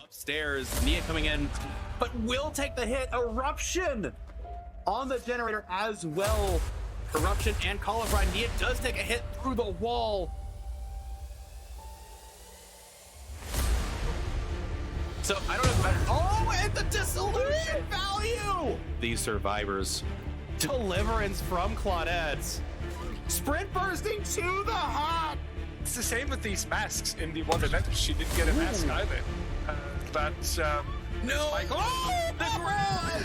upstairs. Nia coming in, but will take the hit. Eruption on the generator as well. Eruption and Call of Ride. Nia does take a hit through the wall. So I don't know if matter. Oh, and the dissolution value! These survivors. Deliverance from Claudette. Sprint bursting to the heart. It's the same with these masks in the one event. She didn't get a mask either. No! Like, oh, the ground!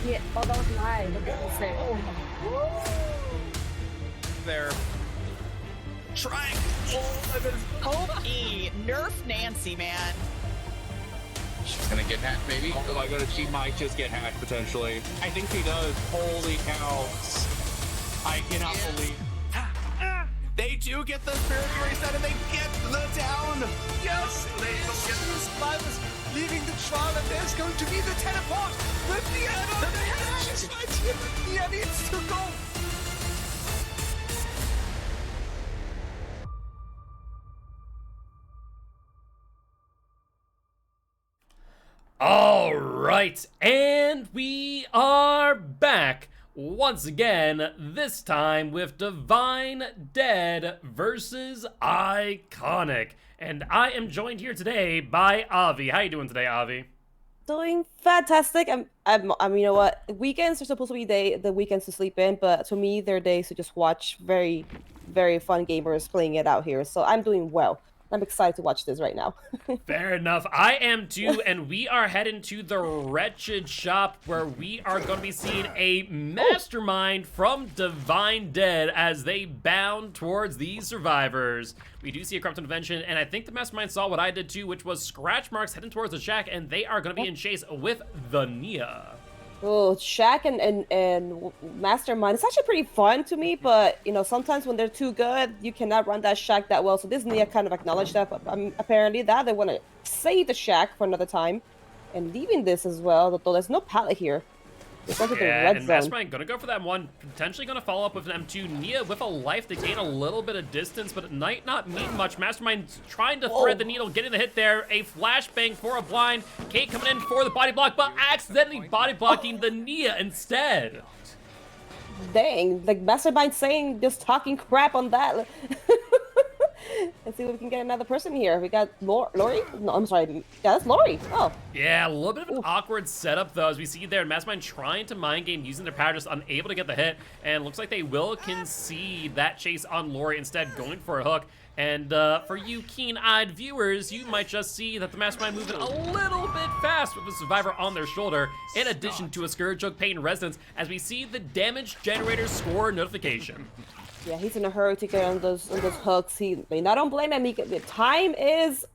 Yeah, oh, that was mine. Look at this thing. They're trying. Pokey, nerf Nancy, man. she's gonna get hacked, maybe. Oh my god, she might just get hacked potentially. I think she does. Holy cow. I cannot believe. They do get the spirit reset and they get the down. Yes, they will get the survivors leaving the trial, and there's going to be the teleport. The piano, she's right here. Nia needs to go. All right, and we are back once again, this time with Divine Dead versus Iconic. And I am joined here today by Avi. How you doing today, Avi? Doing fantastic. You know what? Weekends are supposed to be the weekends to sleep in, but to me, they're days to just watch very, very fun gamers playing it out here. So I'm doing well. I'm excited to watch this right now. Fair enough. I am too, and we are heading to the Wretched Shop where we are going to be seeing a mastermind from Divine Dead as they bound towards these survivors. We do see a corrupt intervention, and I think the mastermind saw what I did too, which was scratch marks heading towards the shack, and they are going to be in chase with the Nia. Oh, Shack and Mastermind. It's actually pretty fun to me, but you know, sometimes when they're too good, you cannot run that Shack that well. So this Nia kind of acknowledged that, but apparently that they want to save the Shack for another time and leaving this as well. Though there's no pallet here. It's like the red and zone. Mastermind gonna go for that one, potentially gonna follow up with an M2. Nia with a life to gain a little bit of distance, but it might not mean much. Mastermind trying to thread the needle, getting the hit there. A flashbang for a blind. Kate coming in for the body block, but accidentally body blocking the Nia instead. Dang, like Mastermind saying, just talking crap on that. Let's see if we can get another person here. We got Lori? No, I'm sorry. Yeah, that's Lori. Oh. Yeah, a little bit of an awkward setup, though, as we see there. Mastermind trying to mind game, using their power, just unable to get the hit. And looks like they will concede that chase on Lori, instead going for a hook. And for you keen-eyed viewers, you might just see that the Mastermind moving a little bit fast with the Survivor on their shoulder, in addition to a Scourge Hook Pain Resonance, as we see the damage generator score notification. Yeah, he's in a hurry to get on those hooks. I don't blame him. The time is,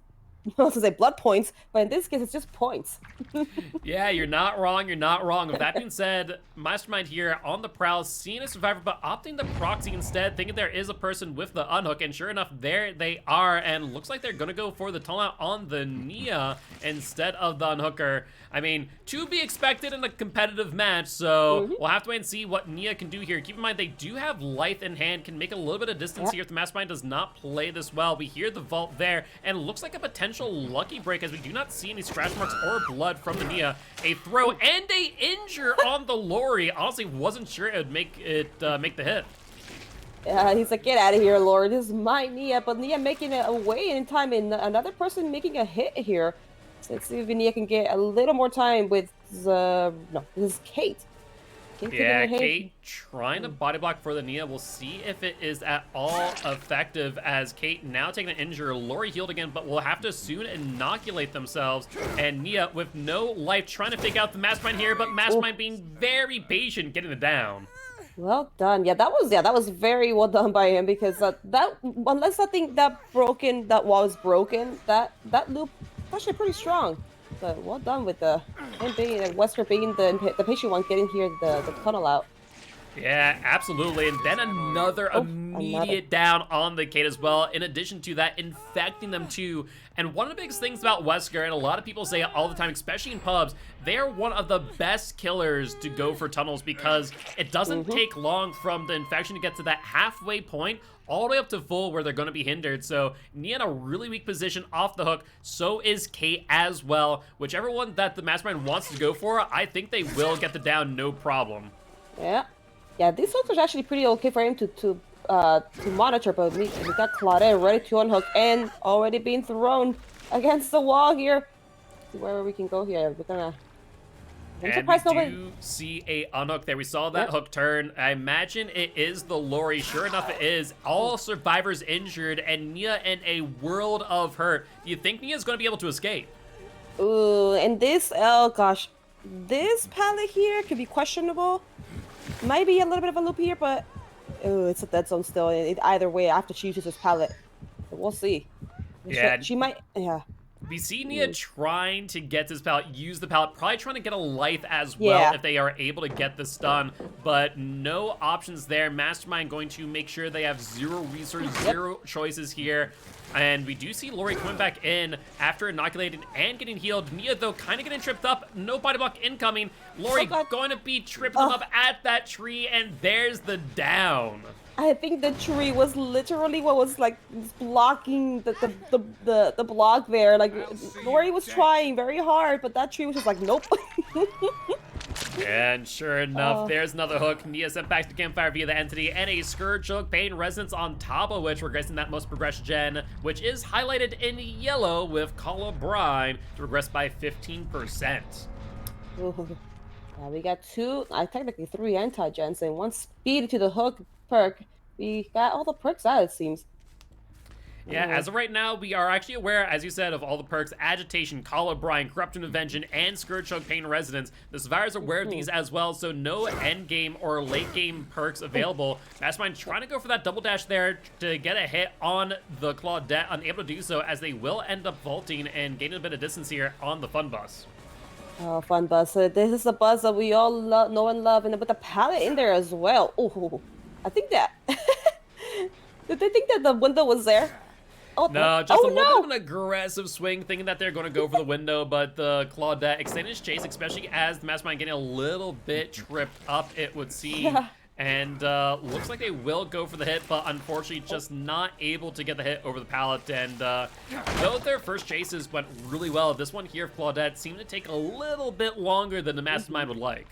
I was gonna say blood points, but in this case, it's just points. Yeah, you're not wrong. You're not wrong. With that being said, Mastermind here on the prowl, seeing a survivor, but opting the proxy instead, thinking there is a person with the unhook, and sure enough, there they are, and looks like they're gonna go for the tunnel out on the Nia instead of the unhooker. I mean, to be expected in a competitive match, so we'll have to wait and see what Nia can do here. Keep in mind, they do have Lithe in hand, can make a little bit of distance here if the Mastermind does not play this well. We hear the vault there, and it looks like a potential lucky break as we do not see any scratch marks or blood from the Nia. A throw and a injure on the Lori. Honestly, wasn't sure it would make the hit. Yeah, he's like, get out of here, Lord. This is my Nia, but Nia making it away in time, and another person making a hit here. So let's see if Nia can get a little more time with no, this is Kate. Yeah, Kate trying to body block for the Nia. We'll see if it is at all effective as Kate now taking an injury. Lori healed again, but will have to soon inoculate themselves. And Nia with no life trying to fake out the Mastermind here, but Mastermind being very patient getting it down. Well done. Yeah, that was very well done by him, because that unless I think that wall is broken, that loop actually pretty strong. But well done with him being Wesker being the patient one getting here the tunnel out. Yeah, absolutely. And then another immediate down on the Kate as well. In addition to that, infecting them too. And one of the biggest things about Wesker, and a lot of people say it all the time, especially in pubs, they're one of the best killers to go for tunnels because it doesn't take long from the infection to get to that halfway point all the way up to full where they're going to be hindered. So Nia in a really weak position off the hook. So is Kate as well. Whichever one that the Mastermind wants to go for, I think they will get the down no problem. Yeah. Yeah, this hook was actually pretty okay for him to monitor, but we got Claudette ready to unhook and already being thrown against the wall here. See where we can go here. We're gonna. I'm And surprised we nobody. do see a unhook there. We saw that Yep. hook turn. I imagine it is the Lori. Sure enough, it is. All survivors injured and Nia in a world of hurt. Do you think Nia's going to be able to escape? Ooh, and this, oh gosh, this pallet here could be questionable. Might be a little bit of a loop here, but it's a dead zone still. Either way, after she uses this pallet, we'll see. Yeah. She might, yeah. We see Nia trying to get this pallet, use the pallet, probably trying to get a life as well Yeah. if they are able to get the stun, but no options there. Mastermind going to make sure they have zero resources, zero choices here. And we do see Lori coming back in after inoculating and getting healed. Nia, though, kind of getting tripped up. No body block incoming. Lori Oh, God. going to be tripping them up at that tree, and there's the down. I think the tree was literally what was like blocking the block there. Like Lori was trying very hard, but that tree was just like nope. And sure enough, there's another hook. Nia sent back to campfire via the entity, and a Scourge Hook Pain Resonance on top of which regressing that most progressed gen, which is highlighted in yellow with Call of Brine to regress by 15%. Ooh. Yeah, we got technically three anti-gens and one speed to the hook perk. We got all the perks out, it seems. Yeah, as of right now, we are actually aware, as you said, of all the perks: Agitation, Call of Brine, Corruption Invention, and Scourge Hook Pain Resonance. The survivors are aware of these as well, so no end game or late game perks available. Mastermind trying to go for that double dash there to get a hit on the Claudette, unable to do so as they will end up vaulting and gaining a bit of distance here on the fun bus. Oh, fun buzz. So this is the buzz that we all know and love, and with the palette in there as well. Oh, I think that. Did they think that the window was there? Oh, No, just oh, a little no! bit of an aggressive swing, thinking that they're going to go for the window, but the Claudette extended his chase, especially as the Mastermind getting a little bit tripped up, it would seem. Yeah. And looks like they will go for the hit, but unfortunately just not able to get the hit over the pallet. And though their first chases went really well, this one here, Claudette, seemed to take a little bit longer than the Mastermind would like.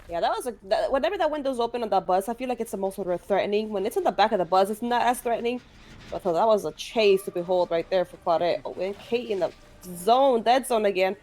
Yeah, that was whenever that window's open on that bus, I feel like it's the most threatening. When it's in the back of the bus, it's not as threatening. But that was a chase to behold right there for Claudette. Oh, and Kate in the zone, dead zone again.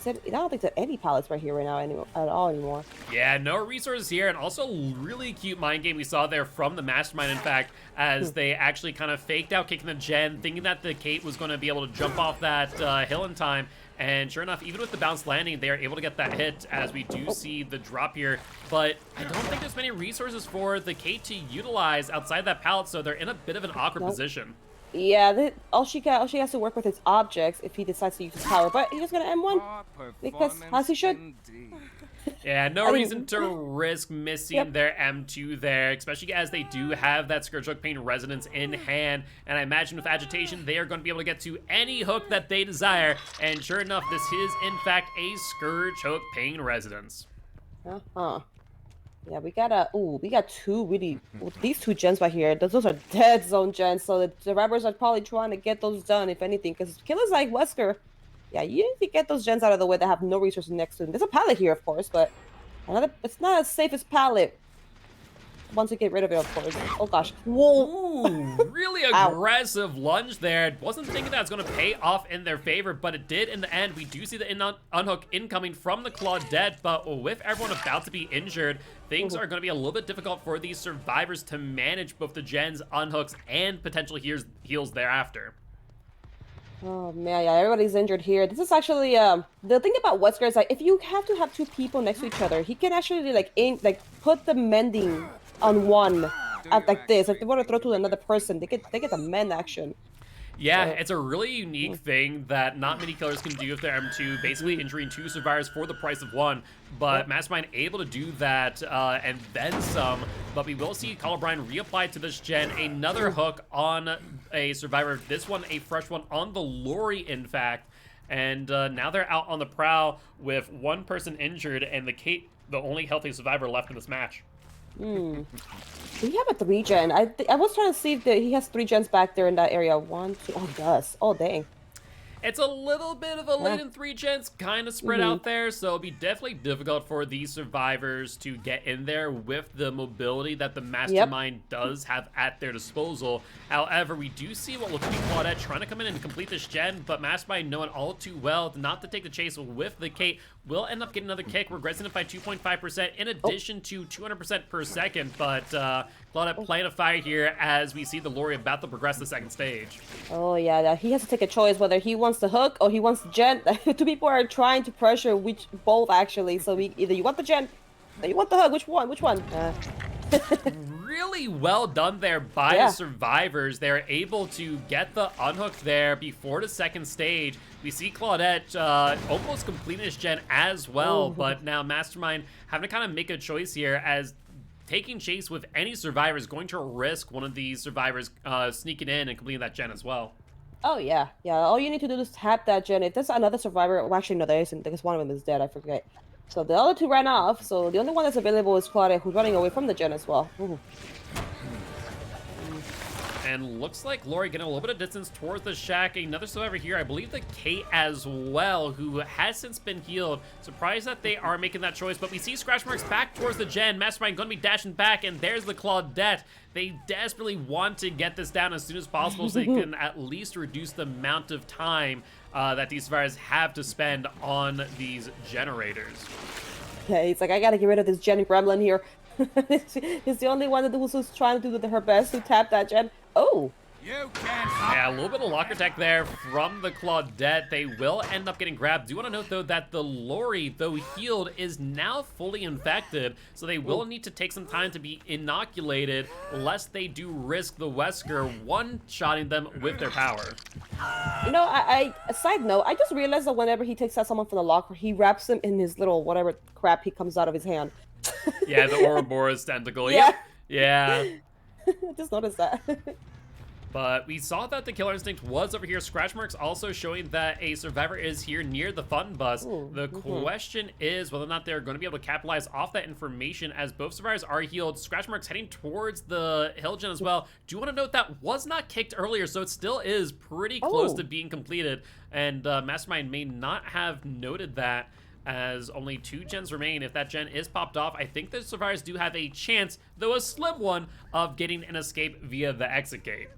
I don't think there's any pallets right here right now at all anymore. Yeah, no resources here, and also really cute mind game we saw there from the Mastermind, in fact, as they actually kind of faked out kicking the gen, thinking that the Kate was going to be able to jump off that hill in time. And sure enough, even with the bounce landing, they are able to get that hit as we do see the drop here. But I don't think there's many resources for the Kate to utilize outside that pallet, so they're in a bit of an awkward position. Yeah, all she has to work with is objects if he decides to use his power. But he's just gonna M1 because as he should. Yeah, no I mean- reason to risk missing their M2 there, especially as they do have that Scourge Hook Pain Resonance in hand. And I imagine with Agitation, they are going to be able to get to any hook that they desire. And sure enough, this is, in fact, a Scourge Hook Pain Resonance. Uh-huh. Yeah, we got two really, these two gens right here. Those are dead zone gens, so the survivors are probably trying to get those done, if anything, because killers like Wesker, yeah, you need to get those gens out of the way that have no resources next to them. There's a pallet here, of course, but it's not as safe as pallet. Once you get rid of it, of course. Oh gosh. Whoa. Ooh, really aggressive lunge there. Wasn't thinking that was going to pay off in their favor, but it did in the end. We do see the unhook incoming from the Claudette, but with everyone about to be injured, things are going to be a little bit difficult for these survivors to manage both the gens, unhooks, and potential heals thereafter. Oh man, yeah, everybody's injured here. This is actually the thing about Wesker is like if you have to have two people next to each other, he can actually put the mending on one like this. If they want to throw to another person, they get the mend action. Yeah, it's a really unique thing that not many killers can do with their M2, basically injuring 2 survivors for the price of 1. But Mastermind able to do that and then some. But we will see Colubrine reapplied to this gen. Another hook on a survivor. This one, a fresh one on the Lori, in fact. And now they're out on the prowl with 1 person injured and the Kate, the only healthy survivor left in this match. Do we have a 3-gen? I was trying to see if he has 3 gens back there in that area. 1, 2. Oh, he does. Oh, dang. It's a little bit of a laden 3 gens kind of spread out there, so it'll be definitely difficult for these survivors to get in there with the mobility that the Mastermind does have at their disposal. However, we do see what looks to be Claudette trying to come in and complete this gen, but Mastermind knowing all too well not to take the chase with the Kate will end up getting another kick, regressing it by 2.5% in addition to 200% per second, but Claudette playing a fire here as we see the Lori about to progress the second stage. Oh, yeah. He has to take a choice whether he wants the hook or he wants the gen. 2 people are trying to pressure both, actually. So either you want the gen or you want the hook. Which one? Which one? Really well done there by the survivors. They're able to get the unhook there before the second stage. We see Claudette almost completing his gen as well, but now Mastermind having to kind of make a choice here as taking chase with any survivor is going to risk one of these survivors sneaking in and completing that gen as well. Oh, yeah. Yeah, all you need to do is tap that gen. If there's another survivor, well, actually, no, there isn't, because one of them is dead, I forget. So the other 2 ran off, so the only one that's available is Claudia, who's running away from the gen as well. And looks like Lori getting a little bit of distance towards the shack. Another survivor here, I believe the Kate as well, who has since been healed. Surprised that they are making that choice, but we see scratch marks back towards the gen. Mastermind going to be dashing back, and there's the Claudette. They desperately want to get this down as soon as possible so they can at least reduce the amount of time that these survivors have to spend on these generators. Yeah, he's like, I gotta get rid of this gen gremlin here. He's the only one who's trying to do her best to tap that gen. Oh! Yeah, a little bit of locker tech there from the Claudette. They will end up getting grabbed. Do want to note, though, that the Lori, though healed, is now fully infected, so they will need to take some time to be inoculated, lest they do risk the Wesker one-shotting them with their power. You know, a side note, I just realized that whenever he takes out someone from the locker, he wraps them in his little whatever crap he comes out of his hand. Yeah, the Ouroboros tentacle. Yeah. Yeah. I just noticed that. But we saw that the Killer Instinct was over here. Scratch marks also showing that a survivor is here near the fun bus. The question is whether or not they're going to be able to capitalize off that information as both survivors are healed. Scratch marks heading towards the hill gen as well. Do want to note that was not kicked earlier, so it still is pretty close to being completed. And Mastermind may not have noted that, as only 2 gens remain. If that gen is popped off, I think the survivors do have a chance, though a slim one, of getting an escape via the exit gate.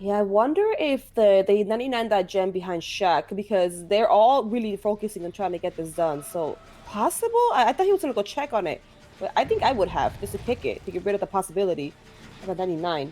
Yeah, I wonder if they 99 that gem behind Shaq, because they're all really focusing on trying to get this done. So, possible? I thought he was going to go check on it. But I think I would have, just to kick it, to get rid of the possibility of a 99.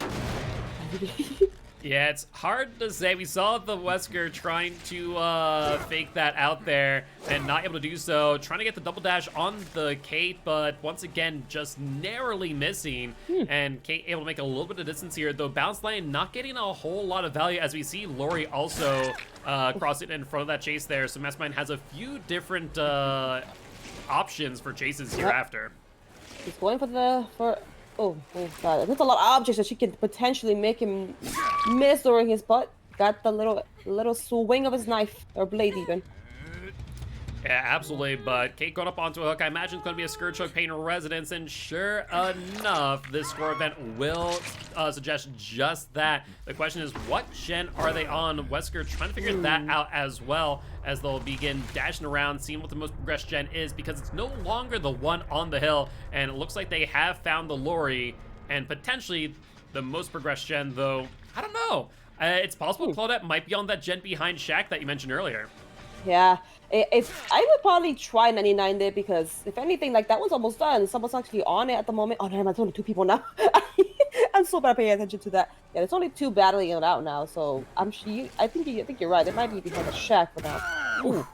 Yeah, it's hard to say. We saw the Wesker trying to fake that out there and not able to do so. Trying to get the double dash on the Kate, but once again, just narrowly missing. And Kate able to make a little bit of distance here, though Bounce Lane not getting a whole lot of value as we see Lori also crossing in front of that chase there. So Mastermind has a few different options for chases hereafter. He's going for Oh god, there's a lot of objects that she can potentially make him miss during his butt. Got the little swing of his knife, or blade even. Yeah, absolutely, but Kate going up onto a hook. I imagine it's going to be a Scourge Hook Pain Residence, and sure enough, this score event will suggest just that. The question is, what gen are they on? Wesker trying to figure that out as well, as they'll begin dashing around, seeing what the most progressed gen is, because it's no longer the one on the hill, and it looks like they have found the Lori, and potentially the most progressed gen, though, I don't know. It's possible Claudette might be on that gen behind Shaq that you mentioned earlier. Yeah, if I would probably try 99 there, because if anything, like, that one's almost done. Someone's actually on it at the moment. Oh, never mind, it's only 2 people now. I'm so bad at paying attention to that. Yeah, there's only 2 battling it out now, so I think you're right. It might be behind the Shack for now. Ooh.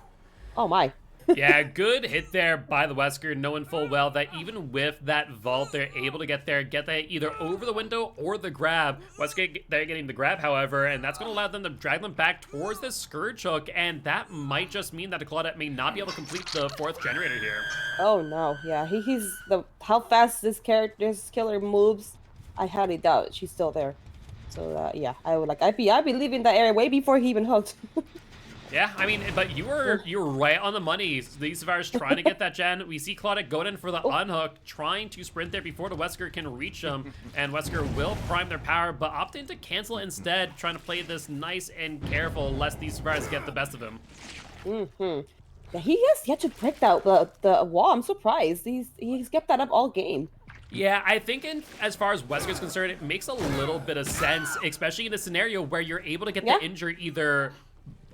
Oh my. Yeah, good hit there by the Wesker, knowing full well that even with that vault, they're able to get there, get that either over the window or the grab. Wesker, they're getting the grab, however, and that's going to allow them to drag them back towards this Scourge Hook, and that might just mean that the Claudette may not be able to complete the 4th generator here. Oh no, yeah, he's how fast this killer moves. I highly doubt she's still there. So yeah, I'd be leaving that area way before he even hooked. Yeah, I mean, but you were right on the money. These survivors trying to get that gen. We see Claudette going in for the unhook, trying to sprint there before the Wesker can reach them, and Wesker will prime their power, but opting to cancel instead, trying to play this nice and careful, lest these survivors get the best of him. Yeah, he has yet to break that the wall. I'm surprised. He's kept that up all game. Yeah, I think as far as Wesker's concerned, it makes a little bit of sense, especially in a scenario where you're able to get the injury either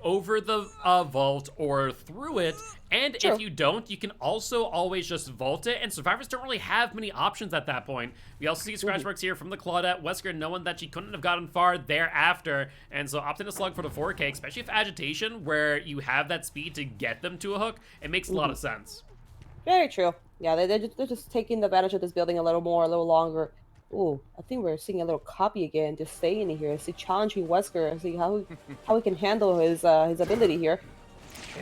over the vault or through it, and True. if you don't, you can also always just vault it, and survivors don't really have many options at that point. We also see scratch marks here from the Claudette. Wesker knowing that she couldn't have gotten far thereafter, and so opting to slug for the 4K, especially if agitation, where you have that speed to get them to a hook, it makes a lot of sense. Very true. Yeah, they're just taking advantage of this building a little more, a little longer. Ooh, I think we're seeing a little copy again, just staying in here, see challenging Wesker, see how he can handle his ability here.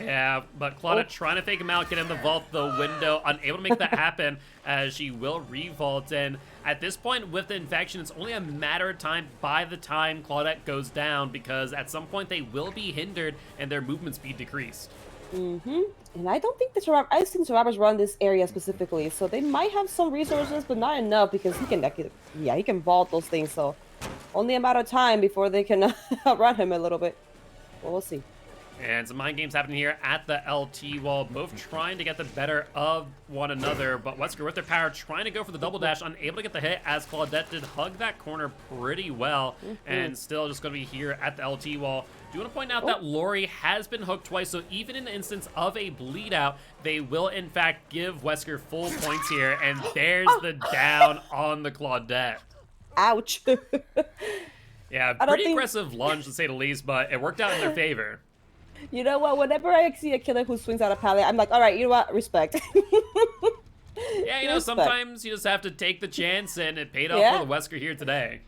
Yeah, but Claudette trying to fake him out, get in the vault, the window, unable to make that happen as she will revault. And at this point with the infection, it's only a matter of time by the time Claudette goes down, because at some point they will be hindered and their movement speed decreased. And I don't think I've seen survivors run this area specifically, so they might have some resources, but not enough because he can vault those things. So only a matter of time before they can outrun him a little bit. Well, we'll see. And some mind games happening here at the LT wall, both trying to get the better of one another, but Wesker with their power trying to go for the double dash, unable to get the hit as Claudette did hug that corner pretty well, and still just going to be here at the LT wall. Do want to point out that Lori has been hooked twice, so even in the instance of a bleed out, they will in fact give Wesker full points here, and there's the down on the Claudette. Ouch. Yeah, pretty aggressive lunge to say the least, but it worked out in their favor. You know what? Whenever I see a killer who swings out a pallet, I'm like, all right, you know what? Respect. Yeah, you know, sometimes you just have to take the chance, and it paid off for the Wesker here today.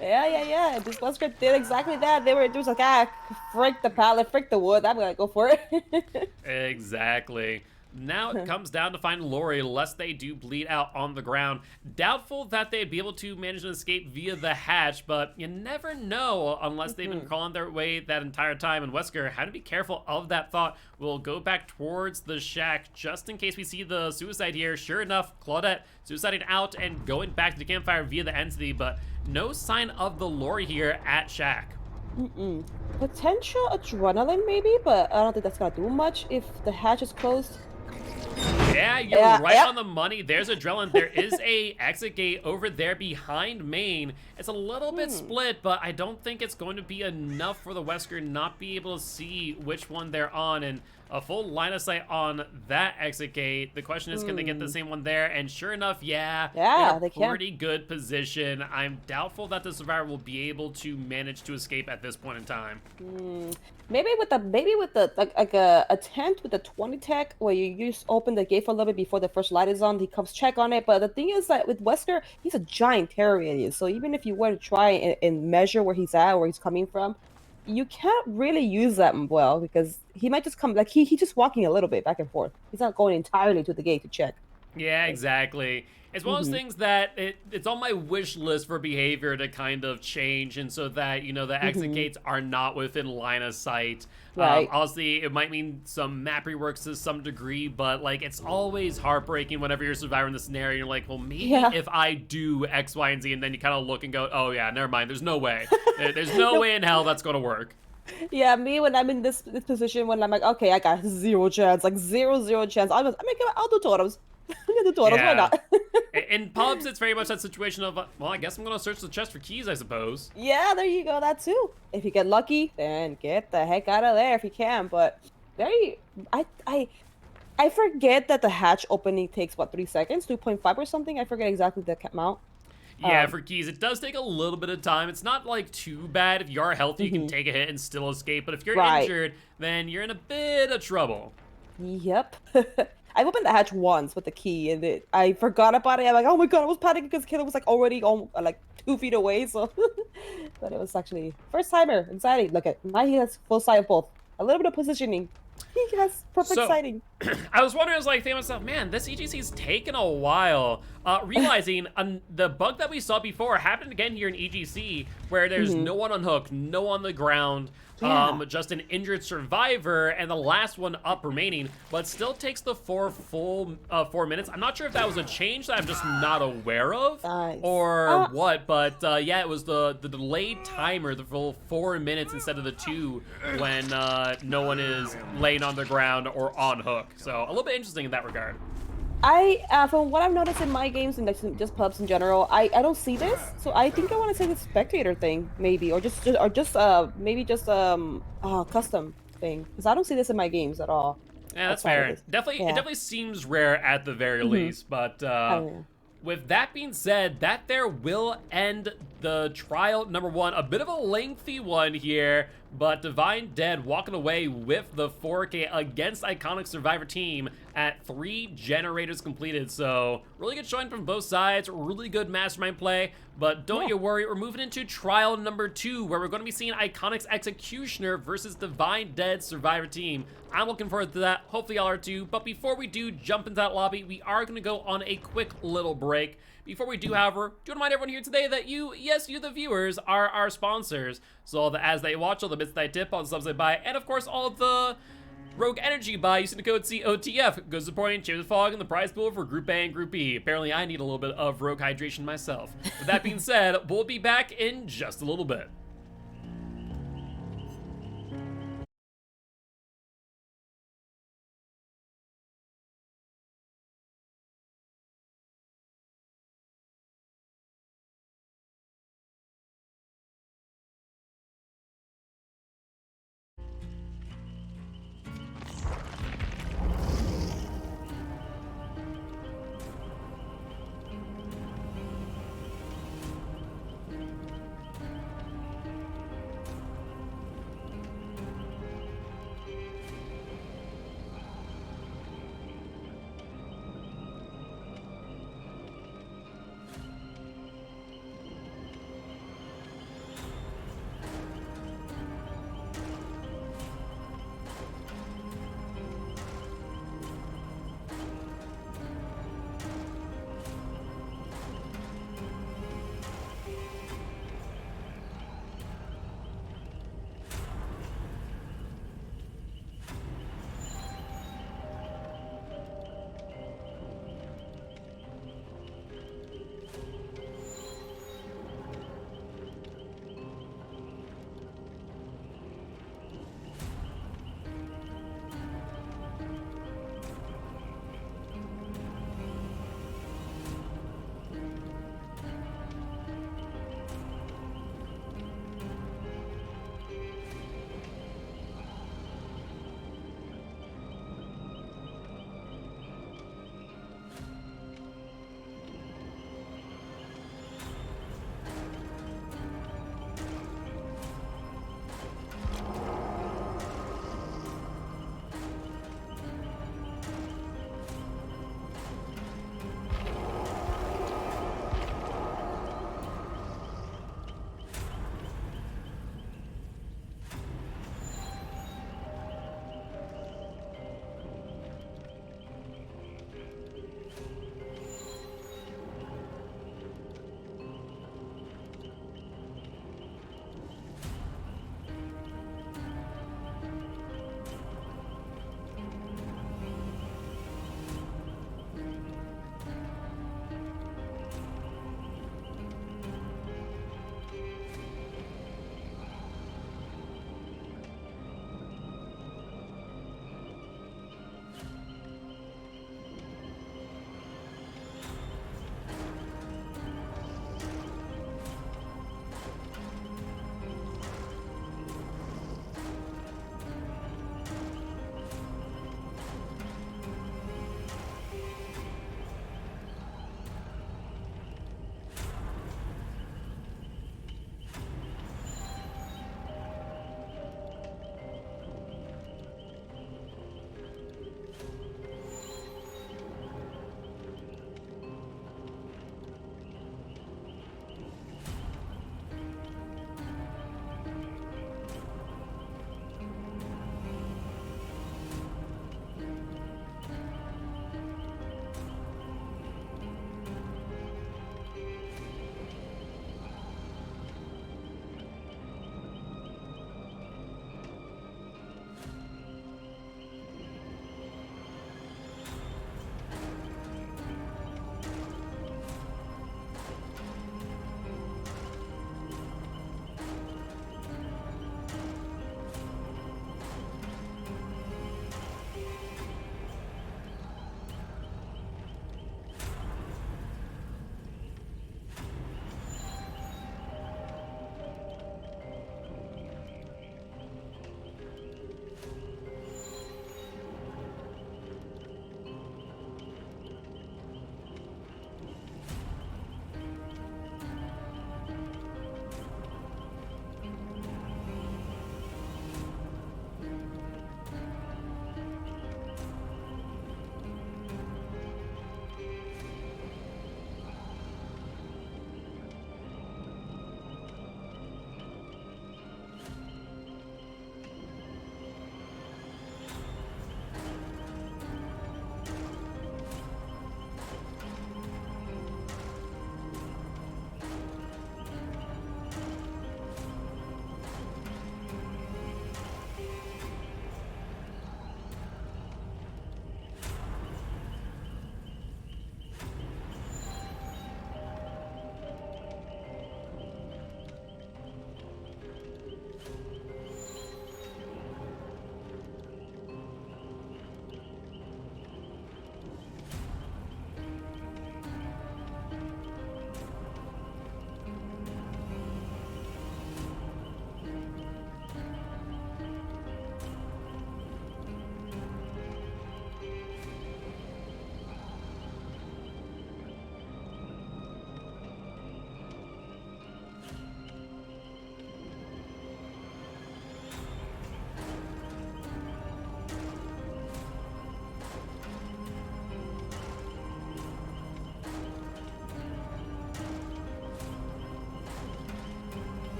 Yeah. This Wesker did exactly that. It was like, frick the pallet, frick the wood. I'm gonna go for it. Exactly. Now it comes down to find Lori, lest they do bleed out on the ground. Doubtful that they'd be able to manage to escape via the hatch, but you never know unless they've been crawling their way that entire time. And Wesker had to be careful of that thought. We'll go back towards the shack just in case we see the suicide here. Sure enough, Claudette suiciding out and going back to the campfire via the entity, but no sign of the Lori here at shack. Potential adrenaline maybe, but I don't think that's gonna do much if the hatch is closed. Yeah, you're right on the money. There's adrenaline. There is a exit gate over there behind main. It's a little bit split, but I don't think it's going to be enough for the Wesker not be able to see which one they're on, and a full line of sight on that exit gate. The question is, can they get the same one there? And sure enough, they're they can. pretty good position. I'm doubtful that the survivor will be able to manage to escape at this point in time. Maybe with the like a tent with the 20 tech where you just open the gate for a little bit before the first light is on. He comes check on it. But the thing is that with Wesker, he's a giant terror radius. So even if you were to try and measure where he's at, where he's coming from, you can't really use that well because he might just come like he's just walking a little bit back and forth. He's not going entirely to the gate to check. Yeah, exactly. It's one of those things that it's on my wish list for behavior to kind of change, and so that, you know, the exit gates are not within line of sight. Right. Obviously, it might mean some map reworks to some degree, but like it's always heartbreaking whenever you're surviving the scenario. You're like, well, maybe if I do X, Y, and Z, and then you kind of look and go, oh yeah, never mind. There's no way. There's no way in hell that's gonna work. Yeah, me when I'm in this position when I'm like, okay, I got zero chance, like zero chance. I'll do totems. I'm gonna do totems. Why not? In pubs, it's very much that situation of, well, I guess I'm gonna search the chest for keys, I suppose. Yeah, there you go. That too. If you get lucky, then get the heck out of there if you can. But I forget that the hatch opening takes what 3 seconds, 2.5 or something. I forget exactly the amount. Yeah, for keys, it does take a little bit of time. It's not like too bad. If you are healthy, you can take a hit and still escape. But if you're injured, then you're in a bit of trouble. Yep. I opened the hatch once with the key, and I forgot about it. I'm like, oh my god, I was panicking because Caleb was like already on like 2 feet away. So, but it was actually first timer. Exciting. Look at now he has full sight of both. A little bit of positioning. He has perfect sighting. I was wondering, I was like, thinking to myself, man, this EGC's taken a while. Realizing the bug that we saw before happened again here in EGC, where there's no one on hook, no one on the ground, just an injured survivor, and the last one up remaining, but still takes the 4 minutes. I'm not sure if that was a change that I'm just not aware of, or what, but yeah, it was the delayed timer, the full 4 minutes instead of the 2 when no one is laying on the ground or on hook. So a little bit interesting in that regard. From what I've noticed in my games and like just pubs in general, I don't see this. So I think I want to say the spectator thing, maybe, or just maybe just custom thing, because I don't see this in my games at all. Yeah, that's fair. It definitely seems rare at the very least, but with that being said, that there will end the trial number 1. A bit of a lengthy one here, but Divine Dead walking away with the 4K against Iconic Survivor team at 3 generators completed. So really good showing from both sides, really good mastermind play. But don't you worry, we're moving into trial number 2, where we're going to be seeing Iconic's Executioner versus Divine Dead Survivor team. I'm looking forward to that. Hopefully y'all are too. But before we do jump into that lobby, we are going to go on a quick little break. Before we do, however, do want to remind everyone here today that you, the viewers, are our sponsors. So all the ads that you watch, all the bits that I tip, all the subs I buy, and of course all the Rogue Energy buy using the code COTF goes supporting Champions of Fog and the prize pool for Group A and Group B. Apparently I need a little bit of Rogue hydration myself. With that being said, we'll be back in just a little bit.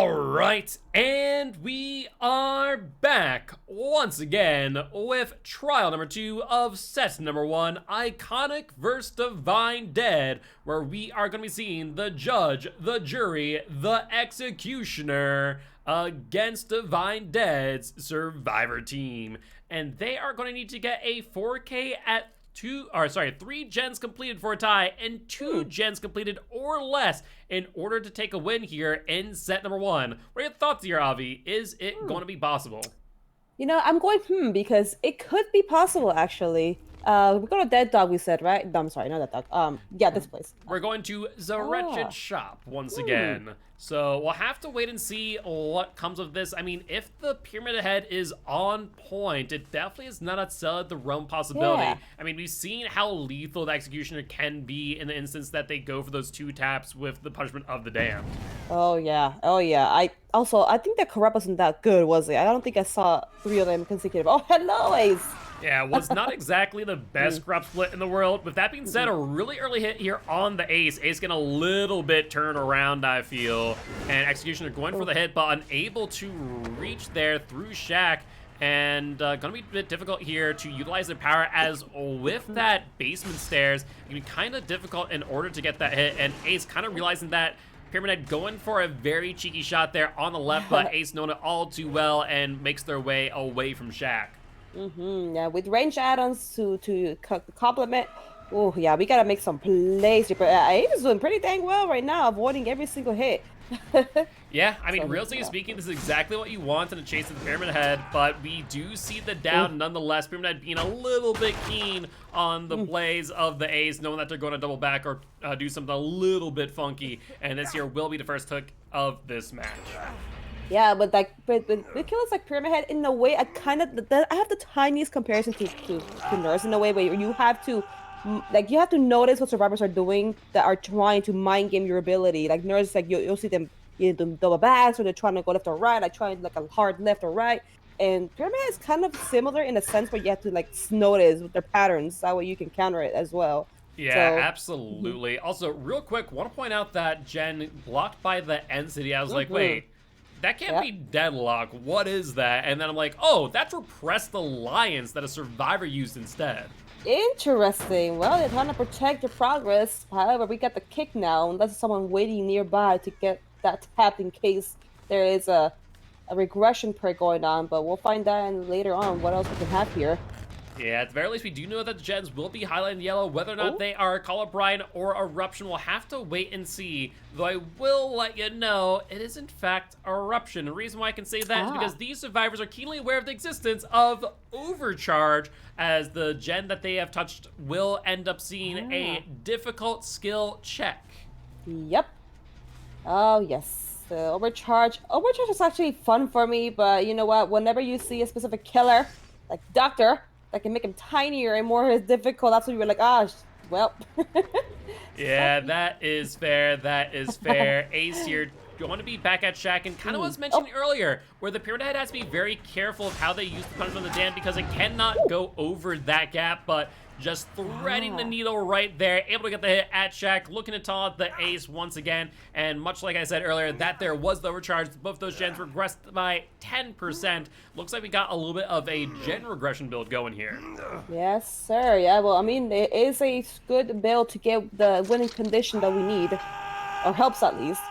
All right, and we are back once again with trial number 2 of set number 1, Iconic vs. Divine Dead, where we are going to be seeing the judge, the jury, the executioner against Divine Dead's survivor team. And they are going to need to get a 4K at 3 gens completed for a tie and 2 gens completed or less in order to take a win here in set number 1. What are your thoughts here, Avi? Is it going to be possible? You know, I'm going because it could be possible actually. We go to Dead Dog, we said, right? No, I'm sorry, not Dead Dog. Yeah, this place. We're going to the Wretched Shop once again. So we'll have to wait and see what comes of this. I mean, if the Pyramid Head is on point, it definitely is not outside the realm possibility. Yeah. I mean, we've seen how lethal the Executioner can be in the instance that they go for those 2 taps with the Punishment of the Damned. Oh yeah. I think that Corrupt wasn't that good, was it? I don't think I saw 3 of them consecutive. Oh, hello, Ace. Yeah, it was not exactly the best Corrupt split in the world. With that being said, a really early hit here on the Ace. Ace getting a little bit turned around, I feel. And Executioner going for the hit, but unable to reach there through Shaq. And gonna be a bit difficult here to utilize their power, as with that basement stairs, it can be kind of difficult in order to get that hit. And Ace kind of realizing that Pyramid Head going for a very cheeky shot there on the left, but Ace knowing it all too well and makes their way away from Shaq. Yeah, with range add-ons to complement. Oh yeah, we gotta make some plays. But Ace is doing pretty dang well right now, avoiding every single hit. Yeah, I mean, realistically speaking, this is exactly what you want in a chase of the Pyramid Head, but we do see the down nonetheless. Pyramid Head being a little bit keen on the plays of the Ace, knowing that they're going to double back or do something a little bit funky, and this here will be the first hook of this match. Yeah, but with killers like Pyramid Head, in a way, I have the tiniest comparison to Nurse in a way where you have to notice what survivors are doing that are trying to mind game your ability. Like Nurse, like you'll see them double backs, or they're trying to go left or right, like trying like a hard left or right. And Pyramid Head is kind of similar in a sense where you have to like notice their patterns. That way you can counter it as well. Yeah, so, absolutely. Also, real quick, want to point out that Jen blocked by the Entity. I was like, wait. That can't be Deadlock. What is that? And then I'm like, oh, that's Repressed Alliance that a survivor used instead. Interesting. Well, they're trying to protect your progress. However, we got the kick now, unless something waiting nearby to get that tapped in case there is a regression perk going on. But we'll find out later on what else we can have here. Yeah, at the very least, we do know that the gens will be highlighted in yellow. Whether or not they are Call of Brine or Eruption, we'll have to wait and see. Though I will let you know, it is in fact Eruption. The reason why I can say that is because these survivors are keenly aware of the existence of Overcharge, as the gen that they have touched will end up seeing a difficult skill check. Yep. Oh, yes. Overcharge. Overcharge is actually fun for me, but you know what? Whenever you see a specific killer, like Doctor, that can make him tinier and more difficult, that's when you were like, well. Yeah, that is fair. That is fair. Ace here going to be back at Shaq, and kind of was mentioned earlier, where the Pyramid Head has to be very careful of how they use the Punishment of the Damned, because it cannot go over that gap, but just threading the needle right there, able to get the hit at Shaq, looking to taunt the Ace once again, and much like I said earlier, that there was the overcharge. Both those gens regressed by 10%. Looks like we got a little bit of a gen regression build going here. Yes, sir. Yeah, well, I mean, it is a good build to get the winning condition that we need, or helps at least.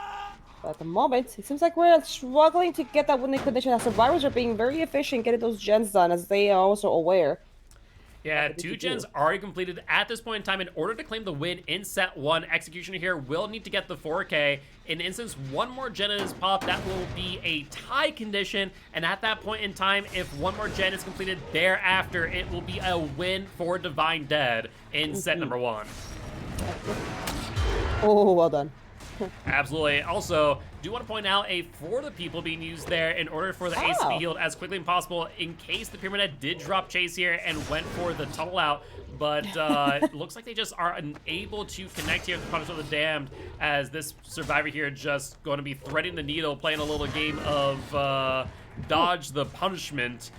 But at the moment, it seems like we're struggling to get that winning condition, as survivors are being very efficient getting those gens done, as they are also aware. Yeah, 2 gens already completed at this point in time. In order to claim the win in set 1, Executioner here will need to get the 4K. In instance, 1 more gen is popped, that will be a tie condition. And at that point in time, if 1 more gen is completed thereafter, it will be a win for Divine Dead in set number 1. Oh, well done. Absolutely. Also, do want to point out for the people being used there in order for the Ace to be healed as quickly as possible in case the Pyramid Head did drop Chase here and went for the tunnel out. But it looks like they just are unable to connect here with the Punishment of the Damned, as this survivor here just going to be threading the needle, playing a little game of dodge the punishment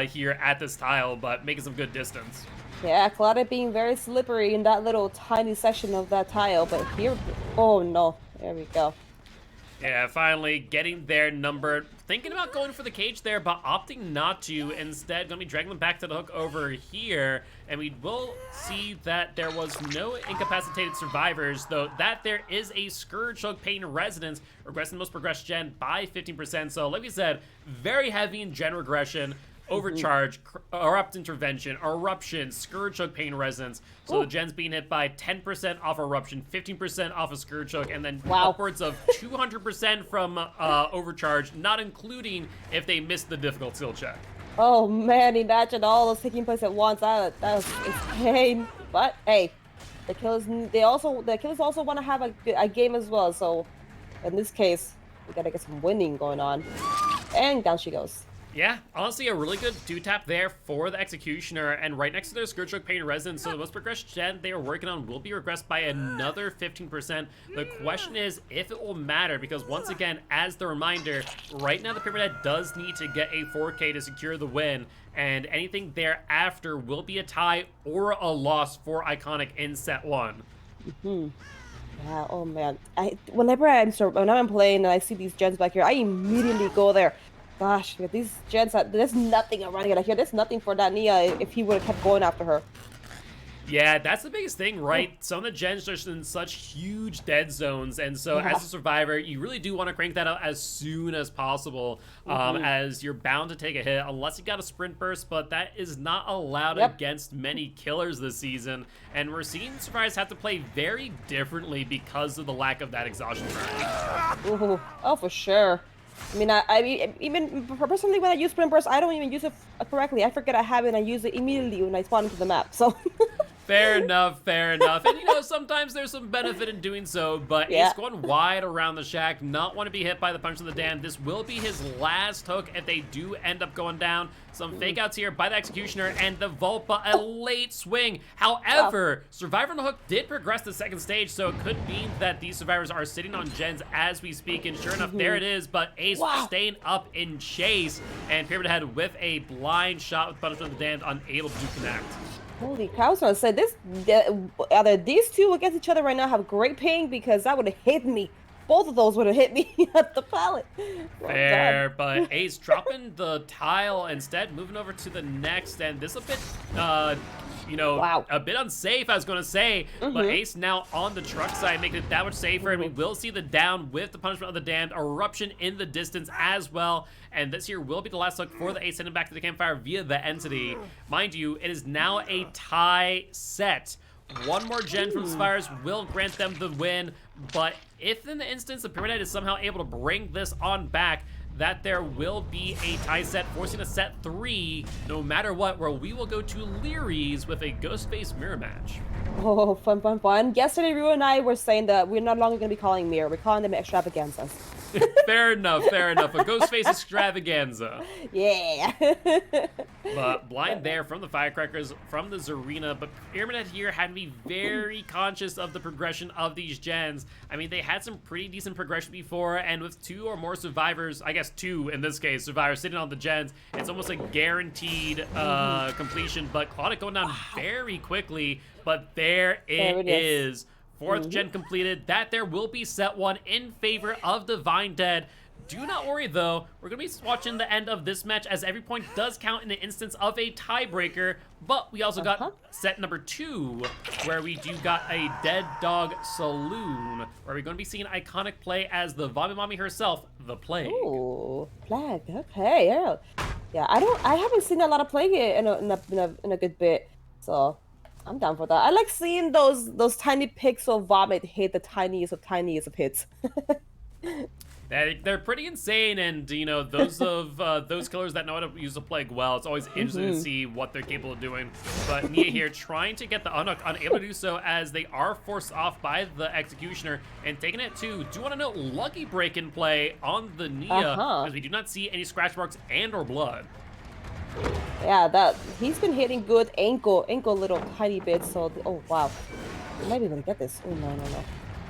here at this tile, but making some good distance. Yeah, Claudia being very slippery in that little tiny section of that tile, but here, oh no, there we go. Yeah, finally getting their number. Thinking about going for the cage there, but opting not to. Instead, going to be dragging them back to the hook over here. And we will see that there was no incapacitated survivors, though that there is a Scourge Hook Pain Resonance, regressing the most progressed gen by 15%. So like we said, very heavy in gen regression. Overcharge, Erupt Intervention, Eruption, Scourge Hook, Pain Resonance. So the gen's being hit by 10% off Eruption, 15% off of Scourge Hook, and then upwards of 200% from Overcharge, not including if they missed the difficult skill check. Oh man, imagine all those taking place at once. That was insane. But hey, the killers also want to have a game as well. So in this case, we gotta get some winning going on. And down she goes. Yeah, honestly, a really good 2-tap there for the Executioner, and right next to their Scourge Hook Pain Resonance, so the most progressed gen they are working on will be regressed by another 15%. The question is if it will matter, because once again, as the reminder, right now the Pyramid Head does need to get a 4K to secure the win, and anything thereafter will be a tie or a loss for Iconic in set 1. Yeah, oh man. Whenever I'm playing and I see these gens back here, I immediately go there. Gosh, with these gens, there's nothing running out here. There's nothing for that Nia if he would have kept going after her. Yeah, that's the biggest thing, right? Some of the gens are in such huge dead zones, and so as a survivor, you really do want to crank that out as soon as possible, as you're bound to take a hit, unless you got a sprint burst, but that is not allowed against many killers this season, and we're seeing survivors have to play very differently because of the lack of that exhaustion burn. Ooh, oh, for sure. I mean, even personally, when I use Sprint Burst, I don't even use it correctly. I forget I have it and I use it immediately when I spawn into the map, so... Fair enough, fair enough. And, you know, sometimes there's some benefit in doing so, but Ace going wide around the shack, not want to be hit by the Punch of the Damned. This will be his last hook if they do end up going down. Some fake outs here by the Executioner and the Volpa, a late swing. However, Survivor on the Hook did progress the second stage, so it could mean that these survivors are sitting on gens as we speak, and sure enough, there it is, but Ace staying up in chase, and Pyramid Head with a blind shot with Punishment of the Damned, unable to connect. Holy cow, I was gonna say, either these two against each other right now have great ping, because that would have hit me. Both of those would have hit me at the pallet. Fair, but Ace dropping the tile instead, moving over to the next, and this a bit, you know, a bit unsafe, I was going to say, but Ace now on the truck side, making it that much safer, and we will see the down with the Punishment of the Damned, Eruption in the distance as well, and this here will be the last hook for the Ace sending back to the campfire via the Entity. Mind you, it is now a tie set. One more gen from Spires will grant them the win, but if in the instance the Pyramid Head is somehow able to bring this on back, that there will be a tie set, forcing a set 3, no matter what, where we will go to Leary's with a Ghostface mirror match. Oh, fun, fun, fun. Yesterday, Rue and I were saying that we're no longer going to be calling mirror. We're calling them extravaganzas. Fair enough, fair enough. A Ghostface extravaganza. Yeah. But blind there from the Firecrackers, from the Zarina, but Pyramid Head here had to be very conscious of the progression of these gens. I mean, they had some pretty decent progression before, and with 2 or more survivors, I guess 2 in this case, survivors sitting on the gens, it's almost a guaranteed completion, but Claudic going down very quickly, but there it is. 4th gen completed. That there will be set 1 in favor of Divine Dead. Do not worry though, we're going to be watching the end of this match as every point does count in the instance of a tiebreaker, but we also got set number 2, where we do got a Dead Dog Saloon, where we're going to be seeing Iconic play as the Vomit Mommy herself, the Plague. Ooh, Plague, okay, yeah. Yeah, I haven't seen a lot of Plague in a good bit, so... I'm down for that. I like seeing those tiny pixel vomit hit the tiniest of hits. They're pretty insane, and you know, those killers that know how to use the Plague well, it's always interesting to see what they're capable of doing. But Nia here trying to get the unhook, unable to do so as they are forced off by the Executioner, and taking it to, do you want to know, Lucky Break in play on the Nia, because we do not see any scratch marks and or blood. Yeah, he's been hitting good ankle little tiny bits, so oh wow. I might be able to get this. Oh no.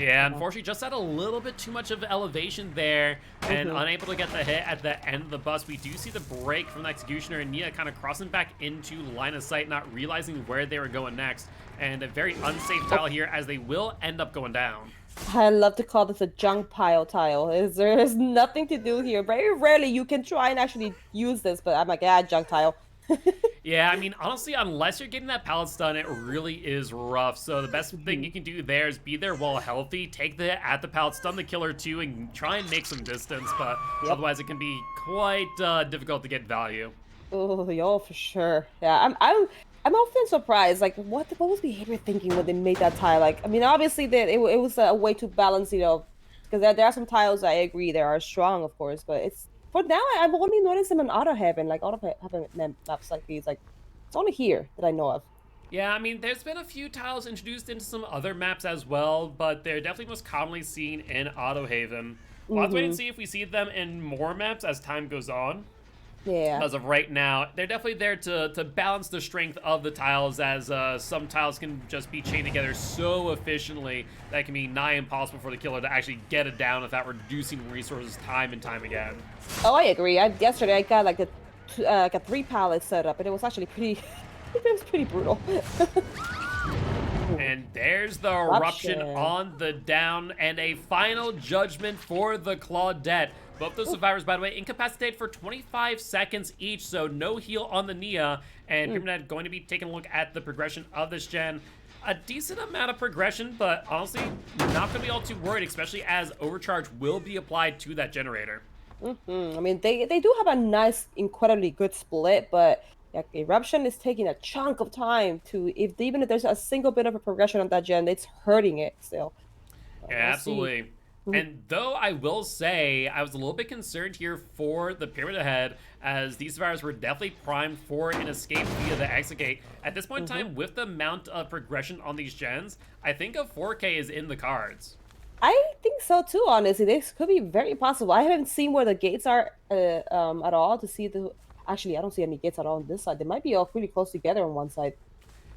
Yeah, unfortunately, just had a little bit too much of elevation there and unable to get the hit at the end of the bus. We do see the break from the Executioner and Nia kind of crossing back into line of sight, not realizing where they were going next. And a very unsafe tile here as they will end up going down. I love to call this a junk pile tile. There's nothing to do here. Very rarely you can try and actually use this, but I'm like, yeah, junk tile. Yeah, I mean, honestly, unless you're getting that pallet stun, it really is rough. So the best thing you can do there is be there while healthy, take the hit at the pallet, stun the killer too, and try and make some distance. But otherwise, it can be quite difficult to get value. Oh, yo, for sure. Yeah, I'm often surprised. Like, what was Behavior thinking when they made that tile? Like, I mean, obviously that it was a way to balance, you know, because there are some tiles I agree they are strong, of course, but it's for now I've only noticed them in Auto Heaven, like Auto Heaven maps like these. Like, it's only here that I know of. Yeah, I mean, there's been a few tiles introduced into some other maps as well, but they're definitely most commonly seen in Auto Haven. We'll have to wait and see if we see them in more maps as time goes on. Yeah. As of right now, they're definitely there to balance the strength of the tiles, as some tiles can just be chained together so efficiently that it can be nigh impossible for the killer to actually get it down without reducing resources time and time again. Oh, I agree. Yesterday I got like a 3 pallet setup, and it was actually pretty. It was pretty brutal. And there's the eruption on the down, and a final judgment for the Claudette. Both those survivors, by the way, incapacitated for 25 seconds each, so no heal on the Nia. And Pyramid going to be taking a look at the progression of this gen. A decent amount of progression, but honestly, not going to be all too worried, especially as Overcharge will be applied to that generator. I mean, they do have a nice, incredibly good split, but yeah, Eruption is taking a chunk of time to, even if there's a single bit of a progression on that gen, it's hurting it still. Yeah, absolutely. And though I will say, I was a little bit concerned here for the Pyramid ahead, as these survivors were definitely primed for an escape via the exit gate. At this point in time, with the amount of progression on these gens, I think a 4K is in the cards. I think so too, honestly. This could be very possible. I haven't seen where the gates are at all to see the... Actually, I don't see any gates at all on this side. They might be all pretty close together on one side.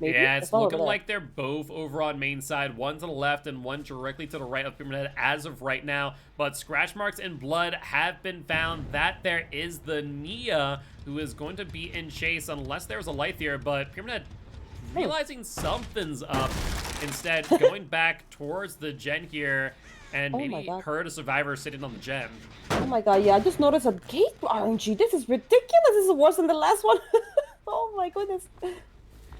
Maybe. Yeah, it's looking like they're both over on main side. One to the left and one directly to the right of Pyramid Head as of right now. But scratch marks and blood have been found. That there is the Nia, who is going to be in chase unless there's a light here. But Pyramid Head realizing something's up. Instead, going back towards the gen here and maybe heard a survivor sitting on the gen. Oh my god, yeah, I just noticed a gate RNG. This is ridiculous. This is worse than the last one. Oh my goodness.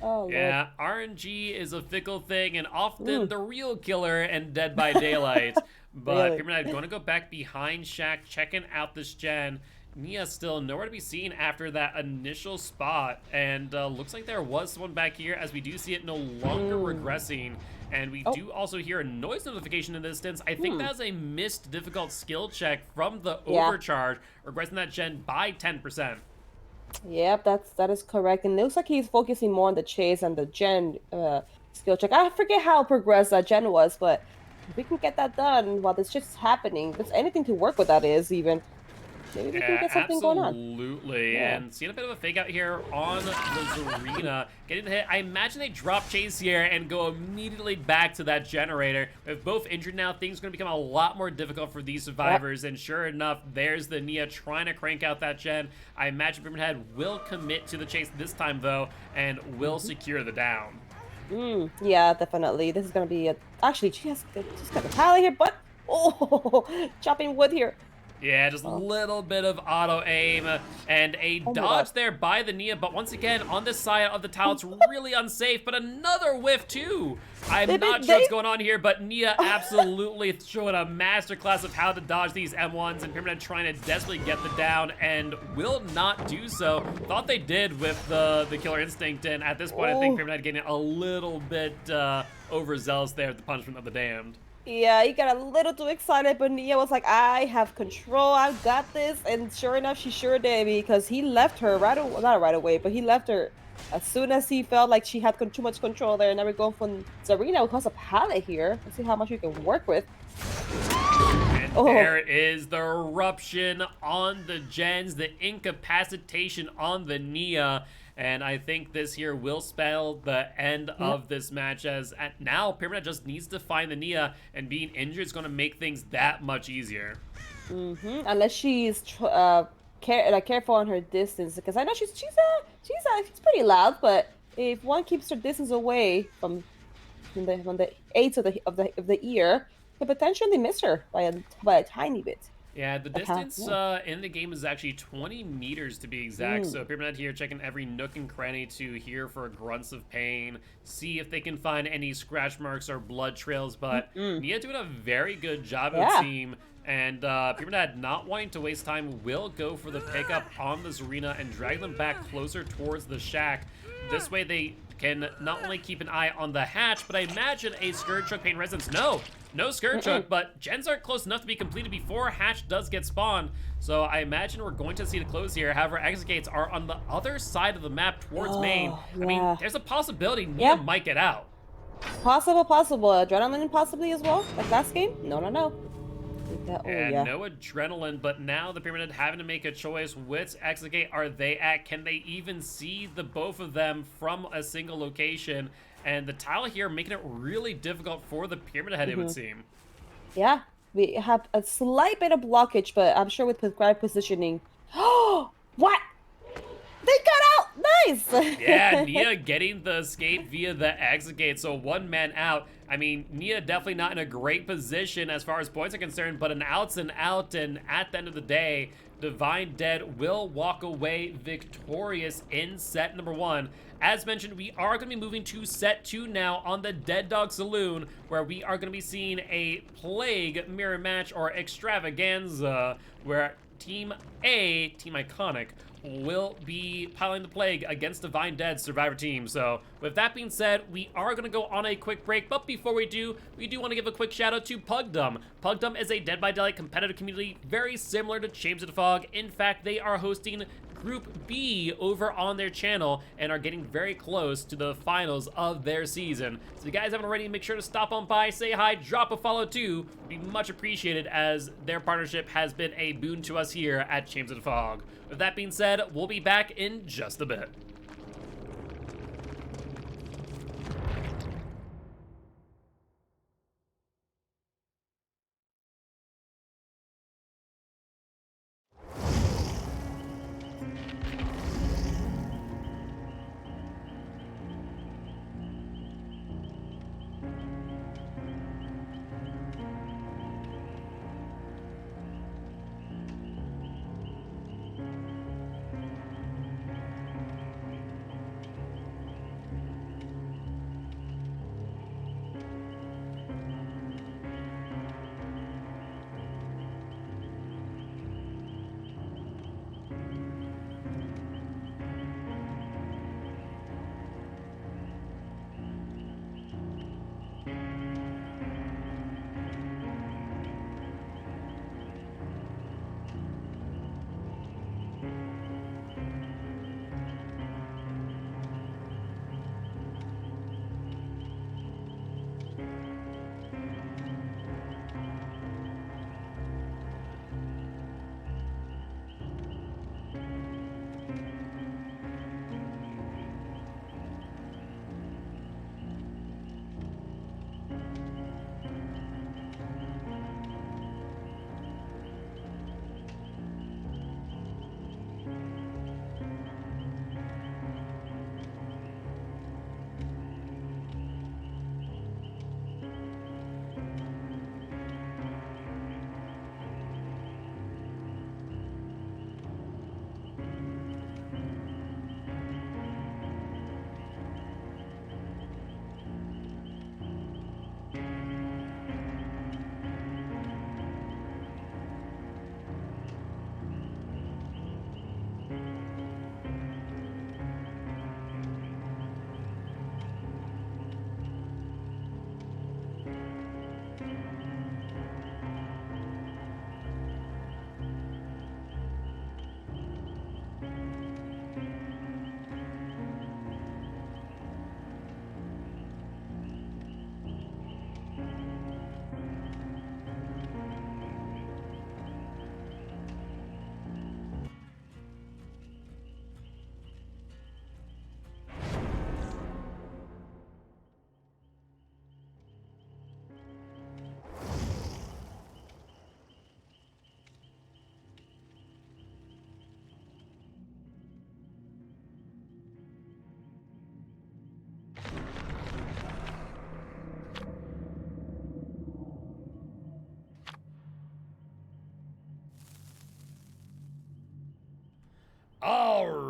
Oh, yeah, Lord. RNG is a fickle thing and often the real killer and Dead by Daylight. But Pyramid Head going to go back behind Shaq, checking out this gen. Nia still nowhere to be seen after that initial spot. And looks like there was someone back here, as we do see it no longer regressing. And we do also hear a noise notification in the distance. I think that's a missed difficult skill check from the Overcharge, regressing that gen by 10%. Yep, that is correct. And it looks like he's focusing more on the chase and the gen skill check. I forget how progressed that gen was, but if we can get that done while this shit's happening, there's anything to work with that is even. Maybe we can get something going on. Absolutely. And seeing a bit of a fake out here on the Zarina. Getting the hit. I imagine they drop chase here and go immediately back to that generator. With both injured now, things are going to become a lot more difficult for these survivors. And sure enough, there's the Nia trying to crank out that gen. I imagine Pyramid Head will commit to the chase this time, though, and will secure the down. Yeah, definitely. This is going to be a... Actually, she's got a tally here, but... Oh, chopping wood here. Yeah, just a little bit of auto aim and a dodge there by the Nia, but once again, on this side of the tile, it's really unsafe, but another whiff too. I'm not sure what's going on here, but Nia absolutely showing a masterclass of how to dodge these M1s, and Pyramid Head trying to desperately get the down and will not do so. Thought they did with the Killer Instinct, and at this point, I think Pyramid Head getting a little bit overzealous there at the punishment of the damned. Yeah, he got a little too excited, but Nia was like, I have control, I've got this, and sure enough, she sure did, because he left her not right away, but he left her as soon as he felt like she had too much control there. And now we're going from Zarina, who has a pallet here. Let's see how much we can work with. And Oh. There is the eruption on the gens, the incapacitation on the Nia. And I think this here will spell the end of this match, as now Pyramid Head just needs to find the Nia, and being injured is going to make things that much easier. Unless she's careful on her distance, because I know she's pretty loud, but if one keeps her distance away from the aids of the ear, could potentially miss her by a tiny bit. Yeah, the distance in the game is actually 20 meters to be exact. So Pyramid Head here checking every nook and cranny to hear for grunts of pain, see if they can find any scratch marks or blood trails. But Nia doing a very good job, it would seem. And Pyramid Head, not wanting to waste time, will go for the pickup on the Zarina and drag them back closer towards the shack. This way they can not only keep an eye on the hatch, but I imagine a Scourge Choke Pain Resonance. No Scourge Choke, but gens aren't close enough to be completed before hatch does get spawned. So I imagine we're going to see the close here. However, exit gates are on the other side of the map towards main. I mean, there's a possibility Nia might get out. Possible. Adrenaline possibly as well, like last game? No. And no adrenaline, but now the Pyramid Head having to make a choice. Which exit gate are they at? Can they even see the both of them from a single location? And the tile here making it really difficult for the Pyramid Head, it would seem. Yeah, we have a slight bit of blockage, but I'm sure with prescribed positioning. Oh, what? They got out! Nice! Yeah, Nia getting the escape via the exit gate, so one man out. I mean, Nia definitely not in a great position as far as points are concerned, but an out's an out, and at the end of the day, Divine Dead will walk away victorious in set number 1. As mentioned, we are going to be moving to set 2 now on the Dead Dog Saloon, where we are going to be seeing a Plague mirror match or extravaganza, where Team A, Team Iconic, will be piling the Plague against Divine Dead's Survivor team. So with that being said, we are going to go on a quick break, but before we do want to give a quick shout out to Pugdom. Pugdom is a Dead by Daylight competitive community very similar to Champs of the Fog. In fact, they are hosting Group B over on their channel and are getting very close to the finals of their season. So if you guys haven't already, make sure to stop on by, say hi, drop a follow too. Would be much appreciated, as their partnership has been a boon to us here at Champs of the Fog. With that being said, we'll be back in just a bit.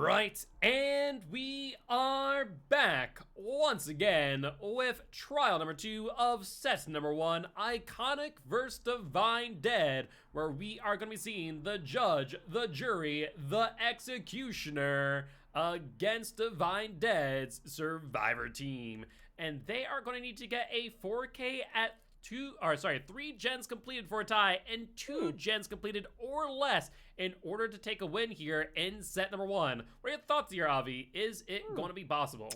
right, and we are back once again with trial number 2 of set number 1, Iconic vs. Divine Dead, where we are going to be seeing the judge, the jury, the executioner against Divine Dead's survivor team. And they are going to need to get a 4K at 3 gens completed for a tie and 2 gens completed or less in order to take a win here in set number 1. What are your thoughts here, Avi? Is it going to be possible?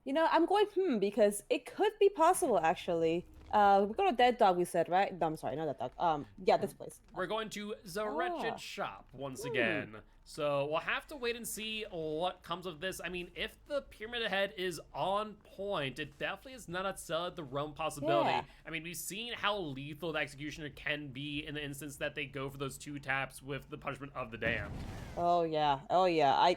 You know, I'm going because it could be possible actually. We go to Dead Dog, we said, right? No, I'm sorry, not Dead Dog. Yeah, this place. We're going to the Wretched Shop once again. So we'll have to wait and see what comes of this. I mean, if the Pyramid Head is on point, it definitely is not outside the realm possibility. Yeah. I mean, we've seen how lethal the Executioner can be in the instance that they go for those 2 taps with the Punishment of the Damned. Oh yeah. I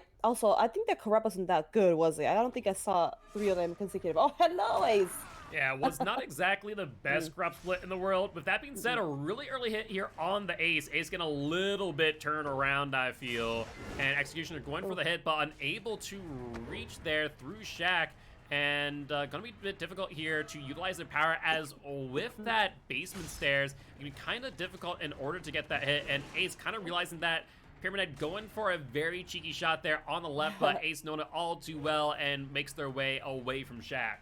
think that Corrupt wasn't that good, was it? I don't think I saw 3 of them consecutive. Oh, hello, Ace. Yeah, it was not exactly the best Corrupt split in the world. With that being said, a really early hit here on the Ace. Ace getting a little bit turned around, I feel. And Executioner going for the hit, but unable to reach there through Shaq. And gonna be a bit difficult here to utilize their power, as with that basement stairs, it can be kind of difficult in order to get that hit. And Ace kind of realizing that Pyramid Head going for a very cheeky shot there on the left, but Ace known it all too well and makes their way away from Shaq.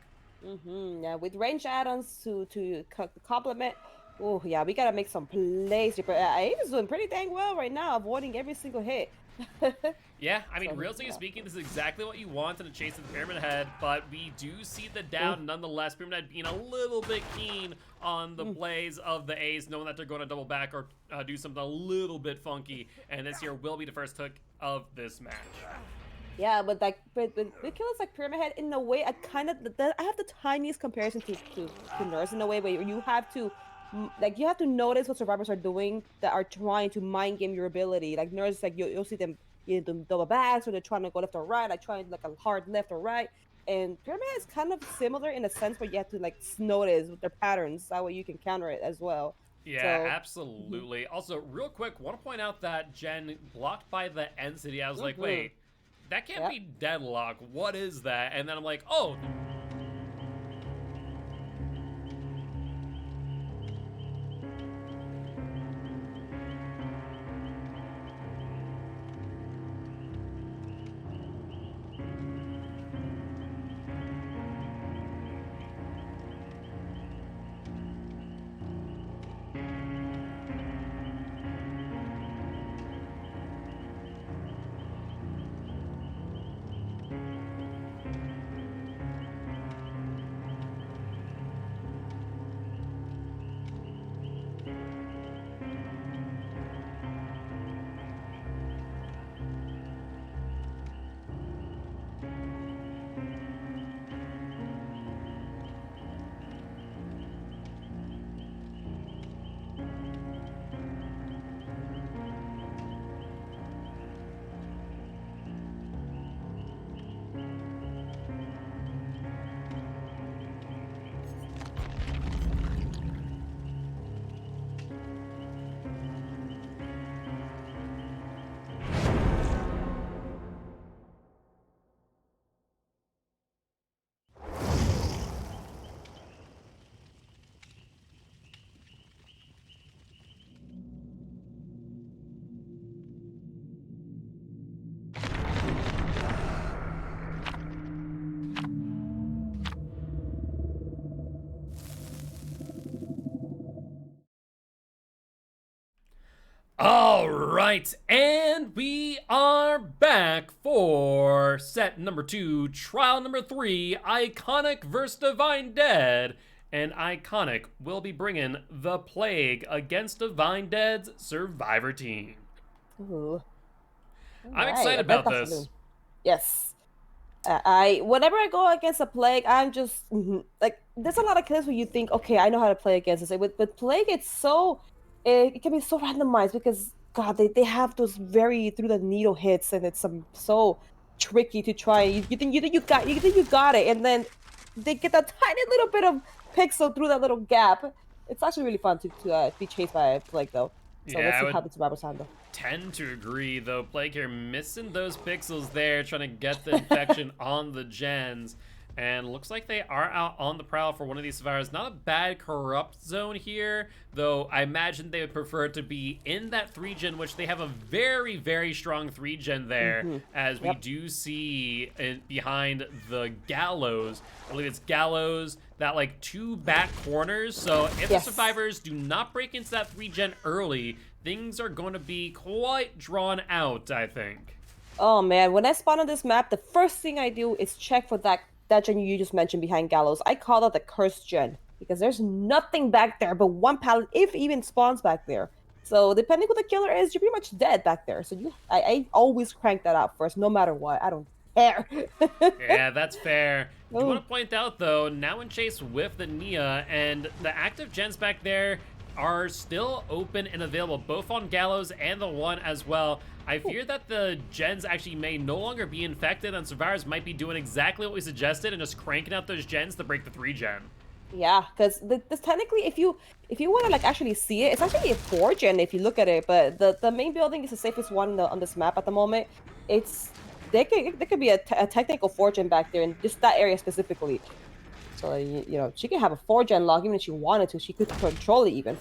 Yeah, with range add-ons to complement. Oh yeah, we gotta make some plays. But Ace is doing pretty dang well right now, avoiding every single hit. Yeah, I mean, realistically speaking, this is exactly what you want in a chase of the Pyramid Head, but we do see the down nonetheless. Pyramid Head being a little bit keen on the plays of the Ace, knowing that they're going to double back or do something a little bit funky, and this here will be the first hook of this match. Yeah, but like, but with Killers like Pyramid Head, in a way, I have the tiniest comparison to Nurse in a way where you have to, like, you have to notice what survivors are doing that are trying to mind game your ability. Like Nurse, like you'll see them do double backs, or they're trying to go left or right, like trying like a hard left or right. And Pyramid Head is kind of similar in a sense where you have to like notice their patterns. That way you can counter it as well. Yeah, So, absolutely. Also, real quick, want to point out that Jen blocked by the End City. I was like, wait, that can't be Deadlock. What is that? And then I'm like, oh. All right, and we are back for set number 2, trial number 3, Iconic vs. Divine Dead. And Iconic will be bringing the Plague against Divine Dead's survivor team. Ooh. I'm excited about this. Yes. Whenever I go against a Plague, I'm just like, there's a lot of kills where you think, okay, I know how to play against this. With Plague, it's so, it can be so randomized because God, they have those very through the needle hits, and it's so tricky to try. You think you got it, and then they get that tiny little bit of pixel through that little gap. It's actually really fun to be chased by a Plague, though. So Yeah, let's I see would- how the survivors handle. Tend to agree, though. Plague here missing those pixels there, trying to get the infection on the gens. And looks like they are out on the prowl for one of these survivors. Not a bad corrupt zone here, though I imagine they would prefer to be in that 3-gen, which they have a very, very strong 3-gen there, as we do see behind the Gallows. I believe it's Gallows, that like 2 back corners. So if the Yes. survivors do not break into that 3-gen early, things are going to be quite drawn out, I think. Oh man, when I spawn on this map, the first thing I do is check for that gen you just mentioned behind Gallows. I call that the cursed gen because there's nothing back there but one pallet, if even spawns back there. So depending who the killer is, you're pretty much dead back there. So I always crank that out first, no matter what. I don't care. Yeah, that's fair. I do Oh. want to point out, though, now in chase with the Nia, and the active gens back there are still open and available, both on Gallows and the one as well. I fear that the gens actually may no longer be infected, and survivors might be doing exactly what we suggested and just cranking out those gens to break the 3-gen. Yeah, because this technically, if you want to like actually see it, it's actually a 4-gen if you look at it. But the main building is the safest one on this map at the moment. There could be a technical 4-gen back there in just that area specifically. So you know she could have a 4-gen log even if she wanted to. She could control it even.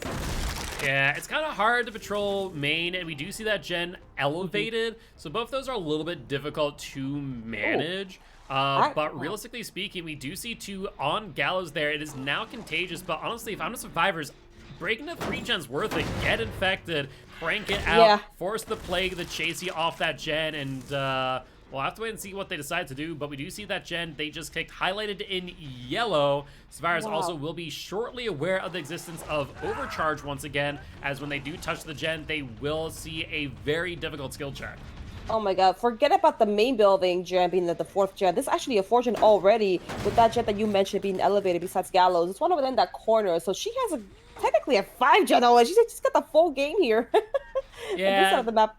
Yeah, it's kind of hard to patrol main, and we do see that gen elevated, so both those are a little bit difficult to manage. But realistically speaking, we do see 2 on Gallows there. It is now contagious, but honestly, if I'm the survivors, breaking the 3-gen's worth it. Get infected, crank it out, Yeah. force the plague to chase you off that gen, and we'll have to wait and see what they decide to do. But we do see that gen they just kicked highlighted in yellow. Survivors Wow. also will be shortly aware of the existence of overcharge once again, as when they do touch the gen, they will see a very difficult skill check. Oh my god, forget about the main building gen being the 4th gen. This is actually a 4th gen already with that gen that you mentioned being elevated besides Gallows. It's one over there in that corner, so she has technically a 5-gen already. She's got the full game here. On this side of the map.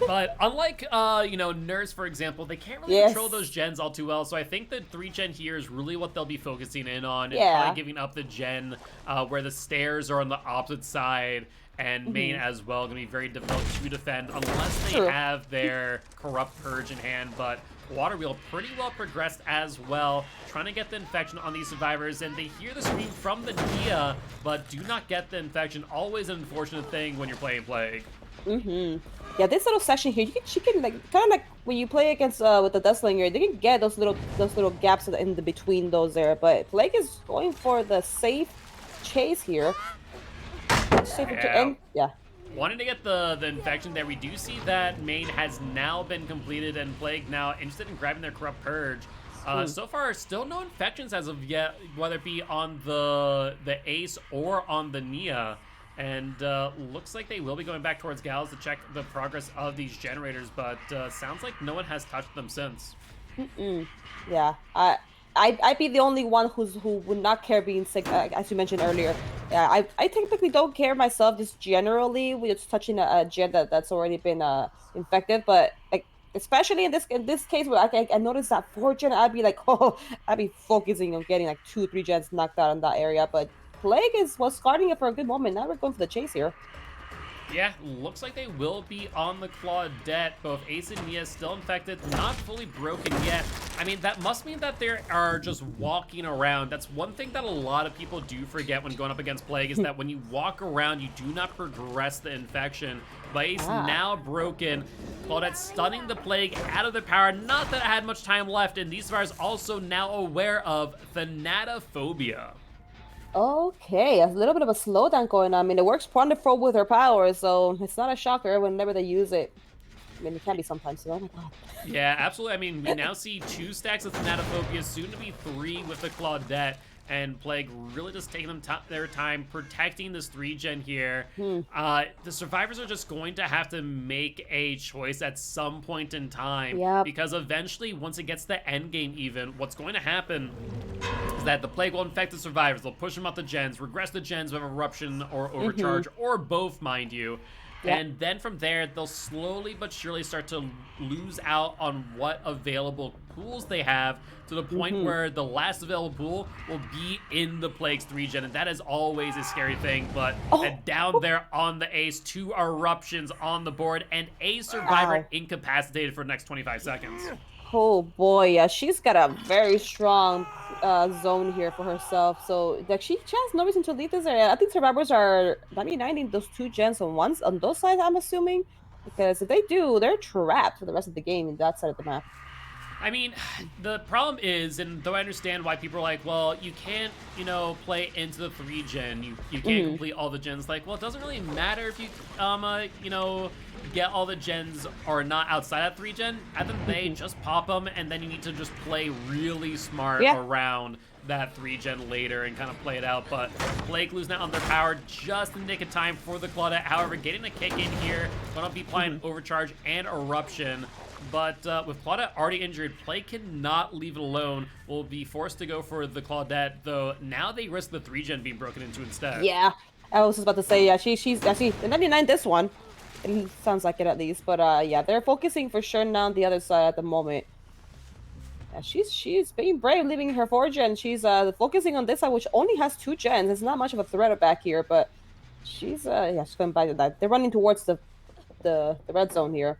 But unlike, Nurse, for example, they can't really Yes. control those gens all too well. So I think the 3-gen here is really what they'll be focusing in on. And Yeah. probably giving up the gen where the stairs are on the opposite side. And main as well, going to be very difficult to defend unless they True. have their Corrupt Purge in hand. But Water Wheel pretty well progressed as well, trying to get the infection on these survivors. And they hear the scream from the Nia, but do not get the infection. Always an unfortunate thing when you're playing Plague. Yeah, this little section here, she can like kind of like when you play against with the Deathslinger, they can get those little gaps in the between those there. But Plague is going for the safe chase here. Yeah. Wanting to get the infection there, we do see that main has now been completed, and Plague now interested in grabbing their Corrupt Purge. So far, still no infections as of yet, whether it be on the Ace or on the Nia. And looks like they will be going back towards Gallows to check the progress of these generators, but sounds like no one has touched them since. Yeah, I'd be the only one who would not care being sick, as you mentioned earlier. Yeah, I typically don't care myself, just generally with just touching a gen that's already been infected. But like, especially in this case where I noticed that 4-gen, I'd be like, I'd be focusing on getting like 2-3 gens knocked out in that area. But Plague was guarding it for a good moment. Now we're going for the chase here. Yeah, looks like they will be on the Claudette. Both Ace and Nia still infected, not fully broken yet. I mean, that must mean that they are just walking around. That's one thing that a lot of people do forget when going up against Plague, is that when you walk around, you do not progress the infection. But Ace now broken. Claudette stunning the Plague out of their power. Not that it had much time left, and these survivors also now aware of Thanatophobia. Okay, a little bit of a slowdown going on. I mean, it works wonderful with her power, so it's not a shocker whenever they use it. I mean, it can be sometimes, so oh my god. Yeah, absolutely. I mean, we now see 2 stacks of Thanatophobia, soon to be 3 with the Claudette, and Plague really just taking their time protecting this 3-gen here. The survivors are just going to have to make a choice at some point in time, because eventually, once it gets to the end game even, what's going to happen is that the Plague will infect the survivors. They'll push them up the gens, regress the gens with Eruption or Overcharge, or both, mind you. Yeah. And then from there, they'll slowly but surely start to lose out on what available pools they have, to the point where the last available pool will be in the Plague's 3-gen, and that is always a scary thing. But and down there on the Ace, 2 eruptions on the board, and a Survivor Ow. incapacitated for the next 25 seconds. Oh boy, yeah, she's got a very strong zone here for herself. So like she has no reason to leave this area. I think survivors are 99ing those 2 gens on those sides, I'm assuming. Because if they do, they're trapped for the rest of the game in that side of the map. I mean, the problem is, and though I understand why people are like, well, you can't, play into the 3-gen, you can't complete all the gens. Like, well, it doesn't really matter if you, get all the gens or not outside that 3-gen. At the end of the day, just pop them, and then you need to just play really smart around that 3-gen later and kind of play it out. But Plague losing out on their power just in the nick of time for the Claudette. However, getting a kick in here, gonna be playing Overcharge and Eruption. But with Claudette already injured, Plague cannot leave it alone. Will be forced to go for the Claudette, though now they risk the 3-gen being broken into instead. Yeah, I was just about to say, yeah, she's actually the 99 this one. It sounds like it at least, but yeah, they're focusing for sure now on the other side at the moment. Yeah, she's being brave, leaving her 4-gen. She's focusing on this side, which only has 2 gens. It's not much of a threat back here, but she's she's going by that. They're running towards the red zone here.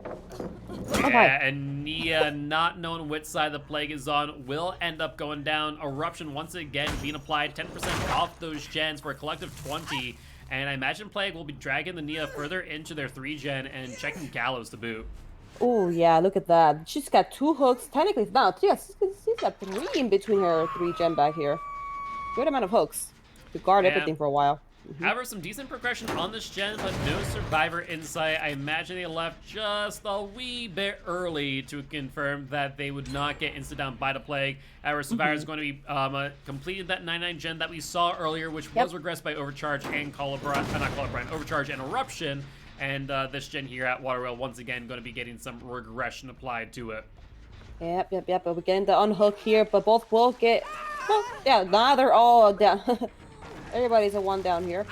Yeah, and Nia, not knowing which side the Plague is on, will end up going down. Eruption once again being applied, 10% off those gens for a collective 20. And I imagine Plague will be dragging the Nia further into their 3-gen and checking Gallows to boot. Oh yeah, look at that. She's got 2 hooks. Technically, no, yes, she's got 3 in between her 3-gen back here. Good amount of hooks to guard everything for a while. However, some decent progression on this gen, but no Survivor insight. I imagine they left just a wee bit early to confirm that they would not get insta-down by the Plague. However, Survivor is going to be completing that 99 gen that we saw earlier, which was regressed by Overcharge and Overcharge and Eruption. And this gen here at Waterwheel, once again, going to be getting some regression applied to it. Yep. But we're getting the unhook here, but both will get... Well, yeah, now they're all down. Everybody's a 1 down here.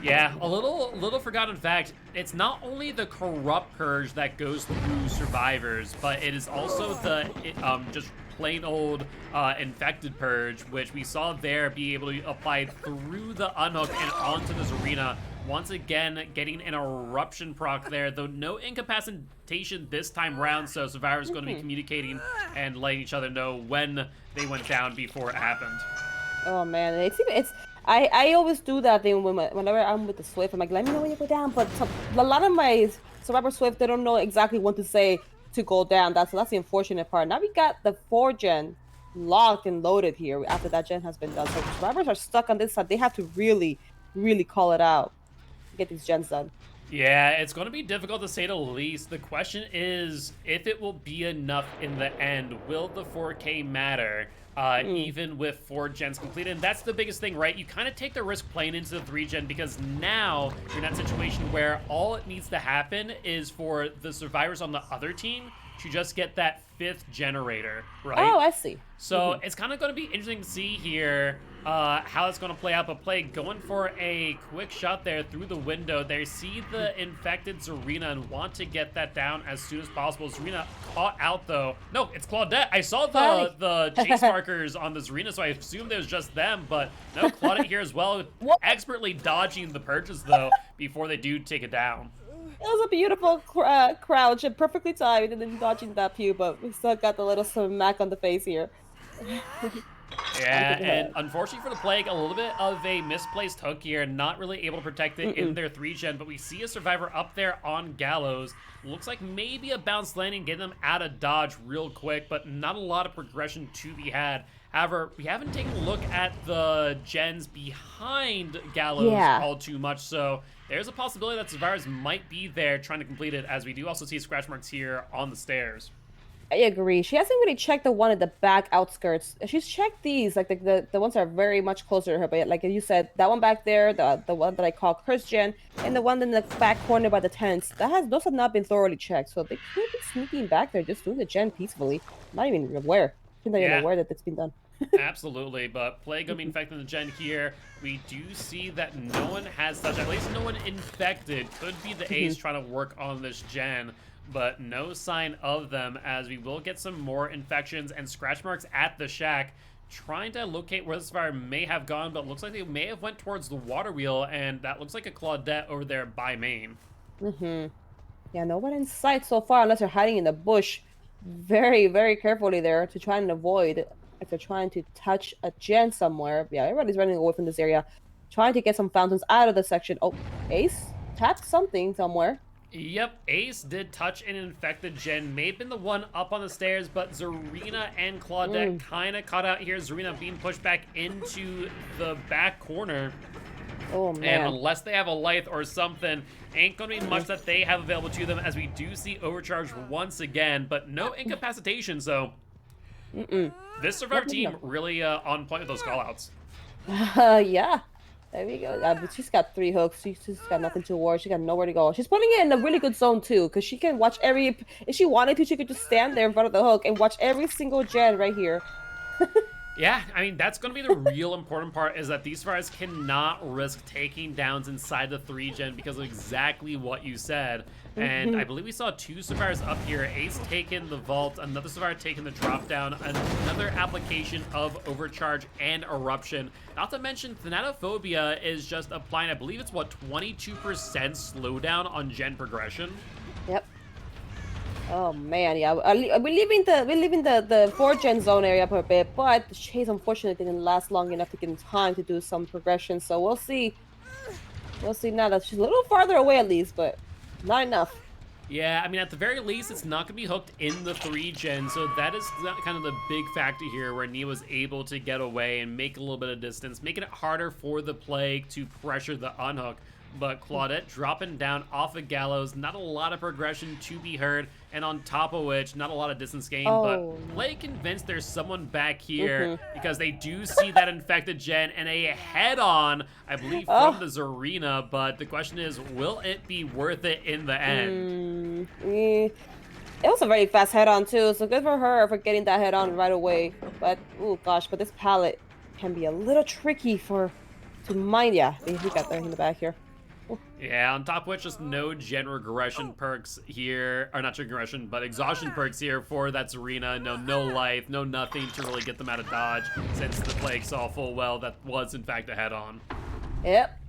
Yeah, a little forgotten fact. It's not only the Corrupt Purge that goes through Survivors, but it is also the just plain old Infected Purge, which we saw there be able to apply through the unhook and onto this arena. Once again, getting an Eruption proc there, though no incapacitation this time round, so Survivor's going to be communicating and letting each other know when they went down before it happened. Oh man, it's I always do that thing whenever I'm with the Swift. I'm like, let me know when you go down. But a lot of my Survivor Swift, they don't know exactly what to say to go down. That's the unfortunate part. Now we got the 4-gen locked and loaded here after that gen has been done. So Survivors are stuck on this side. They have to really, really call it out to get these gens done. Yeah, it's going to be difficult to say the least. The question is if it will be enough in the end. Will the 4K matter? Even with 4 gens completed. And that's the biggest thing, right? You kind of take the risk playing into the 3-gen because now you're in that situation where all it needs to happen is for the survivors on the other team to just get that 5th generator, right? Oh, I see. So it's kind of going to be interesting to see here how it's going to play out. But Plague going for a quick shot there through the window. They see the infected Zarina and want to get that down as soon as possible. Zarina caught out though. No, it's Claudette. I saw the chase markers on the Zarina, so I assumed it was just them. But no, Claudette here as well, expertly dodging the purchase though before they do take it down. It was a beautiful crouch and perfectly timed and then dodging that pew, but we still got the little smack on the face here. Yeah, and unfortunately for the Plague, a little bit of a misplaced hook here, not really able to protect it in their 3-gen, but we see a survivor up there on Gallows. Looks like maybe a bounce landing, getting them out of dodge real quick, but not a lot of progression to be had. However, we haven't taken a look at the gens behind Gallows all too much, so there's a possibility that survivors might be there trying to complete it, as we do also see scratch marks here on the stairs. I agree. She hasn't really checked the one at the back outskirts. She's checked these, like the ones that are very much closer to her. But like you said, that one back there, the one that I call Curse Gen, and the one in the back corner by the tents, those have not been thoroughly checked. So they could be sneaking back there, just doing the gen peacefully, not even aware. They're not even aware that it's been done. Absolutely, but Plague gonna be infecting the gen here. We do see that no one has touched, at least no one infected. Could be the Ace trying to work on this gen, but no sign of them, as we will get some more infections and scratch marks at the shack. Trying to locate where this fire may have gone, but looks like they may have went towards the water wheel, and that looks like a Claudette over there by main. Yeah, no one in sight so far unless they're hiding in the bush. Very, very carefully there to try and avoid if they're trying to touch a gen somewhere. Yeah, everybody's running away from this area. Trying to get some fountains out of the section. Oh, Ace tapped something somewhere. Yep, Ace did touch an infected gen. May have been the one up on the stairs, but Zarina and Claudette kind of caught out here. Zarina being pushed back into the back corner. Oh, man. And unless they have a Lithe or something, ain't going to be much that they have available to them, as we do see Overcharge once again, but no incapacitation, so this Survivor team really on point with those callouts. Yeah. There we go. But she's got 3 hooks. She's just got nothing to worry. She got nowhere to go. She's putting it in a really good zone, too, because she can watch every... If she wanted to, she could just stand there in front of the hook and watch every single gen right here. Yeah, I mean, that's going to be the real important part, is that these Survivors cannot risk taking downs inside the 3 gen because of exactly what you said. And I believe we saw 2 Survivors up here. Ace taking the vault, another Survivor taking the drop down, another application of Overcharge and Eruption. Not to mention, Thanatophobia is just applying, I believe it's what, 22% slowdown on gen progression? Yep. Oh man, yeah. We're leaving the 4 gen zone area for a bit, but the chase unfortunately didn't last long enough to get in time to do some progression. So we'll see. We'll see now that she's a little farther away at least, but not enough. Yeah, I mean, at the very least, it's not going to be hooked in the 3 gen, so that is kind of the big factor here, where Nia was able to get away and make a little bit of distance, making it harder for the Plague to pressure the unhook. But Claudette dropping down off of Gallows, not a lot of progression to be heard, and on top of which, not a lot of distance gain, but Plague convinced there's someone back here, because they do see that infected gen and a head-on, I believe, from the Zarina, but the question is, will it be worth it in the end? It was a very fast head-on too, so good for her for getting that head-on right away. But, oh gosh, but this pallet can be a little tricky to mind. Yeah, we got there in the back here. Yeah, on top of which, just no gen regression perks here, or not gen regression, but exhaustion perks here for that Zarina. No life, no nothing to really get them out of dodge, since the Plague saw full well that was in fact a head-on. Yep.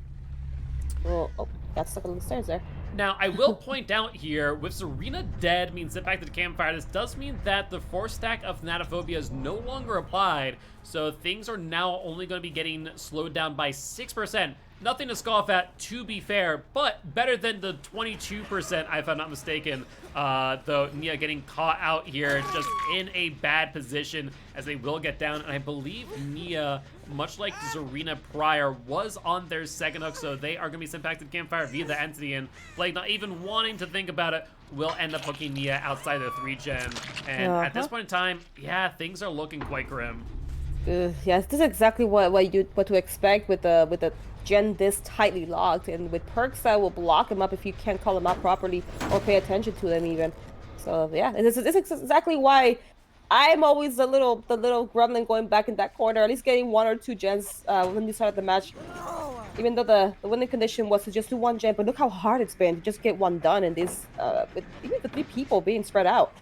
Oh, got stuck on the stairs there. Now, I will point out here, with Zarina dead means sent back to the campfire, this does mean that the 4 stack of Thanatophobia is no longer applied, so things are now only going to be getting slowed down by 6%. Nothing to scoff at, to be fair, but better than the 22%, if I'm not mistaken, though Nia getting caught out here just in a bad position as they will get down. And I believe Nia, much like Zarina prior, was on their second hook, so they are going to be sent back to the campfire via the entity, and Blake, not even wanting to think about it, will end up hooking Nia outside of the 3 gen. And at this point in time, yeah, things are looking quite grim. Yes, this is exactly what to expect with the gen this tightly locked, and with perks that will block them up if you can't call them out properly or pay attention to them even. So yeah, this is exactly why I'm always the little gremlin going back in that corner, at least getting 1 or 2 gens when you start the match. Even though the winning condition was to just do 1 gen, but look how hard it's been to just get 1 done in this with even the 3 people being spread out.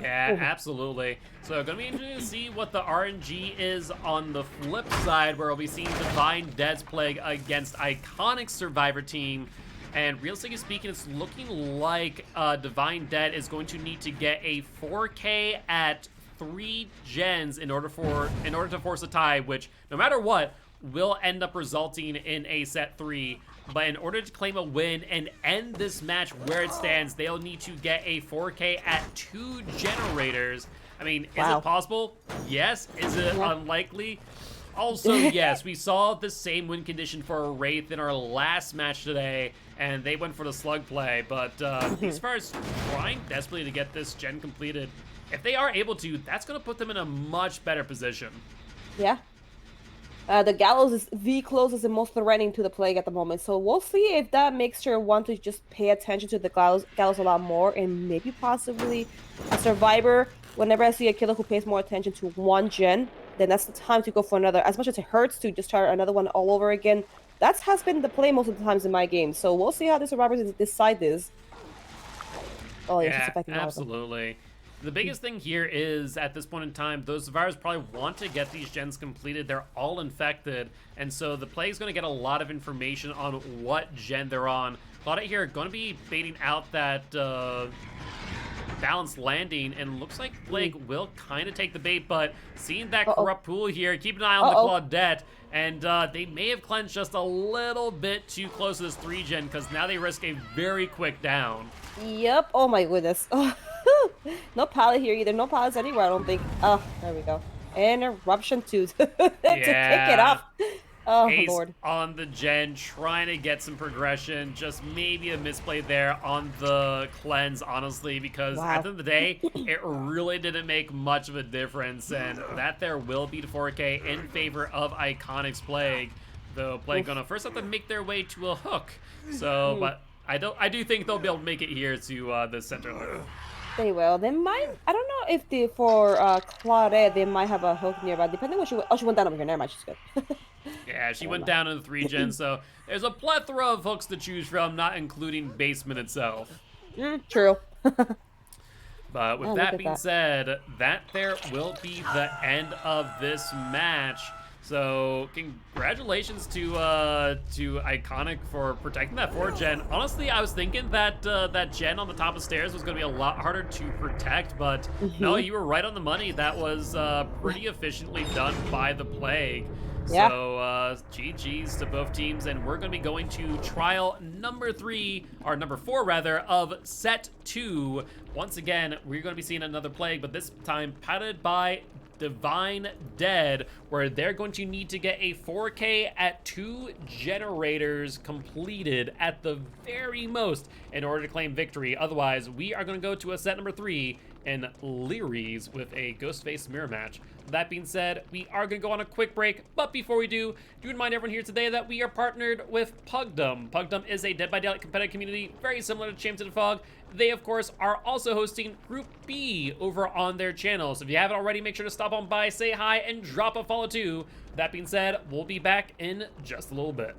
Yeah, absolutely. So gonna be interesting to see what the RNG is on the flip side, where we'll be seeing Divine Dead's Plague against Iconic Survivor team. And realistically speaking, it's looking like Divine Dead is going to need to get a 4K at 3 gens in order to force a tie, which no matter what will end up resulting in a set 3. But in order to claim a win and end this match where it stands, they'll need to get a 4K at 2 generators. I mean, is it possible? Yes. Is it unlikely? Also, yes, we saw the same win condition for a Wraith in our last match today, and they went for the slug play. But as far as trying desperately to get this gen completed, if they are able to, that's going to put them in a much better position. Yeah. The Gallows is the closest and most threatening to the Plague at the moment, so we'll see if that makes her want to just pay attention to the Gallows a lot more, and maybe possibly a Survivor. Whenever I see a killer who pays more attention to 1 gen then that's the time to go for another. As much as it hurts to just start another one all over again, that has been the play most of the times in my game. So we'll see how the survivors decide this. Oh, yeah, she's Yeah, affecting a lot of them. absolutely. The biggest thing here is, at this point in time, those survivors probably want to get these gens completed. They're all infected, and so the play is going to get a lot of information on what gen they're on. Claudette here going to be baiting out that balanced landing, and looks like Plague will kind of take the bait, but seeing that corrupt pool here, keep an eye on the Claudette, and they may have cleansed just a little bit too close to this 3-gen, because now they risk a very quick down. Yep. Oh my goodness. No pallet here either. No pallets anywhere, I don't think. Oh, there we go. And eruption too to kick it off. Oh, Ace Lord. on the gen, trying to get some progression. Just maybe a misplay there on the cleanse, honestly, because at the end of the day, it really didn't make much of a difference. And that there will be the 4K in favor of Iconic's Plague. Though Plague gonna first have to make their way to a hook. So, but I do think they'll be able to make it here to the center loop. They will. They might. I don't know if for Claudette they might have a hook nearby, depending on what she. Oh, she went down over here. Never mind. She's good. Yeah, she went down in the 3-gen, so there's a plethora of hooks to choose from, not including basement itself. True. But with that being said, that there will be the end of this match. So congratulations to Iconic for protecting that 4-gen. Honestly, I was thinking that that gen on the top of stairs was going to be a lot harder to protect, but no, you were right on the money. That was pretty efficiently done by the Plague. Yeah. So GG's to both teams, and we're going to be going to trial number 3, or number 4 rather, of set 2. Once again, we're going to be seeing another Plague, but this time piloted by Divine Dead, where they're going to need to get a 4K at 2 generators completed at the very most in order to claim victory. Otherwise, we are going to go to a set number 3 in Leary's with a Ghostface mirror match. That being said, we are going to go on a quick break, but before we do remind everyone here today that we are partnered with Pugdom. Pugdom is a Dead by Daylight competitive community, very similar to Champs of the Fog. They, of course, are also hosting Group B over on their channel. So if you haven't already, make sure to stop on by, say hi, and drop a follow too. That being said, we'll be back in just a little bit.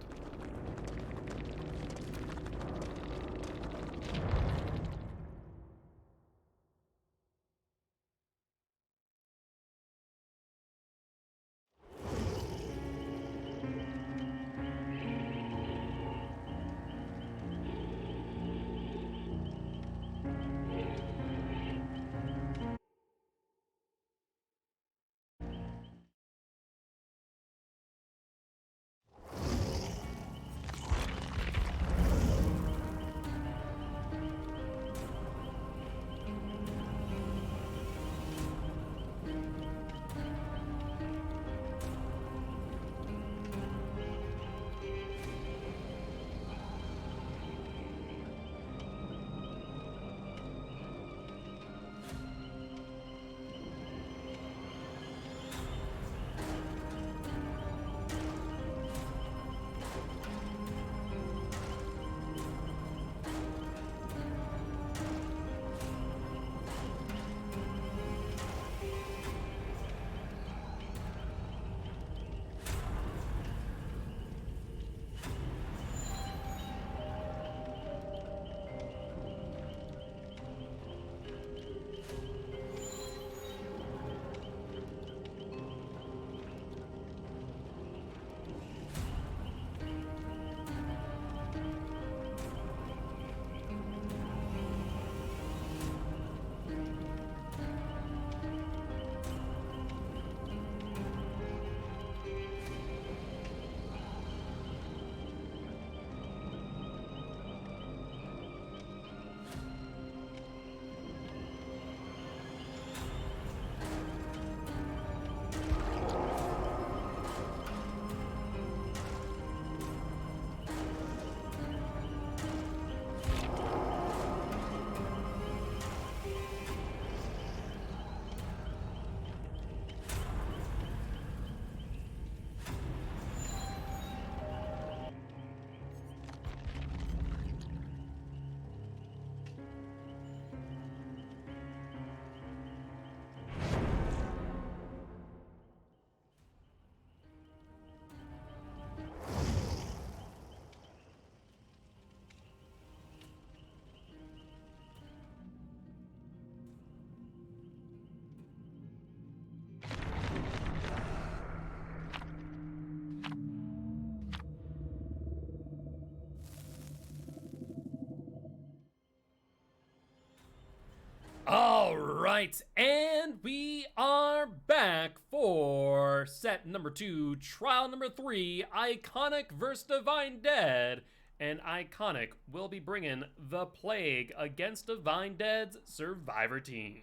right, and we are back for set number 2, trial number 3, Iconic vs. Divine Dead. And Iconic will be bringing the Plague against Divine Dead's Survivor team.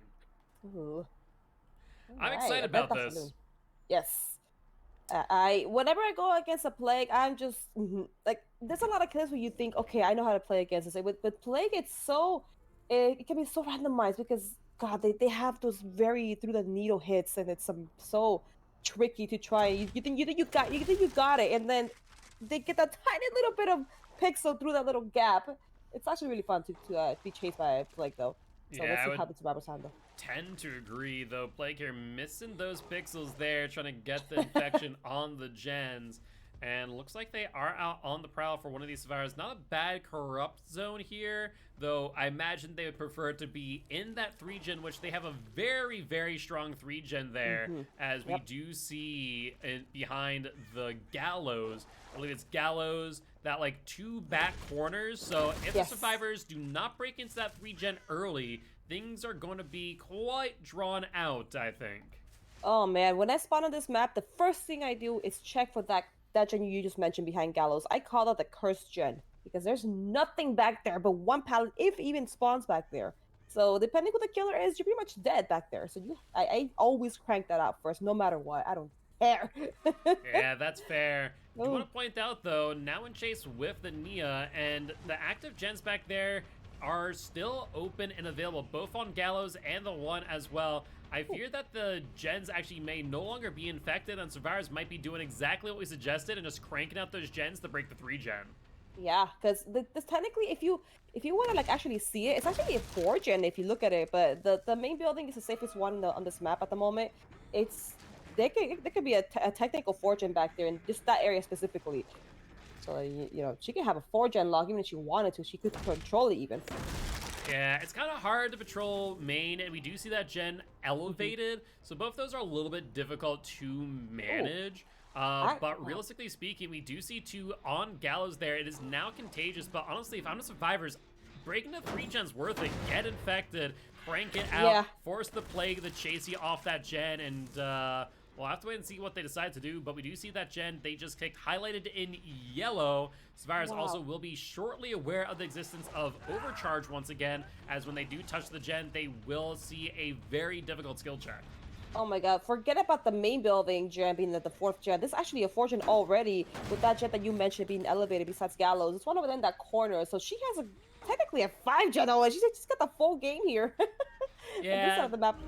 Ooh. I'm Alright, excited I bet about that's this. new. Yes. Whenever I go against a Plague, I'm just like, there's a lot of kills where you think, okay, I know how to play against this. With Plague, it's so it can be so randomized because God, they have those very through the needle hits, and it's so tricky to try. You think you got it, and then they get that tiny little bit of pixel through that little gap. It's actually really fun to be chased by a Plague though. So Yeah, let's I see would how the survivors handle. tend to agree, though. Plague here missing those pixels there, trying to get the infection on the gens. And looks like they are out on the prowl for one of these survivors. Not a bad corrupt zone here, though I imagine they would prefer to be in that 3-gen, which they have a very, very strong 3-gen there, as we do see behind the Gallows. I believe it's Gallows, that like 2 back corners. So if the survivors do not break into that 3-gen early, things are going to be quite drawn out, I think. Oh man, when I spawn on this map, the first thing I do is check for that gen you just mentioned behind Gallows. I call that the cursed gen because there's nothing back there but one pallet, if even spawns back there. So depending who the killer is, you're pretty much dead back there. So I always crank that out first, no matter what. I don't care. Yeah, that's fair. I do want to point out, though, now in chase with the Nia, and the active gens back there are still open and available, both on Gallows and the one as well. I fear that the gens actually may no longer be infected, and survivors might be doing exactly what we suggested and just cranking out those gens to break the 3-gen. Yeah, because this technically, if you want to like actually see it, it's actually a 4-gen if you look at it. But the main building is the safest one on this map at the moment. There could be a technical 4-gen back there in just that area specifically. So you know, she could have a 4-gen lock even if she wanted to. She could control it even. Yeah, it's kind of hard to patrol main, and we do see that gen elevated, so both those are a little bit difficult to manage. But realistically speaking, we do see 2 on Gallows there. It is now contagious, but honestly, if I'm the survivors, breaking the 3-gen's worth it. Get infected, crank it out, force the Plague to chase you off that gen, and we'll have to wait and see what they decide to do. But we do see that gen they just clicked highlighted in yellow. Survivors also will be shortly aware of the existence of Overcharge once again, as when they do touch the gen, they will see a very difficult skill check. Oh my god, forget about the main building gen being the 4th gen. This is actually a 4-gen already with that gen that you mentioned being elevated besides Gallows. It's one over there in that corner, so she has technically a 5-gen already. She's got the full game here. Yeah. This side of the map.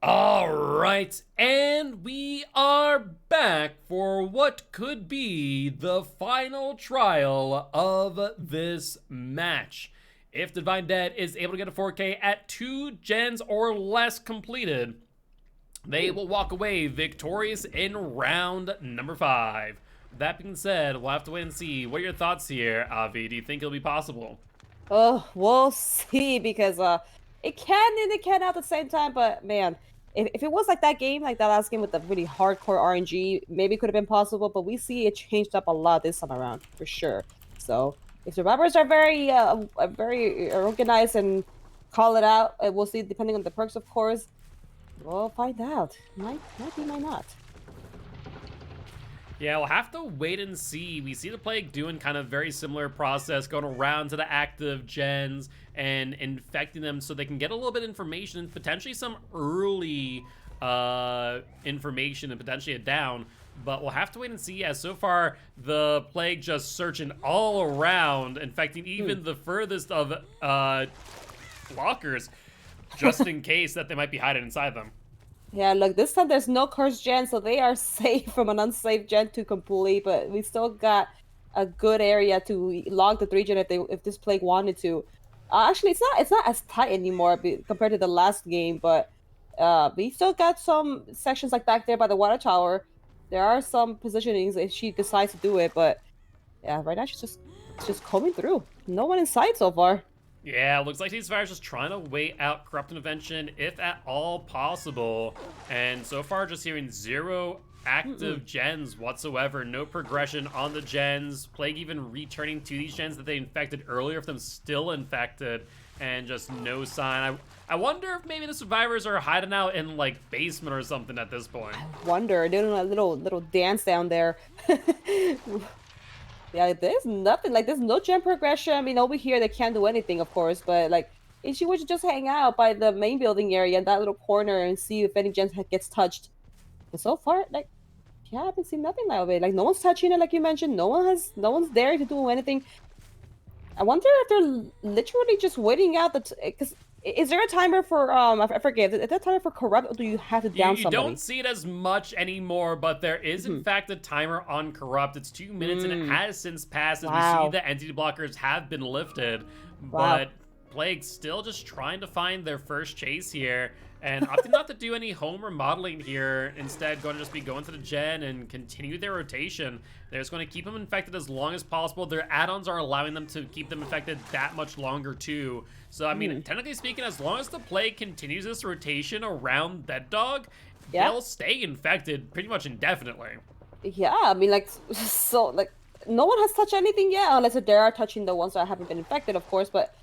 All right, and we are back for what could be the final trial of this match. If Divine Dead is able to get a 4K at 2 gens or less completed, they will walk away victorious in round number 5. That being said, we'll have to wait and see. What are your thoughts here, Avi? Do you think it'll be possible? Oh, we'll see, because it can and it can at the same time. But man, if it was like that game, like that last game with the really hardcore RNG, maybe it could have been possible. But we see it changed up a lot this time around for sure. So if survivors are very organized and call it out, we'll see. Depending on the perks, of course, we'll find out. Might be, might not. Yeah, we'll have to wait and see. We see the Plague doing kind of very similar process, going around to the active gens and infecting them so they can get a little bit of information and potentially some early information and potentially a down. But we'll have to wait and see, as so far the Plague just searching all around, infecting even the furthest of lockers, just in case that they might be hiding inside them. Yeah, look, this time there's no cursed gen, so they are safe from an unsafe gen to complete, but we still got a good area to log the 3 gen if this Plague wanted to. Actually, it's not as tight anymore compared to the last game, but we still got some sections like back there by the water tower. There are some positionings if she decides to do it, but yeah, right now she's just combing through. No one in sight so far. Yeah, looks like these survivors just trying to wait out Corrupt Intervention if at all possible. And so far just hearing 0 active gens whatsoever. No progression on the gens. Plague even returning to these gens that they infected earlier, if them still infected. And just no sign. I wonder if maybe the survivors are hiding out in like basement or something at this point. I wonder, they're doing a little dance down there. Yeah, there's nothing, like, there's no gen progression. I mean, over here, they can't do anything, of course, but, like, if she would just hang out by the main building area in that little corner and see if any gen gets touched. But so far, like, yeah, I haven't seen nothing like it. Like, no one's touching it, like you mentioned. No one's there to do anything. I wonder if they're literally just waiting out because is there a timer for, I forget, is there a timer for Corrupt, or do you have to down you somebody? don't see it as much anymore, but there is, in fact, a timer on Corrupt. It's 2 minutes, and it has since passed, as we see the entity blockers have been lifted. But Plague still just trying to find their first chase here, and opting not to do any home remodeling here. Instead, going to just be going to the gen and continue their rotation. They're just going to keep them infected as long as possible. Their add-ons are allowing them to keep them infected that much longer, too. So, I mean, technically speaking, as long as the Plague continues this rotation around Dead Dog, they'll stay infected pretty much indefinitely. Yeah, I mean, like, so, like, no one has touched anything yet, unless they are touching the ones that haven't been infected, of course, but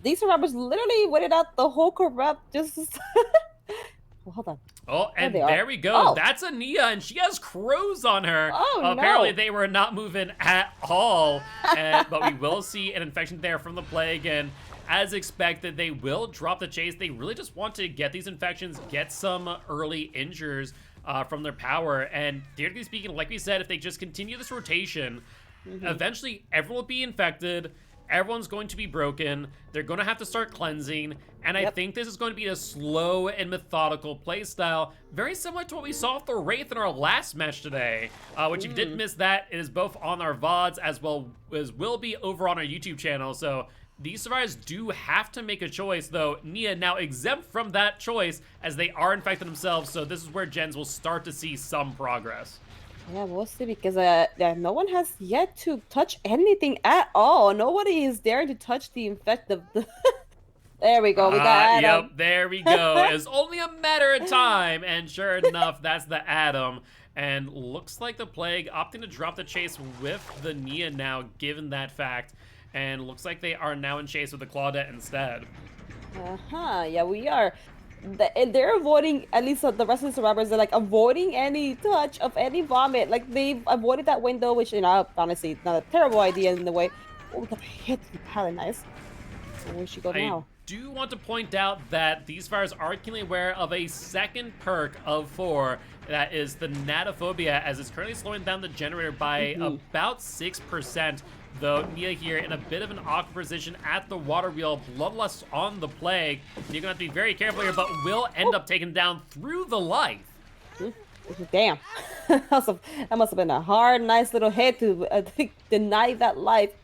these survivors literally waited out the whole Corrupt just... Well, hold on. Oh, and there we go. That's Ania, and she has crows on her. Apparently, they were not moving at all. But we will see an infection there from the Plague, and as expected, they will drop the chase. They really just want to get these infections, get some early injures from their power. And theoretically speaking, like we said, if they just continue this rotation, eventually everyone will be infected. Everyone's going to be broken. They're going to have to start cleansing. And I think this is going to be a slow and methodical playstyle, very similar to what we saw with the Wraith in our last match today. Which if you did miss that, it is both on our VODs as well as will be over on our YouTube channel. So these survivors do have to make a choice, though Nia now exempt from that choice as they are infected themselves. So this is where gens will start to see some progress. Yeah, we'll see, because no one has yet to touch anything at all. Nobody is daring to touch the infected. There we go. We got Adam. Yep, there we go. It's only a matter of time, and sure enough, that's the Adam. And looks like the Plague opting to drop the chase with the Nia now, given that fact. And looks like they are now in chase with the Claudette instead. Yeah, we are. They're avoiding, at least the rest of the survivors, they're like avoiding any touch of any vomit. Like, they've avoided that window, which, you know, honestly, not a terrible idea in the way. Oh, we got hit. Probably nice. So where should go now? I do want to point out that these fires are keenly aware of a second perk of 4. That is the Natophobia, as it's currently slowing down the generator by about 6%. Though Nia here in a bit of an awkward position at the water wheel, Bloodlust on the Plague. You're gonna have to be very careful here, but will end up taken down through the life. Damn. That must have been a hard, nice little hit to deny that life.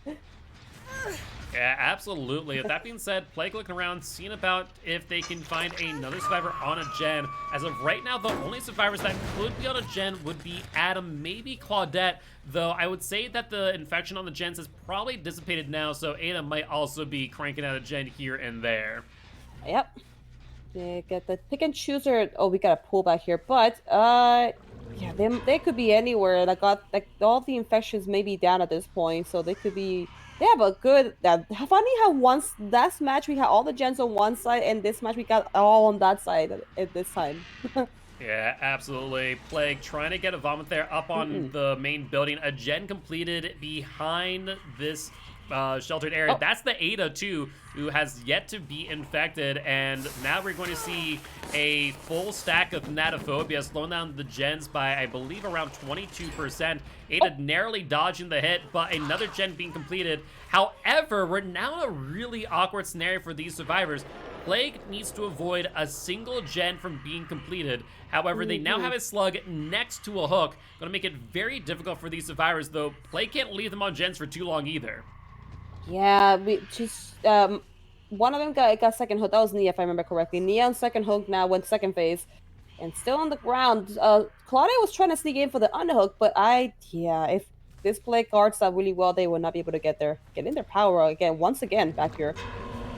Yeah, absolutely. With that being said, Plague looking around, seeing about if they can find another survivor on a gen. As of right now, the only survivors that could be on a gen would be Adam, maybe Claudette, though I would say that the infection on the gens has probably dissipated now, so Ada might also be cranking out a gen here and there. Yep. They get the pick and chooser. Oh, we got a pullback here, but yeah, they could be anywhere. Like all the infections may be down at this point, so they could be. They have a good. Funny how once last match we had all the gens on one side, and this match we got all on that side at this time. Yeah, absolutely. Plague trying to get a vomit there up on the main building. A gen completed behind this sheltered area. Oh. That's the Ada too, who has yet to be infected, and now we're going to see a full stack of Natophobia slowing down the gens by, I believe, around 22%. Ada narrowly dodging the hit, but another gen being completed. However, we're now in a really awkward scenario for these survivors. Plague needs to avoid a single gen from being completed. However, they now have a slug next to a hook. Going to make it very difficult for these survivors, though Plague can't leave them on gens for too long either. Yeah, we just one of them got second hook. That was Nia, if I remember correctly. Nia on second hook now went second phase, and still on the ground. Claudia was trying to sneak in for the underhook, but if this play guards that really well, they will not be able to get in their power again once again back here.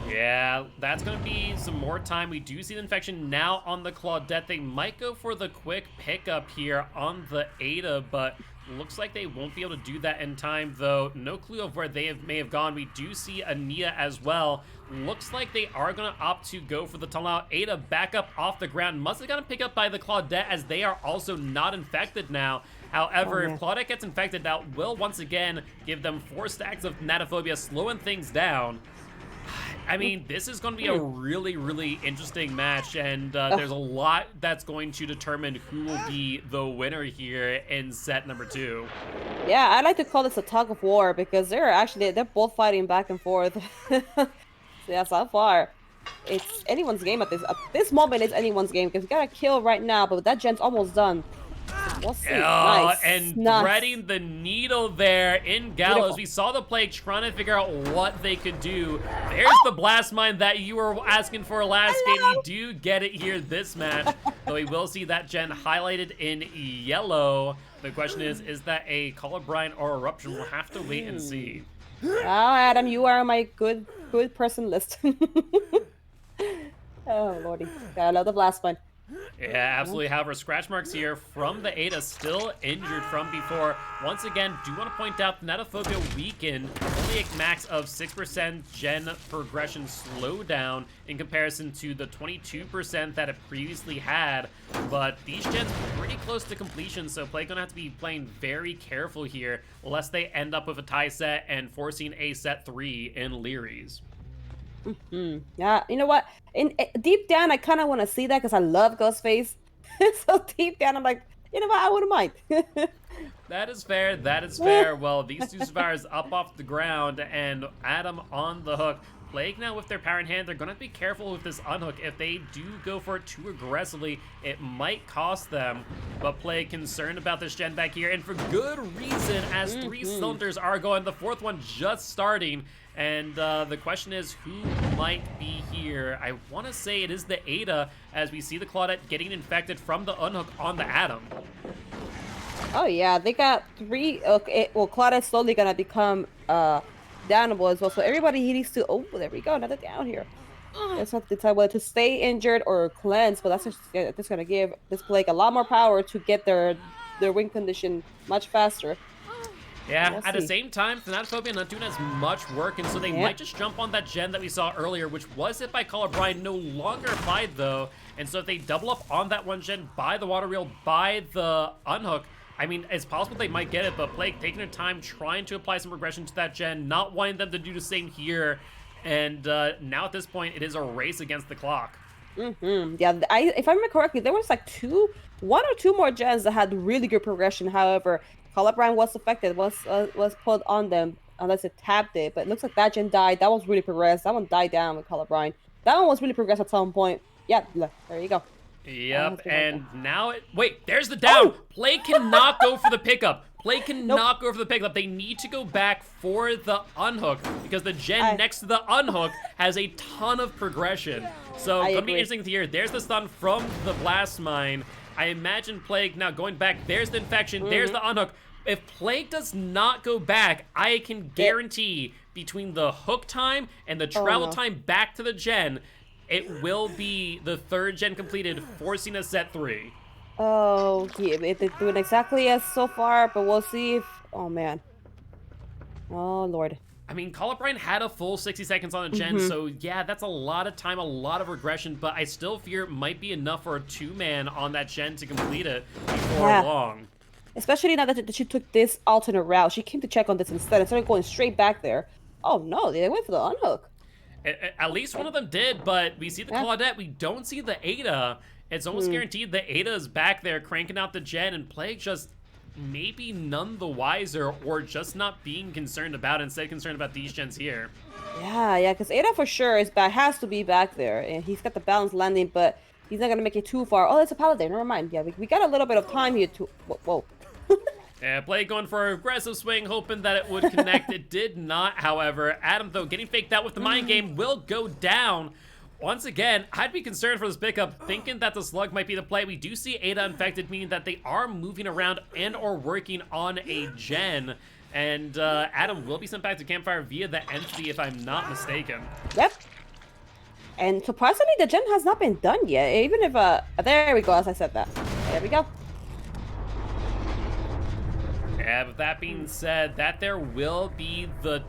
Yeah, that's going to be some more time. We do see the infection now on the Claudette. They might go for the quick pickup here on the Ada, but looks like they won't be able to do that in time, though. No clue of where they may have gone. We do see Ania as well. Looks like they are going to opt to go for the tunnel out. Ada back up off the ground. Must have gotten picked up by the Claudette, as they are also not infected now. However, if Claudette gets infected, that will once again give them 4 stacks of Natophobia, slowing things down. I mean, this is going to be a really, really interesting match, and there's a lot that's going to determine who will be the winner here in set number 2. Yeah, I like to call this a tug of war, because they're both fighting back and forth. So yeah, so far, it's anyone's game at this moment. It's anyone's game, because we got a kill right now, but that gen's almost done. We'll see. Nice. And nice. threading the needle there in Gallows. Beautiful. We saw the Plague trying to figure out what they could do. There's the blast mine that you were asking for last game. You do get it here this match, though we will see that gen highlighted in yellow. The question is that a Call of Brine or Eruption? We'll have to wait and see. Oh, Adam, you are on my good person list. Oh, lordy. I love the blast mine. Yeah, absolutely. However, scratch marks here from the Ada, still injured from before. Once again, do want to point out Natophobia weakened, only a max of 6% gen progression slowdown in comparison to the 22% that it previously had. But these gens pretty close to completion, so Plague gonna have to be playing very careful here, lest they end up with a tie set and forcing a set 3 in Leary's. Yeah, you know what? Deep down, I kind of want to see that, because I love Ghostface. So deep down, I'm like, you know what? I wouldn't mind. That is fair. That is fair. Well, these two survivors up off the ground, and Adam on the hook. Plague now with their power in hand. They're going to be careful with this unhook. If they do go for it too aggressively, it might cost them. But Plague concerned about this gen back here, and for good reason, as 3 cylinders are going. The 4th one just starting. And the question is, who might be here? I want to say it is the Ada, as we see the Claudette getting infected from the unhook on the Adam. Oh, yeah, they got 3. Okay, well, Claudette's slowly going to become downable as well. So everybody needs to... Oh, there we go, another down here. Let's have to decide whether to stay injured or cleanse, but that's just going to give this Plague a lot more power to get their win condition much faster. Yeah, at the same time, Thanatophobia not doing as much work, and so they might just jump on that gen that we saw earlier, which was hit by Call of Brine, no longer applied though. And so if they double up on that one gen, by the water reel, by the unhook, I mean, it's possible they might get it, but Plague taking their time, trying to apply some regression to that gen, not wanting them to do the same here. And now at this point, it is a race against the clock. Yeah, if I remember correctly, there was like 1 or 2 more gens that had really good progression. However, Call of Brine was affected, was put on them, unless it tapped it. But it looks like that gen died. That was really progressed. That one died down with Call of Brine. That one was really progressed at some point. Yeah, look, there you go. Yep, Oh, and now wait, there's the down. Oh! Play cannot go for the pickup. Play cannot go for the pickup. They need to go back for the unhook because the gen next to the unhook has a ton of progression. So I gonna be agree. interesting to hear. There's the stun from the blast mine. I imagine Plague now going back. There's the infection. There's the unhook. If Plague does not go back, I can guarantee between the hook time and the travel no. time back to the gen, it will be the third gen completed, forcing a set 3. Oh, yeah, they're doing exactly as so far, but we'll see if... Oh, man. Oh, Lord. I mean, Colubrine had a full 60 seconds on the gen, so yeah, that's a lot of time, a lot of regression, but I still fear it might be enough for a 2-man on that gen to complete it before Yeah. long. Especially now that she took this alternate route. She came to check on this instead of going straight back there. Oh, no, they went for the unhook. At least one of them did, but we see the Claudette, we don't see the Ada. It's almost guaranteed the Ada is back there cranking out the gen, and Plague just maybe none the wiser or just not being concerned about it, instead concerned about these gens here. Yeah, because Ada for sure is back, has to be back there. And he's got the balance landing, but he's not going to make it too far. Oh, it's a Paladin. Never mind. Yeah, we got a little bit of time here to... Whoa. Yeah, Plague going for an aggressive swing, hoping that it would connect. It did not, however. Adam, though, getting faked out with the mind game will go down. Once again, I'd be concerned for this pickup, thinking that the slug might be the play. We do see Ada infected, meaning that they are moving around and or working on a gen. And Adam will be sent back to Campfire via the entity, if I'm not mistaken. Yep. And surprisingly, the gen has not been done yet. Even if, there we go, as I said that. There we go. Yeah, but that being said, that there will be the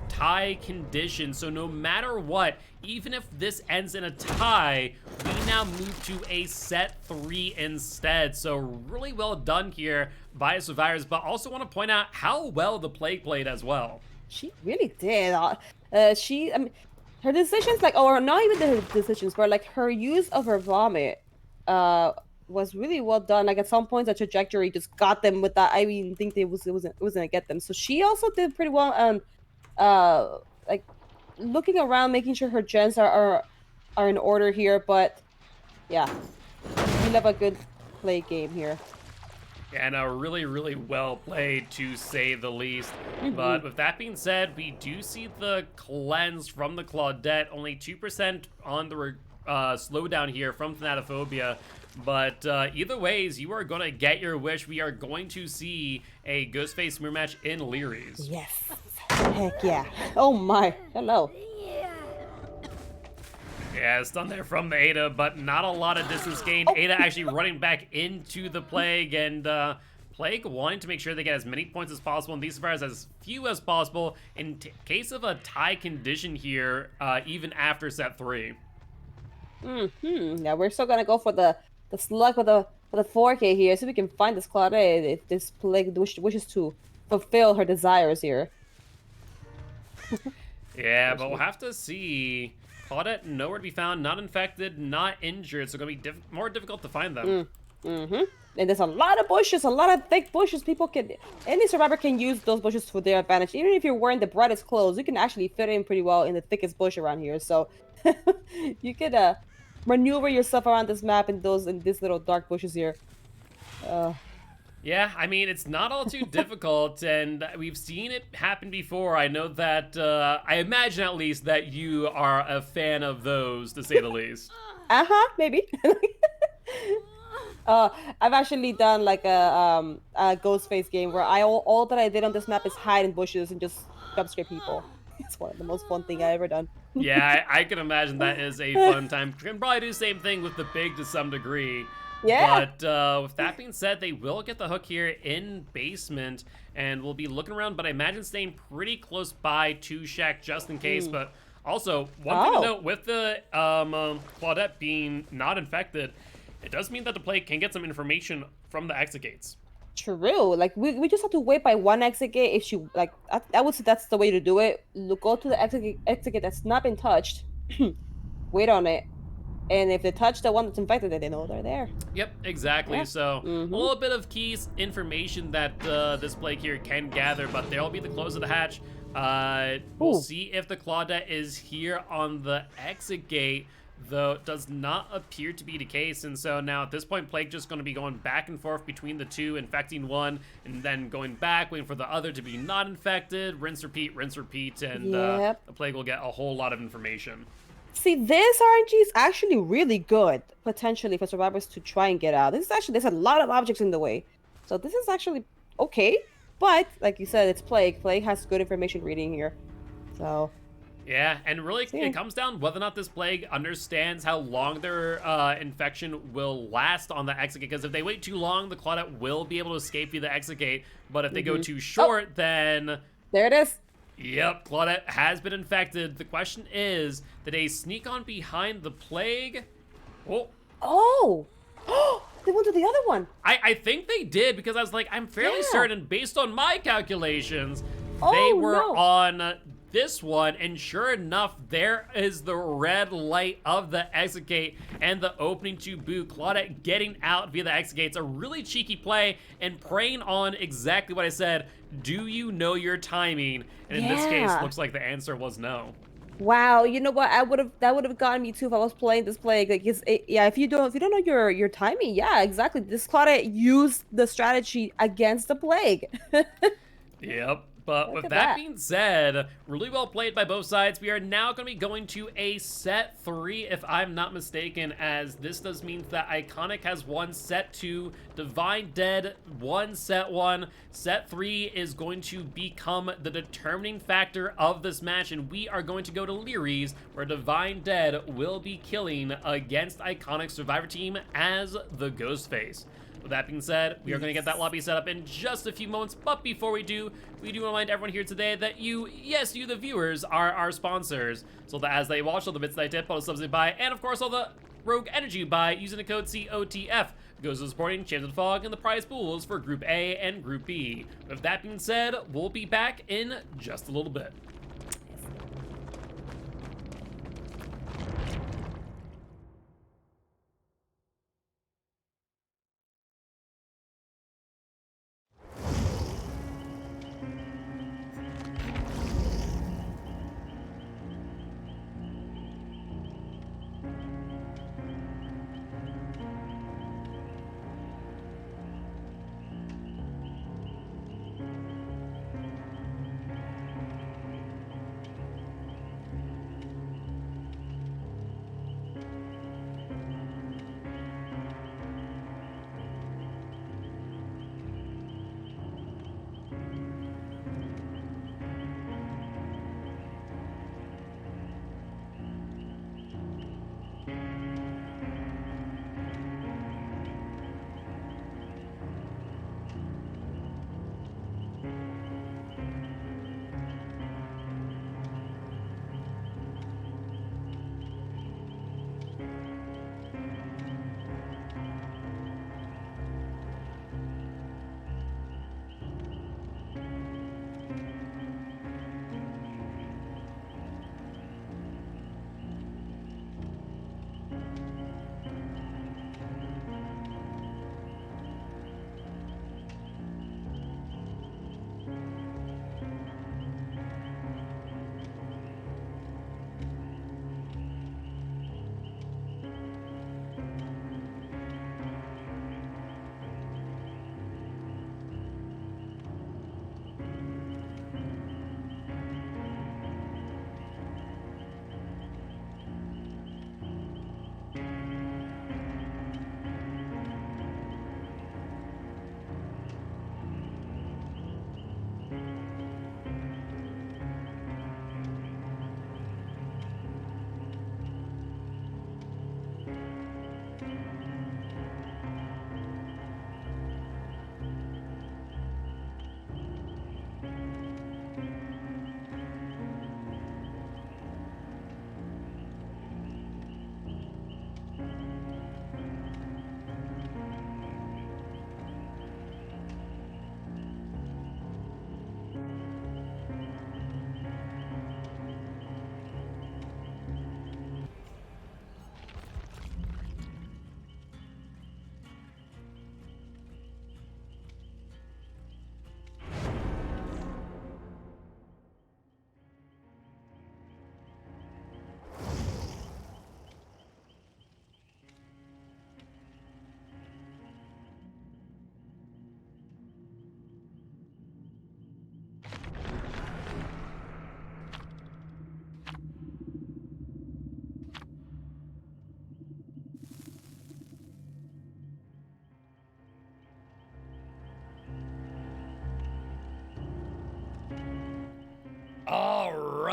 tie condition. So no matter what, even if this ends in a tie, we now move to a set 3 instead. So really well done here by Survivors, but also want to point out how well the Plague played as well. She really did. I mean, her decisions, like, or not even the decisions, but like her use of her vomit, was really well done. Like at some points, the trajectory just got them with that. I mean, think it wasn't gonna get them. So she also did pretty well. Like looking around, making sure her gens are in order here. But yeah, we love a good play game here. And a really, really well played, to say the least. But with that being said, we do see the cleanse from the Claudette, only 2% on the slowdown here from Thanatophobia. But either ways, you are going to get your wish. We are going to see a Ghostface mirror match in Leary's. Yes. Heck yeah. Oh my. Hello. Yeah, stun there from the Ada, but not a lot of distance gained. Ada actually running back into the Plague, and Plague wanting to make sure they get as many points as possible, and these survivors as few as possible in case of a tie condition here, even after set 3. Yeah, we're still gonna go for the slug for the 4K here, so we can find this Claudette if this Plague wishes to fulfill her desires here. Yeah, but we'll have to see. Claudette nowhere to be found, not infected, not injured, so it's gonna be more difficult to find them. And there's a lot of bushes, a lot of thick bushes. Any survivor can use those bushes for their advantage. Even if you're wearing the brightest clothes, you can actually fit in pretty well in the thickest bush around here. So you could maneuver yourself around this map in these little dark bushes here. Yeah, I mean, it's not all too difficult, and we've seen it happen before. I know that, I imagine at least that you are a fan of those, to say the least. Maybe. I've actually done like a Ghostface game where all that I did on this map is hide in bushes and just jump scare people. It's one of the most fun thing I ever done. Yeah, I can imagine that is a fun time. Can probably do the same thing with the Big to some degree. Yeah. But with that being said, they will get the hook here in basement, and we'll be looking around, but I imagine staying pretty close by to Shack just in case. But also, one thing to note, with the Claudette being not infected, it does mean that the Plague can get some information from the exit gates. True. Like we just have to wait by one exit gate. If she like, I would say that's the way to do it. Go to the exit gate that's not been touched. Wait on it. And if they touch the one that's infected, then they know they're there. Yep, exactly. Yeah. So a little bit of keys information that this Plague here can gather, but there'll be the close of the hatch. We'll see if the Claudette is here on the exit gate. though it does not appear to be the case. And so now at this point, Plague just going to be going back and forth between the two, infecting one and then going back, waiting for the other to be not infected, rinse, repeat, and Yep. the Plague will get a whole lot of information. See, this RNG is actually really good, potentially, for survivors to try and get out. This is actually, there's a lot of objects in the way. So this is actually okay. But, like you said, it's Plague. Plague has good information reading here. So, Yeah, and really Yeah. it comes down whether or not this Plague understands how long their infection will last on the exit gate. Because if they wait too long, the Claudette will be able to escape via the exit gate. But if they go too short, then... there it is. Yep, Claudette has been infected. The question is, did they sneak on behind the Plague? Oh, Oh! They went to the other one. I think they did, because I was like, I'm fairly Yeah. certain, based on my calculations, they Oh, were no. on this one, and sure enough, there is the red light of the exit gate and the opening to boot. Claudette getting out via the exit gate. It's a really cheeky play and preying on exactly what I said. Do you know your timing? And in this case, Yeah. looks like the answer was no. Wow, you know what? That would have gotten me too if I was playing this Plague. Like, if you don't know your timing, yeah, exactly. This Claudette used the strategy against the Plague. Yep. But Look with at that that. being said, really well played by both sides. We are now going to be going to a set 3, if I'm not mistaken, as this does mean that Iconic has 1, set 2, Divine Dead 1, set 1. Set 3 is going to become the determining factor of this match, and we are going to go to Leary's, where Divine Dead will be killing against Iconic Survivor Team as the Ghostface. With that being said, we are going to get that lobby set up in just a few moments, but before we do want to remind everyone here today that you, the viewers, are our sponsors. So that as they watch, all the bits that I tip, all the subs they buy, and of course all the Rogue Energy you buy using the code COTF goes to supporting Champs of the Fog and the prize pools for Group A and Group B. With that being said, we'll be back in just a little bit.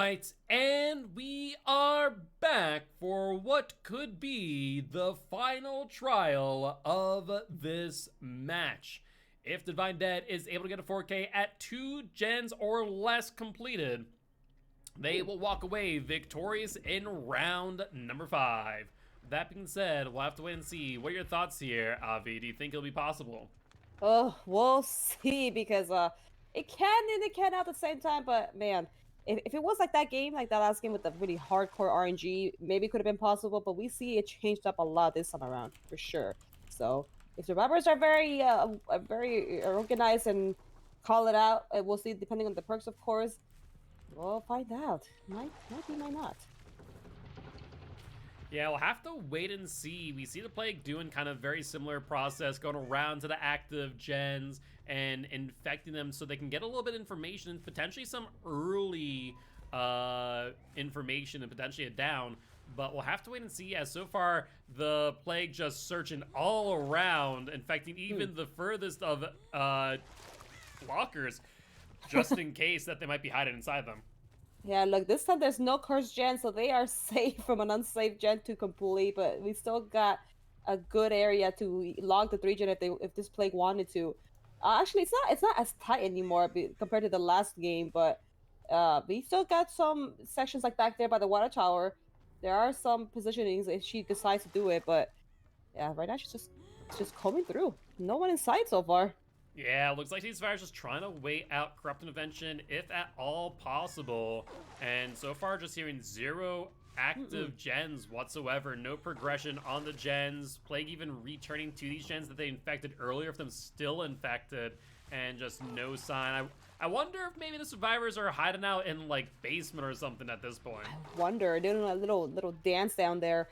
right, and we are back for what could be the final trial of this match. If Divine Dead is able to get a 4K at 2 gens or less completed, they will walk away victorious in round number 5. That being said, we'll have to wait and see. What are your thoughts here, Avi? Do you think it'll be possible? Oh, we'll see, because it can and it can at the same time. But man, if it was like that game, like that last game with the really hardcore RNG, maybe it could have been possible. But we see it changed up a lot this time around for sure. So if survivors are very organized and call it out, we'll see. Depending on the perks, of course, we'll find out. Might be, might not. Yeah, we'll have to wait and see. We see the Plague doing kind of very similar process, going around to the active gens and infecting them so they can get a little bit of information and potentially some early information and potentially a down. But we'll have to wait and see, as so far the Plague just searching all around, infecting even the furthest of blockers, just in case that they might be hiding inside them. Yeah, look, this time there's no cursed gen, so they are safe from an unsafe gen to complete, but we still got a good area to log the 3 gen if this Plague wanted to. Actually, it's not as tight anymore compared to the last game, but we still got some sections like back there by the water tower. There are some positionings if she decides to do it, but yeah, right now she's just combing through. No one in sight so far. Yeah, looks like these survivors just trying to wait out Corrupt Intervention if at all possible. And so far just hearing 0 active gens whatsoever. No progression on the gens. Plague even returning to these gens that they infected earlier, if them still infected. And just no sign. I wonder if maybe the survivors are hiding out in like basement or something at this point. Wonder, doing a little dance down there.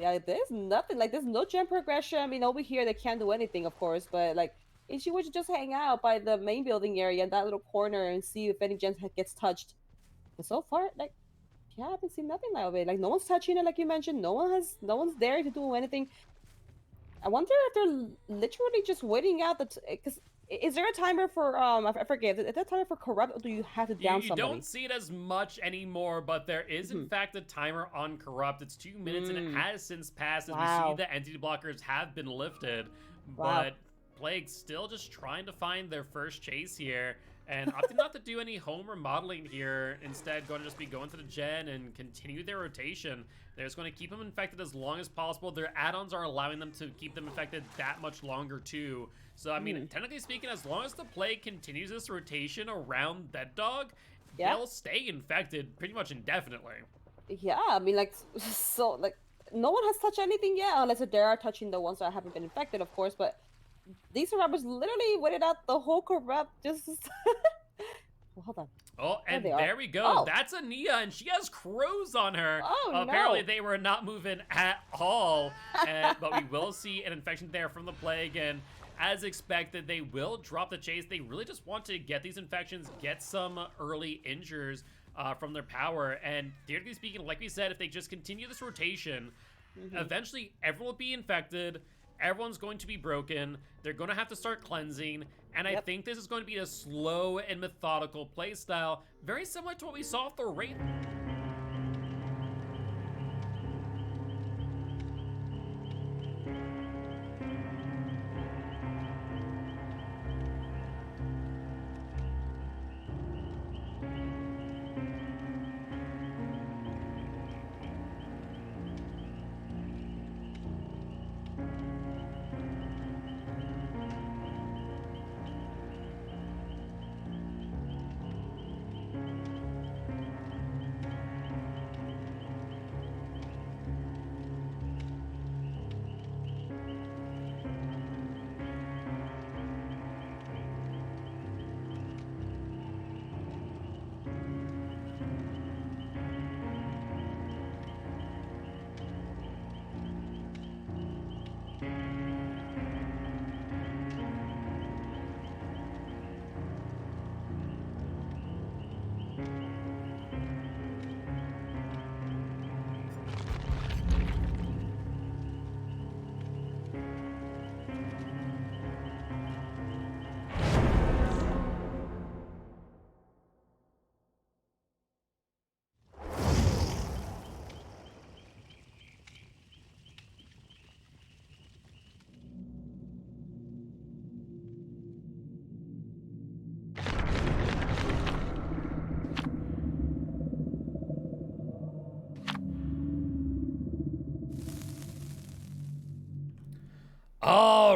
Yeah, there's nothing, like, there's no gen progression. I mean, over here, they can't do anything, of course, but, like, if she would just hang out by the main building area in that little corner and see if any gen gets touched. But so far, like, yeah, I haven't seen nothing of it. Like, no one's touching it, like you mentioned. No one's there to do anything. I wonder if they're literally just waiting out because is there a timer for I forget, is there a timer for corrupt, or do you have to down somebody? You don't see it as much anymore, but there is in fact a timer on corrupt. It's 2 minutes and it has since passed as we see the entity blockers have been lifted. But Plague still just trying to find their first chase here and opting not to do any home remodeling here. Instead, going to just be going to the gen and continue their rotation. They're just going to keep them infected as long as possible. Their add-ons are allowing them to keep them infected that much longer too. So, I mean, technically speaking, as long as the Plague continues this rotation around Dead Dog, they'll stay infected pretty much indefinitely. Yeah, I mean, like, so, like, no one has touched anything yet, unless they are touching the ones that haven't been infected, of course, but these survivors literally waited out the whole corrupt just... Well, hold on. Oh, and there we go. Oh. That's Ania, and she has crows on her. Oh, apparently, they were not moving at all. But we will see an infection there from the Plague, and as expected, they will drop the chase. They really just want to get these infections, get some early injures from their power. And theoretically speaking, like we said, if they just continue this rotation, eventually everyone will be infected. Everyone's going to be broken. They're going to have to start cleansing. And I think this is going to be a slow and methodical playstyle, very similar to what we saw for Wraith.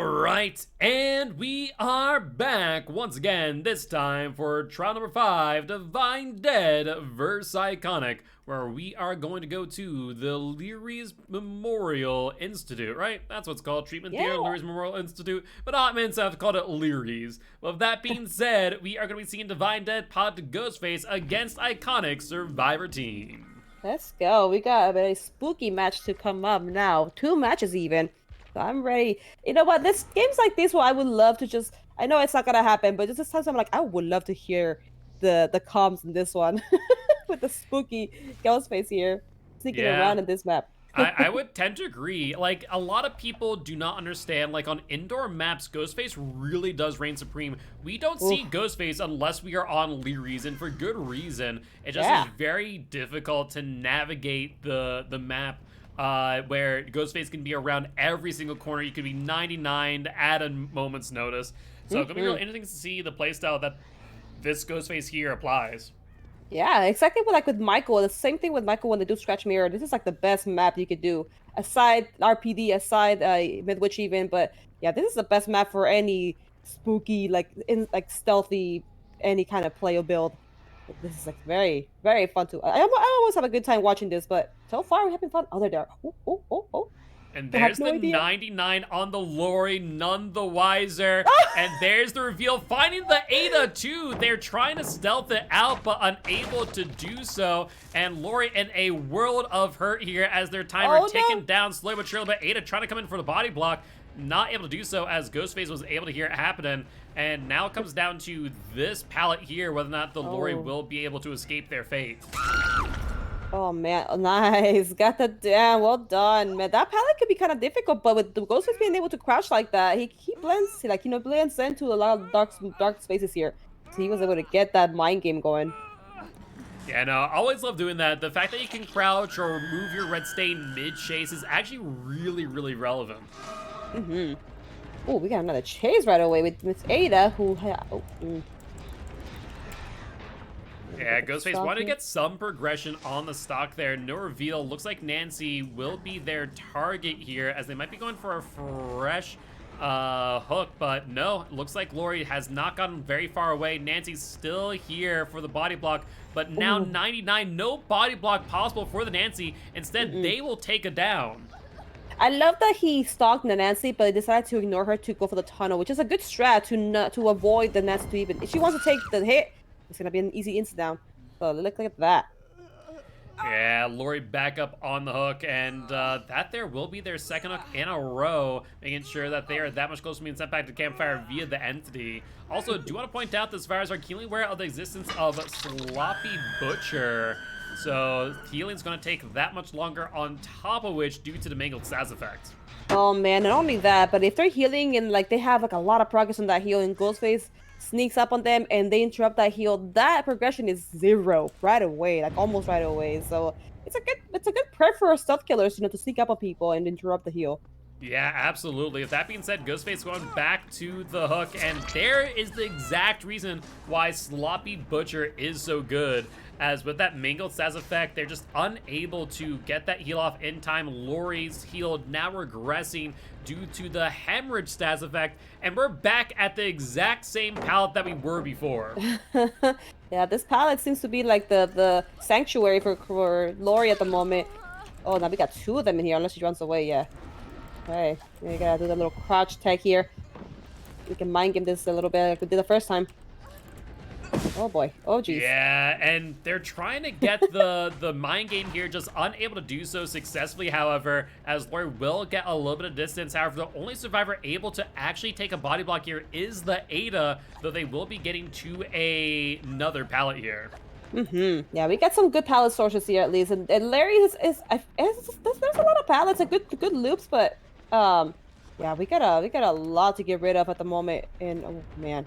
All right, and we are back once again, this time for trial number 5, Divine Dead vs. Iconic, where we are going to go to the Lyri's Memorial Institute, right? That's what's called, Treatment Theater, Lyri's Memorial Institute, but Ottomans have called it Lyri's. With that being said, we are going to be seeing Divine Dead pod to Ghostface against Iconic Survivor Team. Let's go. We got a very spooky match to come up now. 2 matches even. So I'm ready. You know what? This games like this, where I would love to just. I know it's not gonna happen, but just this time I'm like, I would love to hear the comms in this one with the spooky Ghostface here sneaking around in this map. I would tend to agree. Like, a lot of people do not understand, like, on indoor maps, Ghostface really does reign supreme. We don't see Ghostface unless we are on Lyri's, and for good reason. It just is very difficult to navigate the map. Where Ghostface can be around every single corner. You could be 99 at a moment's notice. So it's going to be real interesting to see the playstyle that this Ghostface here applies. Yeah, exactly like with Michael. The same thing with Michael when they do Scratch Mirror. This is like the best map you could do. Aside RPD, aside Midwich even. But yeah, this is the best map for any spooky, like stealthy, any kind of player build. This is like very, very fun to. I always have a good time watching this, but so far we're having fun. Oh, they're there. Oh. And there's the 99 on the Lori, none the wiser. And there's the reveal, finding the Ada too. They're trying to stealth it out, but unable to do so. And Lori in a world of hurt here as their timer ticking down slowly but surely. But Ada trying to come in for the body block, not able to do so as Ghostface was able to hear it happening. And now it comes down to this pallet here, whether or not the Lori will be able to escape their fate. Oh man, nice. Got that down. Well done, man. That pallet could be kind of difficult, but with the Ghostface being able to crouch like that, he blends, blends into a lot of dark spaces here. So he was able to get that mind game going. Yeah, no, I always love doing that. The fact that you can crouch or move your red stain mid-chase is actually really, really relevant. Oh, we got another chase right away with Miss Ada, who... Yeah, Ghostface wanted to get some progression on the stock there. No reveal. Looks like Nancy will be their target here, as they might be going for a fresh hook, but no, looks like Lori has not gotten very far away. Nancy's still here for the body block, but now 99, no body block possible for the Nancy. Instead, they will take it down. I love that he stalked the Nancy, but he decided to ignore her to go for the tunnel, which is a good strat to avoid the Nancy to even. If she wants to take the hit, it's gonna be an easy insta down. So look at that. Yeah, Lori back up on the hook, and that there will be their second hook in a row, making sure that they are that much closer to being sent back to campfire via the entity. Also, do want to point out this virus are keenly aware of the existence of Sloppy Butcher. So healing's going to take that much longer, on top of which, due to the mangled Saz effect. Oh man, not only that, but if they're healing and like they have like a lot of progress on that heal, and Ghostface sneaks up on them and they interrupt that heal, that progression is 0 right away, like almost right away. So it's a good prep for stealth killers, to sneak up on people and interrupt the heal. Yeah, absolutely. With that being said, Ghostface going back to the hook, and there is the exact reason why Sloppy Butcher is so good. As with that mangled Saz effect, they're just unable to get that heal off in time. Lori's heal now regressing due to the hemorrhage Saz effect, and we're back at the exact same palette that we were before. Yeah, this palette seems to be like the sanctuary for Lori at the moment. Oh, now we got 2 of them in here, unless she runs away, yeah. Okay, we gotta do the little crouch tag here. We can mind game this a little bit like we did the first time. Oh boy, oh geez. Yeah, and they're trying to get the mind game here, just unable to do so successfully, however, as Lori will get a little bit of distance. However, the only survivor able to actually take a body block here is the Ada, though they will be getting to another pallet here. Yeah, we got some good pallet sources here at least, and Larry there's a lot of pallets and good loops, but yeah, we got a lot to get rid of at the moment, and oh man,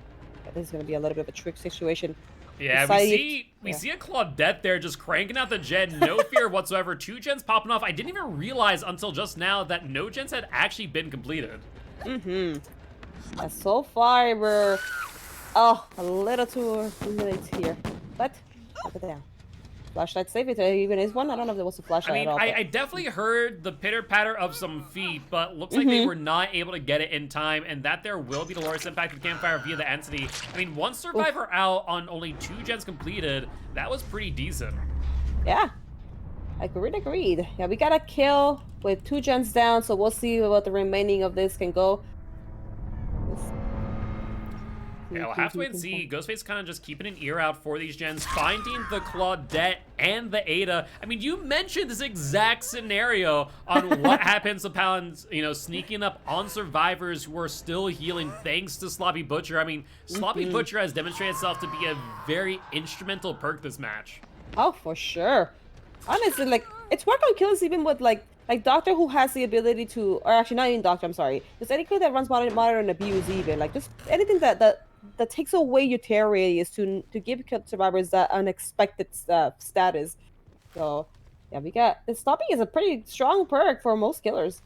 this is gonna be a little bit of a trick situation. Yeah, we see a Claudette there just cranking out the gen, no fear whatsoever. 2 gens popping off. I didn't even realize until just now that no gens had actually been completed. Yeah, so far we're a little too late here, but up it down. Flashlight save if there even is one. I don't know if there was a I flashlight mean, at all. I definitely heard the pitter-patter of some feet, but looks like they were not able to get it in time, and that there will be the Loris impact of Campfire via the Entity. I mean, one Survivor out on only 2 gens completed, that was pretty decent. Yeah. Agreed. Yeah, we got a kill with 2 gens down, so we'll see what the remaining of this can go. Yeah, we'll have to wait and see. Ghostface kind of just keeping an ear out for these gens, finding the Claudette and the Ada. I mean, you mentioned this exact scenario on what happens to Paladins, you know, sneaking up on survivors who are still healing thanks to Sloppy Butcher. I mean, Sloppy Butcher has demonstrated itself to be a very instrumental perk this match. Oh, for sure. Honestly, like, it's worked on kills even with, like Doctor who has the ability to, or actually not even Doctor, I'm sorry. Just any kill that runs modern abuse even. Like, just anything that takes away your tear radius to give survivors that unexpected status. So, yeah, we got, the stopping is a pretty strong perk for most killers.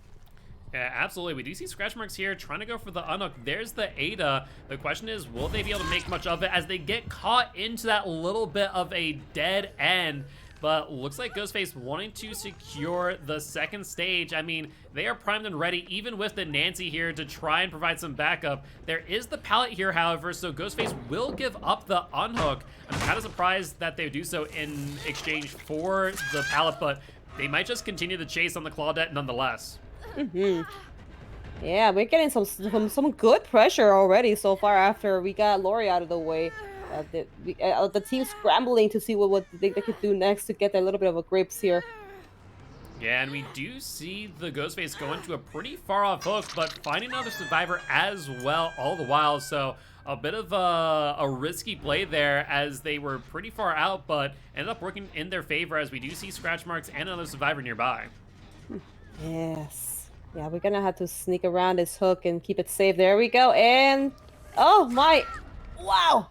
Yeah, absolutely. We do see scratch marks here trying to go for the unhook. There's the Ada. The question is, will they be able to make much of it as they get caught into that little bit of a dead end? But looks like Ghostface wanting to secure the second stage. I mean, they are primed and ready, even with the Nancy here, to try and provide some backup. There is the pallet here, however, so Ghostface will give up the unhook. I'm kind of surprised that they do so in exchange for the pallet, but they might just continue the chase on the Claudette nonetheless. Yeah, we're getting some good pressure already so far after we got Lori out of the way. The team scrambling to see what they could do next to get a little bit of a grips here. Yeah, and we do see the Ghostface going to a pretty far off hook, but finding another survivor as well all the while. So a bit of a risky play there as they were pretty far out, but ended up working in their favor as we do see scratch marks and another survivor nearby. Yes. Yeah, we're gonna have to sneak around this hook and keep it safe. There we go. And oh my, wow.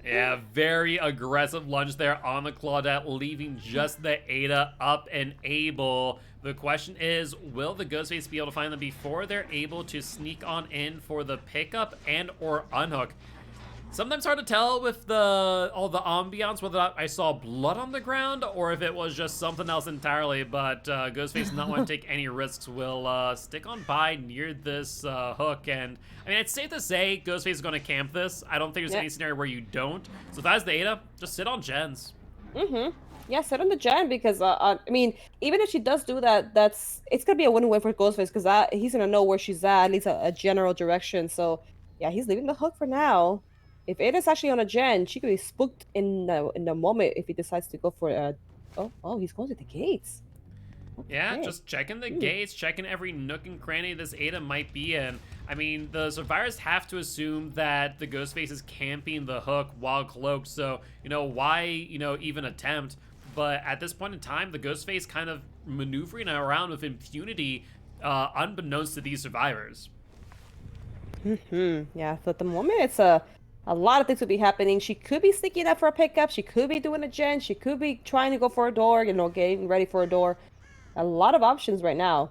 Yeah, very aggressive lunge there on the Claudette, leaving just the Ada up and able. The question is, will the Ghostface be able to find them before they're able to sneak on in for the pickup and or unhook? Sometimes hard to tell with all the ambiance, whether I saw blood on the ground or if it was just something else entirely, but Ghostface not want to take any risks, will stick on by near this hook. And I mean, it's safe to say Ghostface is going to camp this. I don't think there's any scenario where you don't. So if that's the Ada, just sit on gens. Yeah, sit on the gen because I mean, even if she does do that, it's gonna be a win-win for Ghostface because he's gonna know where she's at least a general direction. So yeah, he's leaving the hook for now. If Ada's actually on a gen, she could be spooked in the moment if he decides to go for oh, he's going to the gates. Okay. Yeah, just checking the gates, checking every nook and cranny this Ada might be in. I mean, the survivors have to assume that the Ghostface is camping the hook while cloaked, so, you know, why, you know, even attempt? But at this point in time, the Ghostface kind of maneuvering around with impunity, unbeknownst to these survivors. Yeah, so at the moment, it's a lot of things would be happening. She could be sneaking up for a pickup. She could be doing a gen. She could be trying to go for a door, you know, getting ready for a door. A lot of options right now.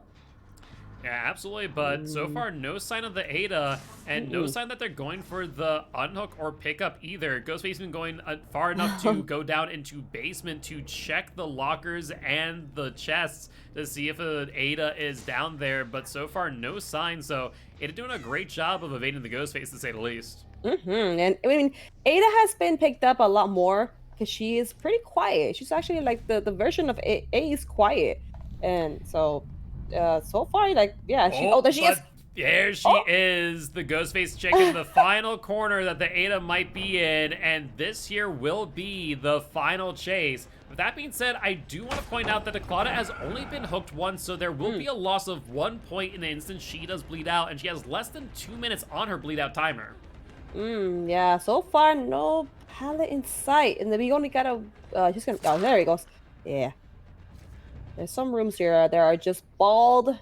Yeah, absolutely, but so far no sign of the Ada, and no sign that they're going for the unhook or pickup either. Ghostface been going far enough to go down into basement to check the lockers and the chests to see if an Ada is down there, but so far no sign, so Ada doing a great job of evading the Ghostface, to say the least. And I mean, Ada has been picked up a lot more because she is pretty quiet. She's actually like the version of A is quiet, and so so far, like, yeah, there she is. There she is, the Ghostface checking the final corner that the Ada might be in, and this here will be the final chase. With that being said, I do want to point out that the Claudette has only been hooked once, so there will be a loss of 1 point in the instant she does bleed out, and she has less than 2 minutes on her bleed out timer. Yeah, so far no pallet in sight, and then we only got she's gonna, oh, there he goes. Yeah, there's some rooms here that are just bald.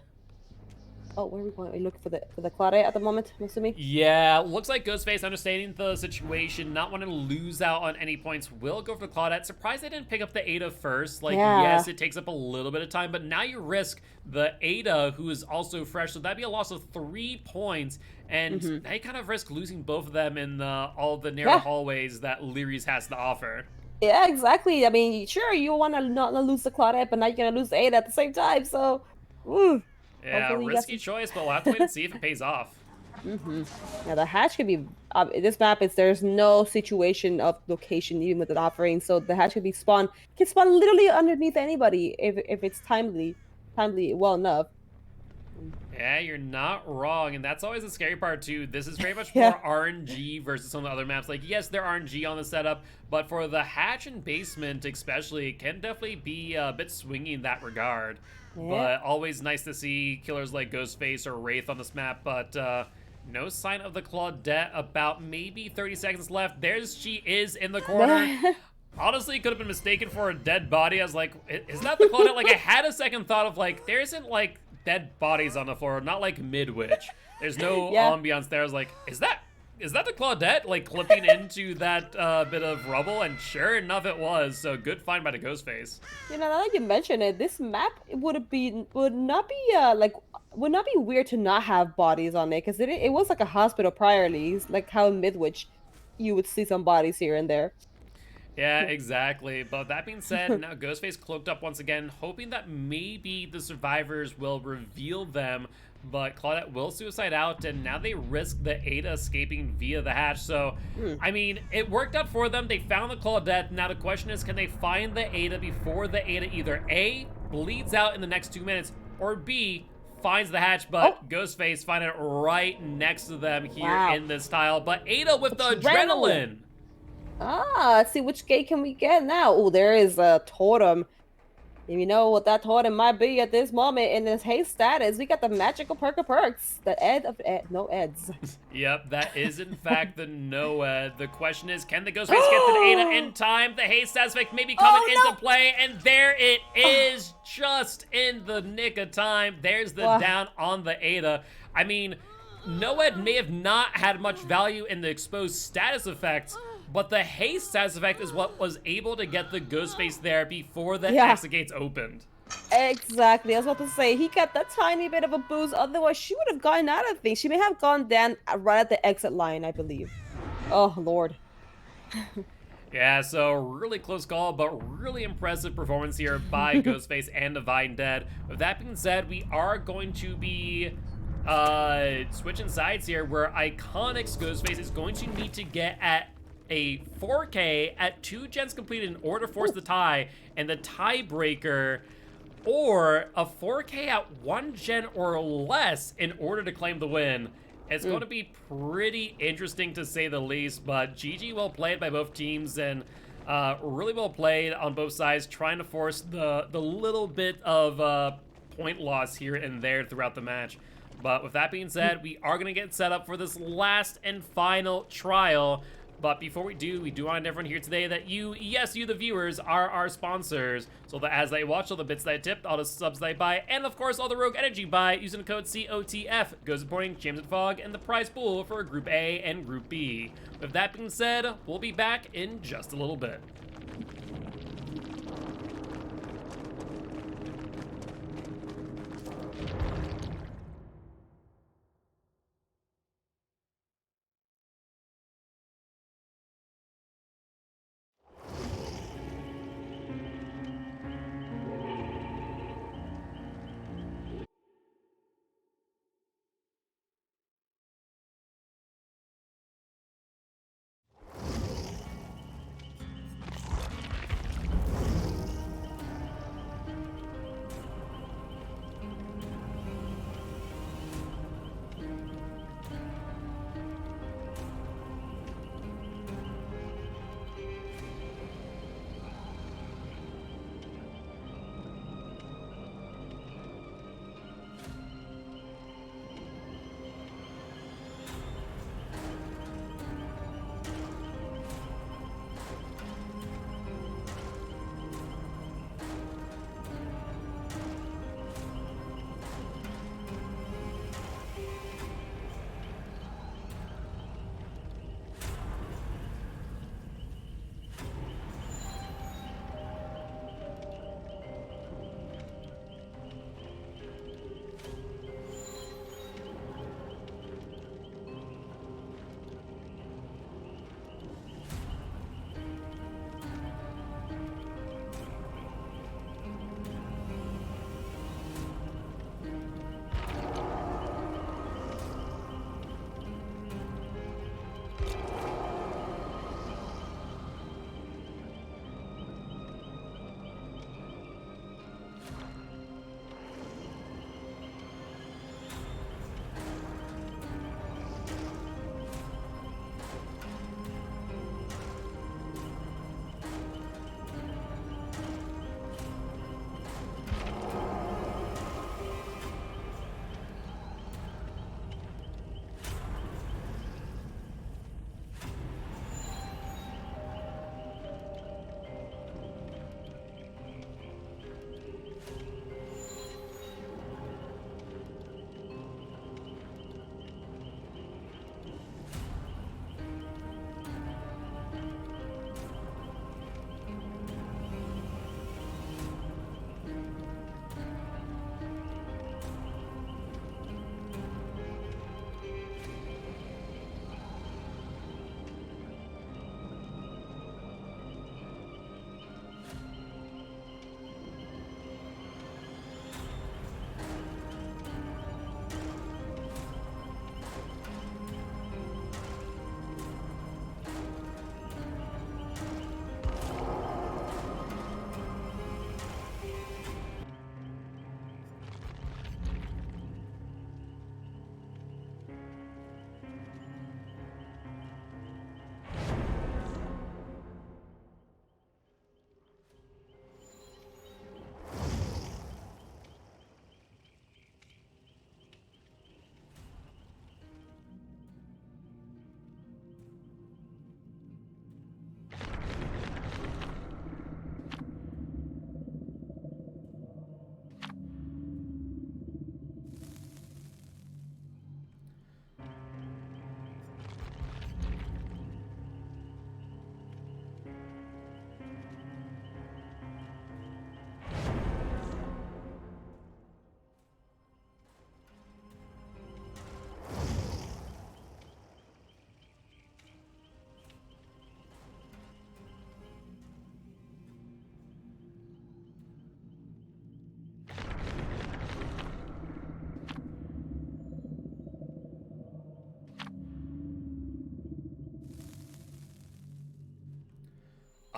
Oh, where are we going? Are we looking for the Claudette at the moment, I'm assuming? Yeah, looks like Ghostface, understanding the situation, not wanting to lose out on any points, will go for the Claudette. Surprised they didn't pick up the Ada first. Like, yes, it takes up a little bit of time, but now you risk the Ada, who is also fresh, so that'd be a loss of 3 points, and now you kind of risk losing both of them in all the narrow hallways that Lyri's has to offer. Yeah, exactly. I mean, sure, you want to not lose the Claudette, but now you're gonna lose the Ada at the same time. So, ooh, Yeah, hopefully you got risky some. choice, but we'll have to wait and see if it pays off. Now the hatch could be. This map is there's no situation of location even with an offering, so the hatch could be spawned. Can spawn literally underneath anybody if it's timely well enough. Yeah, you're not wrong, and that's always the scary part too. This is very much Yeah. more RNG versus some of the other maps. Like, yes, they're RNG on the setup, but for the hatch and basement especially, it can definitely be a bit swingy in that regard. Yeah. But always nice to see killers like Ghostface or Wraith on this map, but no sign of the Claudette. About maybe 30 seconds left. She is in the corner. Honestly, could have been mistaken for a dead body. I was like, is that the Claudette? Like, I had a second thought of like, there isn't like dead bodies on the floor, not like mid-witch. There's no Yeah. ambiance there. I was like, is that the Claudette like clipping into that bit of rubble? And sure enough, it was. So good find by the Ghostface. You know, now that you mention it, this map would not be weird to not have bodies on it because it was like a hospital priorly, like how in Midwich you would see some bodies here and there. Yeah, exactly. But that being said, now Ghostface cloaked up once again, hoping that maybe the survivors will reveal them. But Claudette will suicide out, and now they risk the Ada escaping via the hatch. So, I mean, it worked out for them. They found the Claudette. Now the question is, can they find the Ada before the Ada either A, bleeds out in the next 2 minutes, or B, finds the hatch, but Ghostface find it right next to them here Wow. in this tile. But Ada with the Adrenaline. adrenaline. Let's see which gate can we get now. Oh, there is a totem. And you know what that totem might be at this moment in this haste status. We got the magical perk of perks. The no eds. Yep, that is in fact the Noed. The question is, can the Ghostface get to the Ada in time? The haste aspect may be coming into play, and there it is, just in the nick of time. There's the down on the Ada. I mean, Noed may have not had much value in the exposed status effects, but the haste status effect is what was able to get the Ghostface there before the exit gates opened. Exactly. I was about to say, he got that tiny bit of a boost. Otherwise, she would have gotten out of things. She may have gone down right at the exit line, I believe. Oh, Lord. Yeah, so really close call, but really impressive performance here by Ghostface and Divine Dead. With that being said, we are going to be switching sides here, where Iconics Ghostface is going to need to get at a 4K at 2 gens completed in order to force the tie, and the tiebreaker, or a 4K at 1 gen or less in order to claim the win. It's going to be pretty interesting to say the least, but GG well played by both teams, and really well played on both sides, trying to force the little bit of point loss here and there throughout the match. But with that being said, we are going to get set up for this last and final trial. But before we do want to let everyone here today that you, the viewers, are our sponsors. So that as they watch all the bits that I tipped, all the subs that I buy, and of course all the Rogue Energy buy, using the code COTF, goes supporting James and Fog and the prize pool for Group A and Group B. With that being said, we'll be back in just a little bit.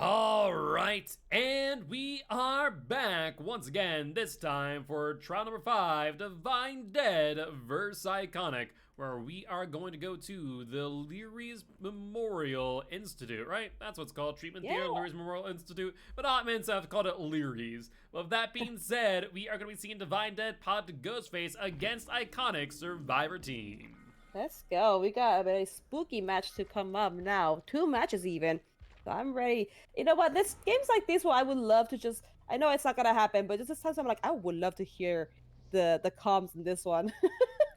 All right, and we are back once again, this time for trial number 5, Divine Dead vs. Iconic, where we are going to go to the Leary's Memorial Institute, right? That's what's called, Treatment Theater, Yeah. Leary's Memorial Institute, but Ottomans have called it Leary's. With that being said, we are going to be seeing Divine Dead pot to Ghostface against Iconic Survivor Team. Let's go. We got a very spooky match to come up now. 2 matches even. So I'm ready. You know what? This games like this where I would love to just I know it's not gonna happen, but just sometimes I'm like, I would love to hear the comms in this one.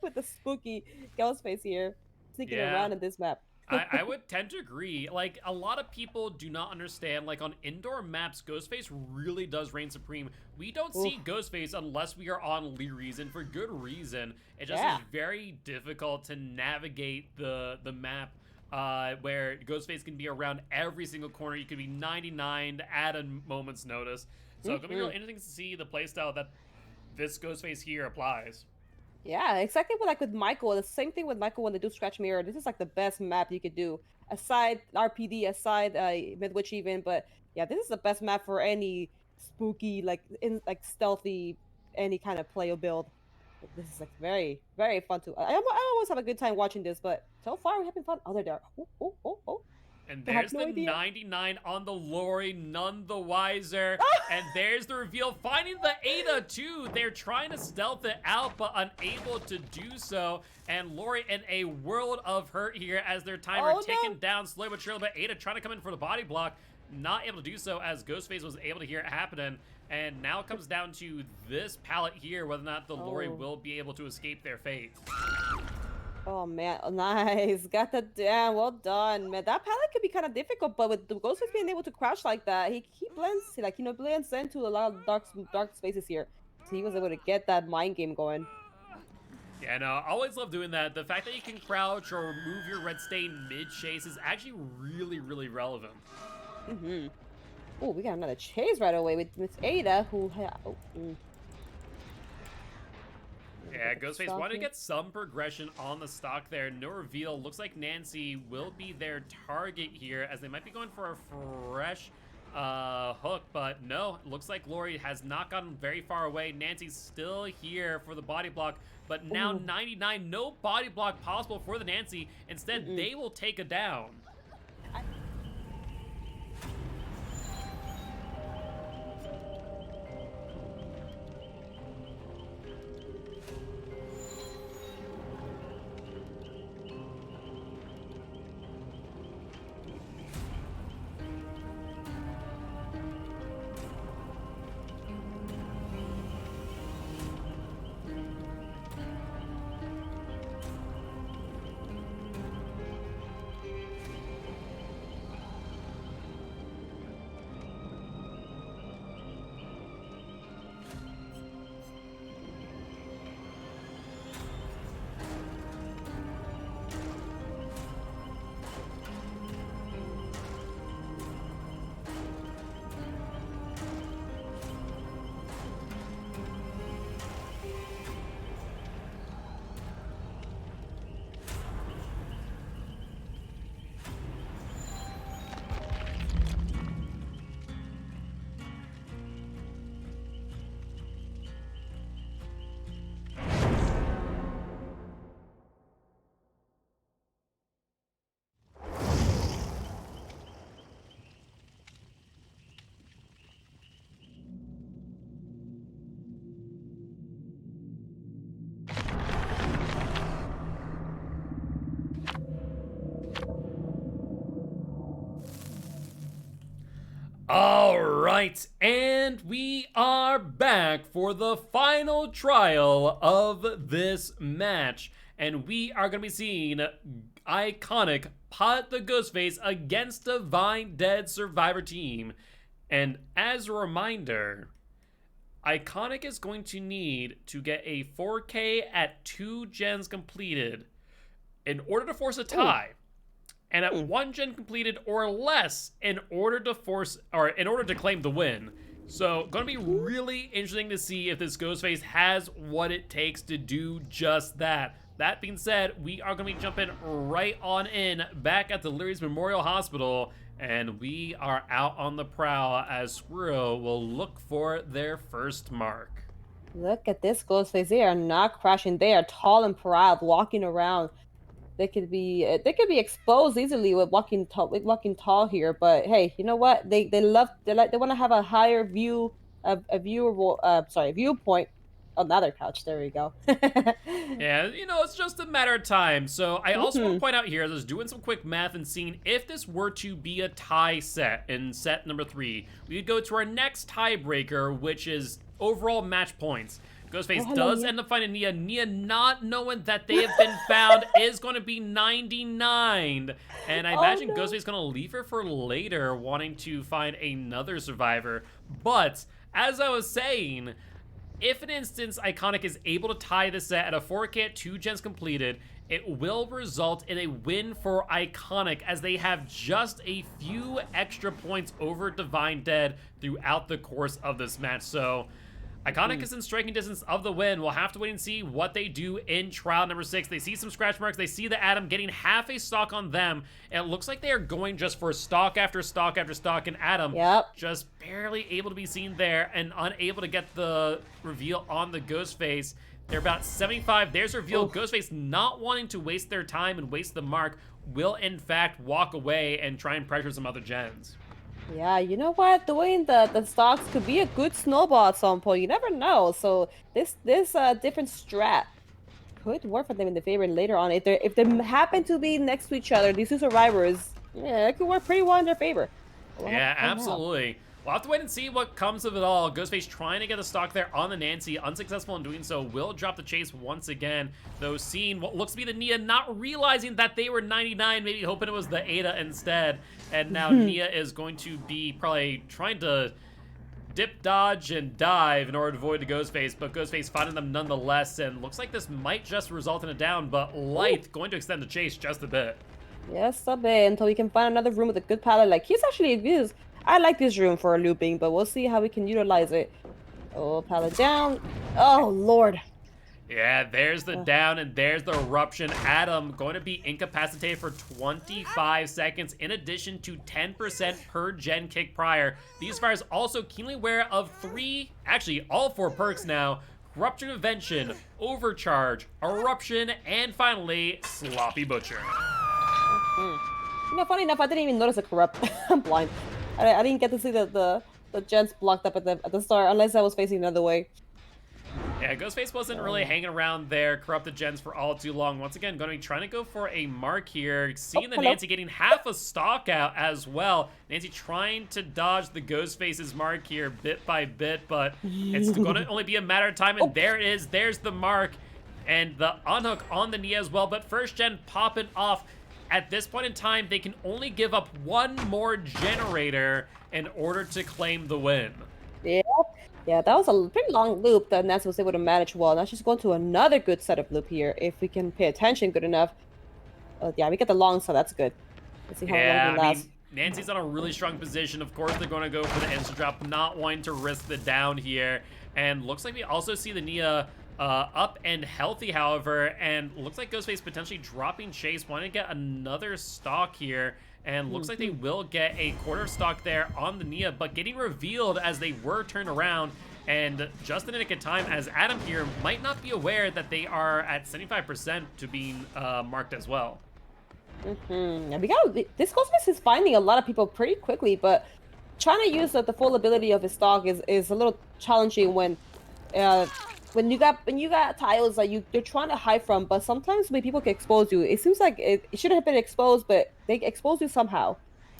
With the spooky ghost face here. Sneaking Yeah. around in this map. I would tend to agree. Like, a lot of people do not understand, like, on indoor maps, Ghostface really does reign supreme. We don't see Ghostface unless we are on Leary's, and for good reason. It just Yeah. is very difficult to navigate the map, where Ghostface can be around every single corner. You can be 99 at a moment's notice. So it's going to be really interesting to see the playstyle that this Ghostface here applies. Yeah, exactly like with Michael. The same thing with Michael when they do Scratch Mirror. This is like the best map you could do. Aside RPD, aside Midwich even, but yeah, this is the best map for any spooky, like stealthy, any kind of play or build. This is like very, very fun to. I always have a good time watching this, but so far we're having fun. Oh, there they are. Oh. And I have there's no the idea. 99 on the Lori, none the wiser. And there's the reveal, finding the Ada too. They're trying to stealth it out, but unable to do so. And Lori in a world of hurt here as their timer Oh, no. taken down slowly but surely. But Ada trying to come in for the body block, not able to do so as Ghostface was able to hear it happening. And now it comes down to this pallet here, whether or not the Lori Oh. will be able to escape their fate. Oh man, nice. Got that down. Well done, man. That palette could be kind of difficult, but with the Ghostface being able to crouch like that, he blends, like, blends into a lot of dark spaces here. So he was able to get that mind game going. Yeah, no, I always love doing that. The fact that you can crouch or move your red stain mid-chase is actually really, really relevant. Oh, we got another chase right away with Miss Ada, who. Yeah, Ghostface wanted to Stalking. get some progression on the stock there. No reveal. Looks like Nancy will be their target here, as they might be going for a fresh hook, but no, it looks like Lori has not gotten very far away. Nancy's still here for the body block, but now 99, no body block possible for the Nancy. Instead, they will take a down. All right, and we are back for the final trial of this match. And we are going to be seeing Iconic pot the Ghostface against Divine Dead Survivor Team. And as a reminder, Iconic is going to need to get a 4K at 2 gens completed in order to force a tie. And at 1 gen completed or less in order to claim the win. So, gonna be really interesting to see if this Ghostface has what it takes to do just that. That being said, we are gonna be jumping right on in back at the Leary's Memorial Hospital And we are out on the prowl as Swirl will look for their first mark. Look at this Ghostface. They are not crashing. They are tall and proud, walking around. They could be exposed easily with walking tall here. But hey, you know what? They want to have a higher viewpoint on the other couch. There we go. Yeah, you know, it's just a matter of time. So I also want to point out here, I was doing some quick math and seeing if this were to be a tie set in set number 3, we would go to our next tiebreaker, which is overall match points. Ghostface does end up finding Nia. Nia, not knowing that they have been found, is going to be 99. And I imagine Ghostface is going to leave her for later, wanting to find another survivor. But, as I was saying, if an instance Iconic is able to tie the set at a 4K at 2 gens completed, it will result in a win for Iconic as they have just a few extra points over Divine Dead throughout the course of this match. So Iconic is in striking distance of the win. We'll have to wait and see what they do in trial number 6. They see some scratch marks. They see the Adam getting half a stock on them. And it looks like they are going just for stock after stock after stock. And Adam just barely able to be seen there and unable to get the reveal on the Ghostface. They're about 75. There's a reveal. Ghostface, not wanting to waste their time and waste the mark, will in fact walk away and try and pressure some other gens. Yeah, you know what? Doing the stocks could be a good snowball at some point. You never know. So this different strat could work for them in the favor later on. If they happen to be next to each other, these two survivors, yeah, it could work pretty well in their favor. Yeah, absolutely. We'll have to wait and see what comes of it all. Ghostface trying to get a stock there on the Nancy. Unsuccessful in doing so. Will drop the chase once again. Though seeing what looks to be the Nia, not realizing that they were 99, maybe hoping it was the Ada instead. And now Nia is going to be probably trying to dip, dodge, and dive in order to avoid the Ghostface. But Ghostface finding them nonetheless. And looks like this might just result in a down. But Light going to extend the chase just a bit. Yes, a bit. Until we can find another room with a good palette. Like, he's actually abused. I like this room for looping, but we'll see how we can utilize it. Oh, pallet down. Oh, Lord. Yeah, there's the down, and there's the eruption. Adam going to be incapacitated for 25 seconds, in addition to 10% per gen kick prior. These fires also keenly aware of 3, actually all 4 perks now. Corruption Invention, Overcharge, Eruption, and finally, Sloppy Butcher. You know, funny enough, I didn't even notice a corrupt. I'm blind. I didn't get to see the gens blocked up at the start, unless I was facing another way. Yeah, Ghostface wasn't really hanging around there, corrupted gens for all too long. Once again, going to be trying to go for a mark here. Seeing the Nancy getting half a stock out as well. Nancy trying to dodge the Ghostface's mark here bit by bit, but it's going to only be a matter of time. And there it is. There's the mark. And the unhook on the Nia as well. But first gen popping off. At this point in time, they can only give up 1 more generator in order to claim the win. Yeah, that was a pretty long loop that Nancy was able to manage well. Now she's going to another good setup loop here, if we can pay attention good enough. Yeah, we get the long, so that's good. Let's see how long it lasts. Nancy's on a really strong position. Of course, they're going to go for the instant drop, not wanting to risk the down here. And looks like we also see the Nia up and healthy, however, and looks like Ghostface potentially dropping chase, wanting to get another stock here, and looks like they will get a quarter stock there on the Nia, but getting revealed as they were turned around, and just in a nick of time, as Adam here might not be aware that they are at 75% to being marked as well. And this Ghostface is finding a lot of people pretty quickly, but trying to use the full ability of his stock is a little challenging when you got tiles that you're trying to hide from, but sometimes when people can expose you, it seems like it should have been exposed, but they expose you somehow.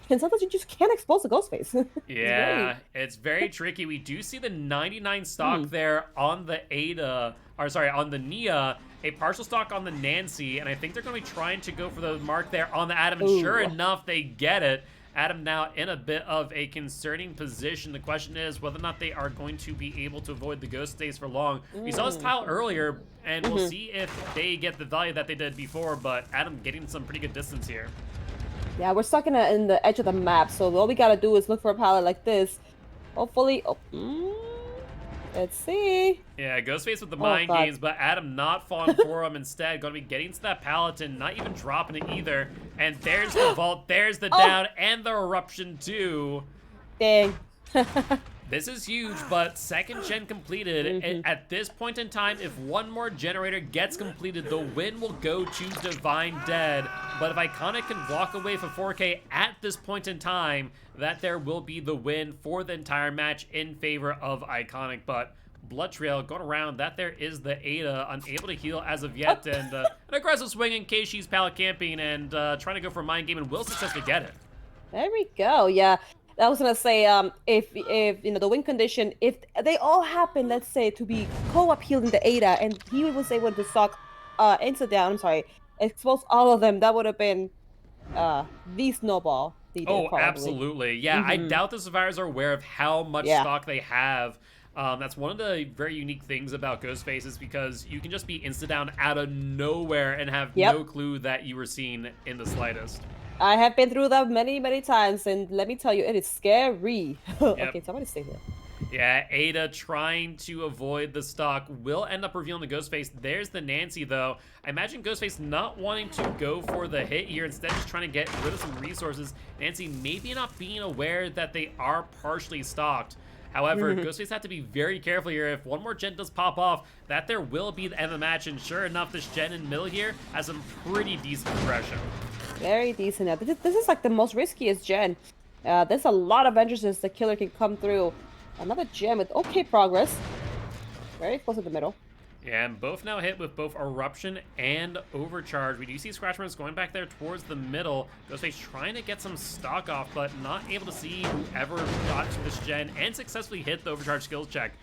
And sometimes you just can't expose the Ghostface. Yeah, it's very tricky. We do see the 99 stock there on the Ada, or sorry, on the Nia, a partial stock on the Nancy, and I think they're going to be trying to go for the mark there on the Adam, and sure enough, they get it. Adam now in a bit of a concerning position. The question is whether or not they are going to be able to avoid the ghost stays for long. We saw this tile earlier, and we'll see if they get the value that they did before, but Adam getting some pretty good distance here. Yeah, we're stuck in the edge of the map, so all we gotta do is look for a pallet like this. Hopefully, Let's see. Yeah, Ghostface with the Oh, mind God. games, but Adam not falling for him instead. Going to be getting to that Paladin, not even dropping it either. And there's the vault, there's the Oh. down, and the eruption too. Dang. This is huge, but second gen completed. And at this point in time, if one more generator gets completed, the win will go to Divine Dead. But if Iconic can walk away for 4K at this point in time, that there will be the win for the entire match in favor of Iconic. But Blood Trail going around, that there is the Ada, unable to heal as of yet, and an aggressive swing in case she's pallet camping and trying to go for mind game and will successfully get it. There we go. Yeah. I was gonna say, if you know the win condition, if they all happen, let's say, to be co-op healing the Ada, and he was able to suck into down. I'm sorry, expose all of them. That would have been the snowball. Oh, probably. absolutely. Yeah, I doubt the survivors are aware of how much Yeah. stock they have. That's one of the very unique things about Ghostface is because you can just be insta-down out of nowhere and have Yep. no clue that you were seen in the slightest. I have been through that many, many times, and let me tell you, it is scary. Okay, somebody stay here. Yeah, Ada trying to avoid the stock will end up revealing the Ghostface. There's the Nancy, though. I imagine Ghostface not wanting to go for the hit here, instead just trying to get rid of some resources. Nancy maybe not being aware that they are partially stocked. However, Ghostface have to be very careful here. If one more gen does pop off, that there will be the end of the match. And sure enough, this gen in middle here has some pretty decent progression. Very decent. Now, this is like the most riskiest gen. There's a lot of entrances the killer can come through. Another gem with okay progress. Very close to the middle. Yeah, and both now hit with both Eruption and Overcharge. We do see Scratchmarks going back there towards the middle. Ghostface trying to get some stock off, but not able to see whoever got to this gen and successfully hit the Overcharge skills check.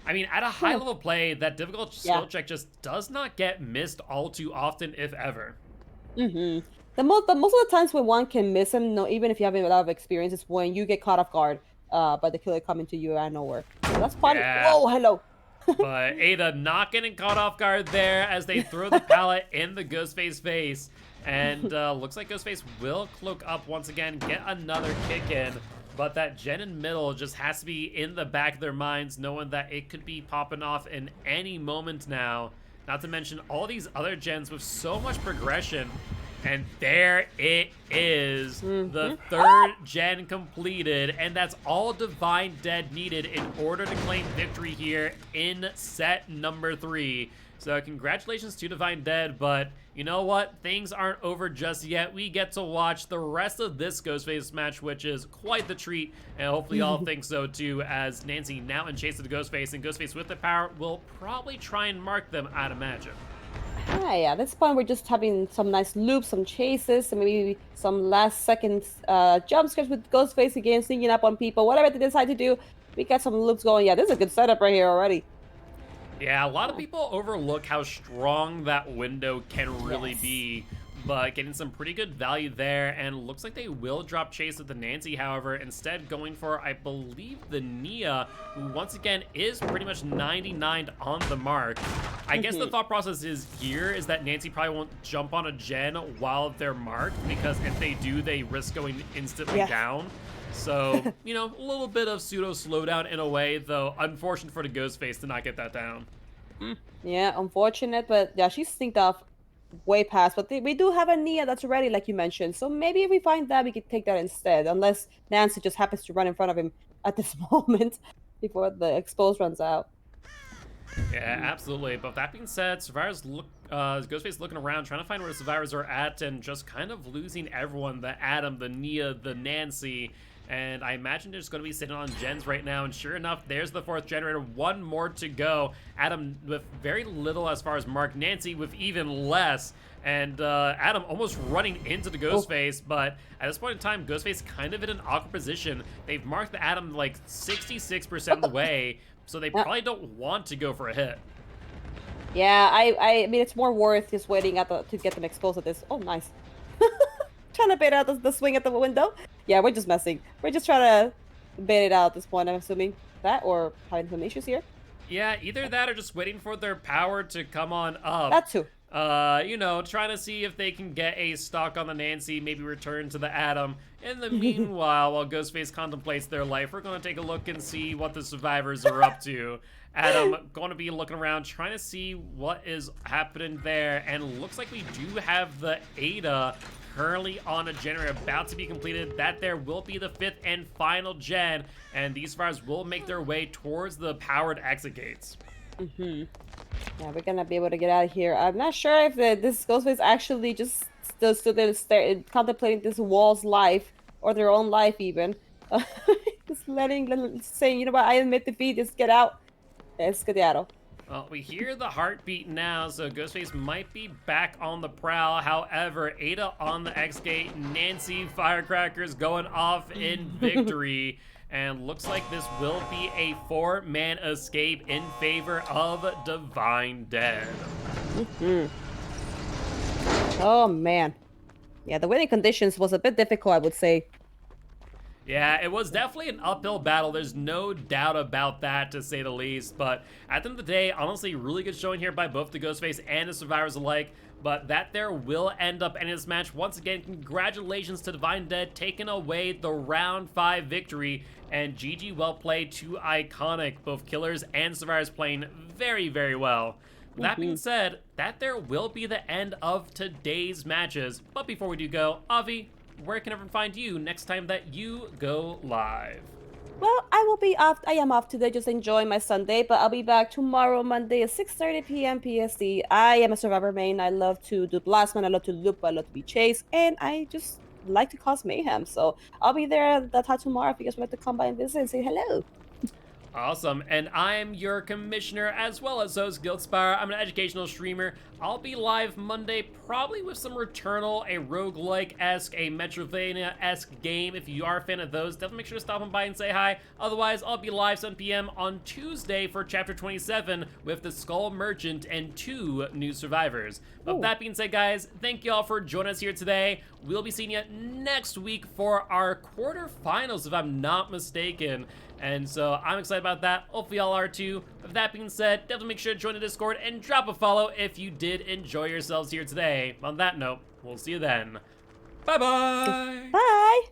I mean, at a high level play, that difficult skill check just does not get missed all too often, if ever. The most of the times when one can miss him, no, even if you have a lot of experience, is when you get caught off guard by the killer coming to you out of nowhere. So that's fun. Yeah. Whoa, hello. But Ada not getting caught off guard there as they throw the pallet in the Ghostface face. And looks like Ghostface will cloak up once again, get another kick in. But that gen in middle just has to be in the back of their minds, knowing that it could be popping off in any moment now. Not to mention all these other gens with so much progression. And there it is, the third gen completed, and that's all Divine Dead needed in order to claim victory here in set number 3. So congratulations to Divine Dead, but you know what? Things aren't over just yet. We get to watch the rest of this Ghostface match, which is quite the treat, and hopefully y'all think so too, as Nancy now in chase of the Ghostface, and Ghostface with the power will probably try and mark them, I'd imagine. Yeah, at this point we're just having some nice loops, some chases, and maybe some last second jump scares with Ghostface again, sneaking up on people, whatever they decide to do. We got some loops going. Yeah, this is a good setup right here already. Yeah, a lot of people overlook how strong that window can really be, but getting some pretty good value there, and looks like they will drop chase with the Nancy, however, instead going for, I believe, the Nia, who once again is pretty much 99 on the mark. I guess the thought process is here is that Nancy probably won't jump on a gen while they're marked, because if they do, they risk going instantly down. So, you know, a little bit of pseudo slowdown in a way, though unfortunate for the Ghostface to not get that down. Yeah, unfortunate, but yeah, she's sneaked off way past. But we do have a Nia that's ready, like you mentioned. So maybe if we find that, we could take that instead, unless Nancy just happens to run in front of him at this moment before the expose runs out. Yeah, absolutely. But that being said, survivors look, Ghostface looking around, trying to find where the survivors are at, and just kind of losing everyone. The Adam, the Nia, the Nancy. And I imagine they're just going to be sitting on gens right now. And sure enough, there's the fourth generator. One more to go. Adam with very little as far as mark. Nancy with even less. And Adam almost running into the Ghostface. But at this point in time, Ghostface kind of in an awkward position. They've marked the Adam like 66% of the way. So they probably don't want to go for a hit. Yeah, I mean, it's more worth just waiting at to get them exposed at this. Oh, nice. Trying to bait out the swing at the window. Yeah, we're just messing. We're just trying to bait it out at this point, I'm assuming. That or having some issues here. Yeah, either that or just waiting for their power to come on up. That too. You know, trying to see if they can get a stock on the Nancy, maybe return to the Atom. In the meanwhile, while Ghostface contemplates their life, we're going to take a look and see what the survivors are up to. Adam going to be looking around, trying to see what is happening there, and looks like we do have the Ada currently on a generator about to be completed. That there will be the 5th and final gen, and these survivors will make their way towards the powered exit gates. Yeah, we're gonna be able to get out of here. I'm not sure if this Ghostface actually just still stood there contemplating this wall's life, or their own life even. Just saying, you know what, I admit defeat, just get out. And skedaddle. Well, we hear the heartbeat now, so Ghostface might be back on the prowl. However, Ada on the X gate, Nancy firecrackers going off in victory. And looks like this will be a 4-man escape in favor of Divine Dead. Oh, man. Yeah, the winning conditions was a bit difficult, I would say. Yeah, it was definitely an uphill battle. There's no doubt about that, to say the least. But at the end of the day, honestly, really good showing here by both the Ghostface and the survivors alike. But that there will end up ending this match. Once again, congratulations to Divine Dead taking away the round 5 victory. And GG well played to Iconic. Both killers and survivors playing very, very well. That being said, that there will be the end of today's matches. But before we do go, Avi, where can everyone find you next time that you go live? Well, I will be off. I am off today, just enjoying my Sunday, but I'll be back tomorrow, Monday at 6:30 p.m. PST. I am a survivor main. I love to do Blastman. I love to loop. I love to be chased, and I just like to cause mayhem. So I'll be there at that time tomorrow if you guys would like to come by and visit and say hello. Awesome, and I'm your commissioner as well as host Guildspire. I'm an educational streamer. I'll be live Monday, probably with some Returnal, a roguelike-esque, a Metroidvania-esque game. If you are a fan of those, definitely make sure to stop on by and say hi. Otherwise, I'll be live 7 p.m. on Tuesday for Chapter 27 with the Skull Merchant and 2 new survivors. But with that being said, guys, thank you all for joining us here today. We'll be seeing you next week for our quarterfinals, if I'm not mistaken. And so I'm excited about that. Hopefully y'all are too. With that being said, definitely make sure to join the Discord and drop a follow if you did enjoy yourselves here today. On that note, we'll see you then. Bye-bye. Bye.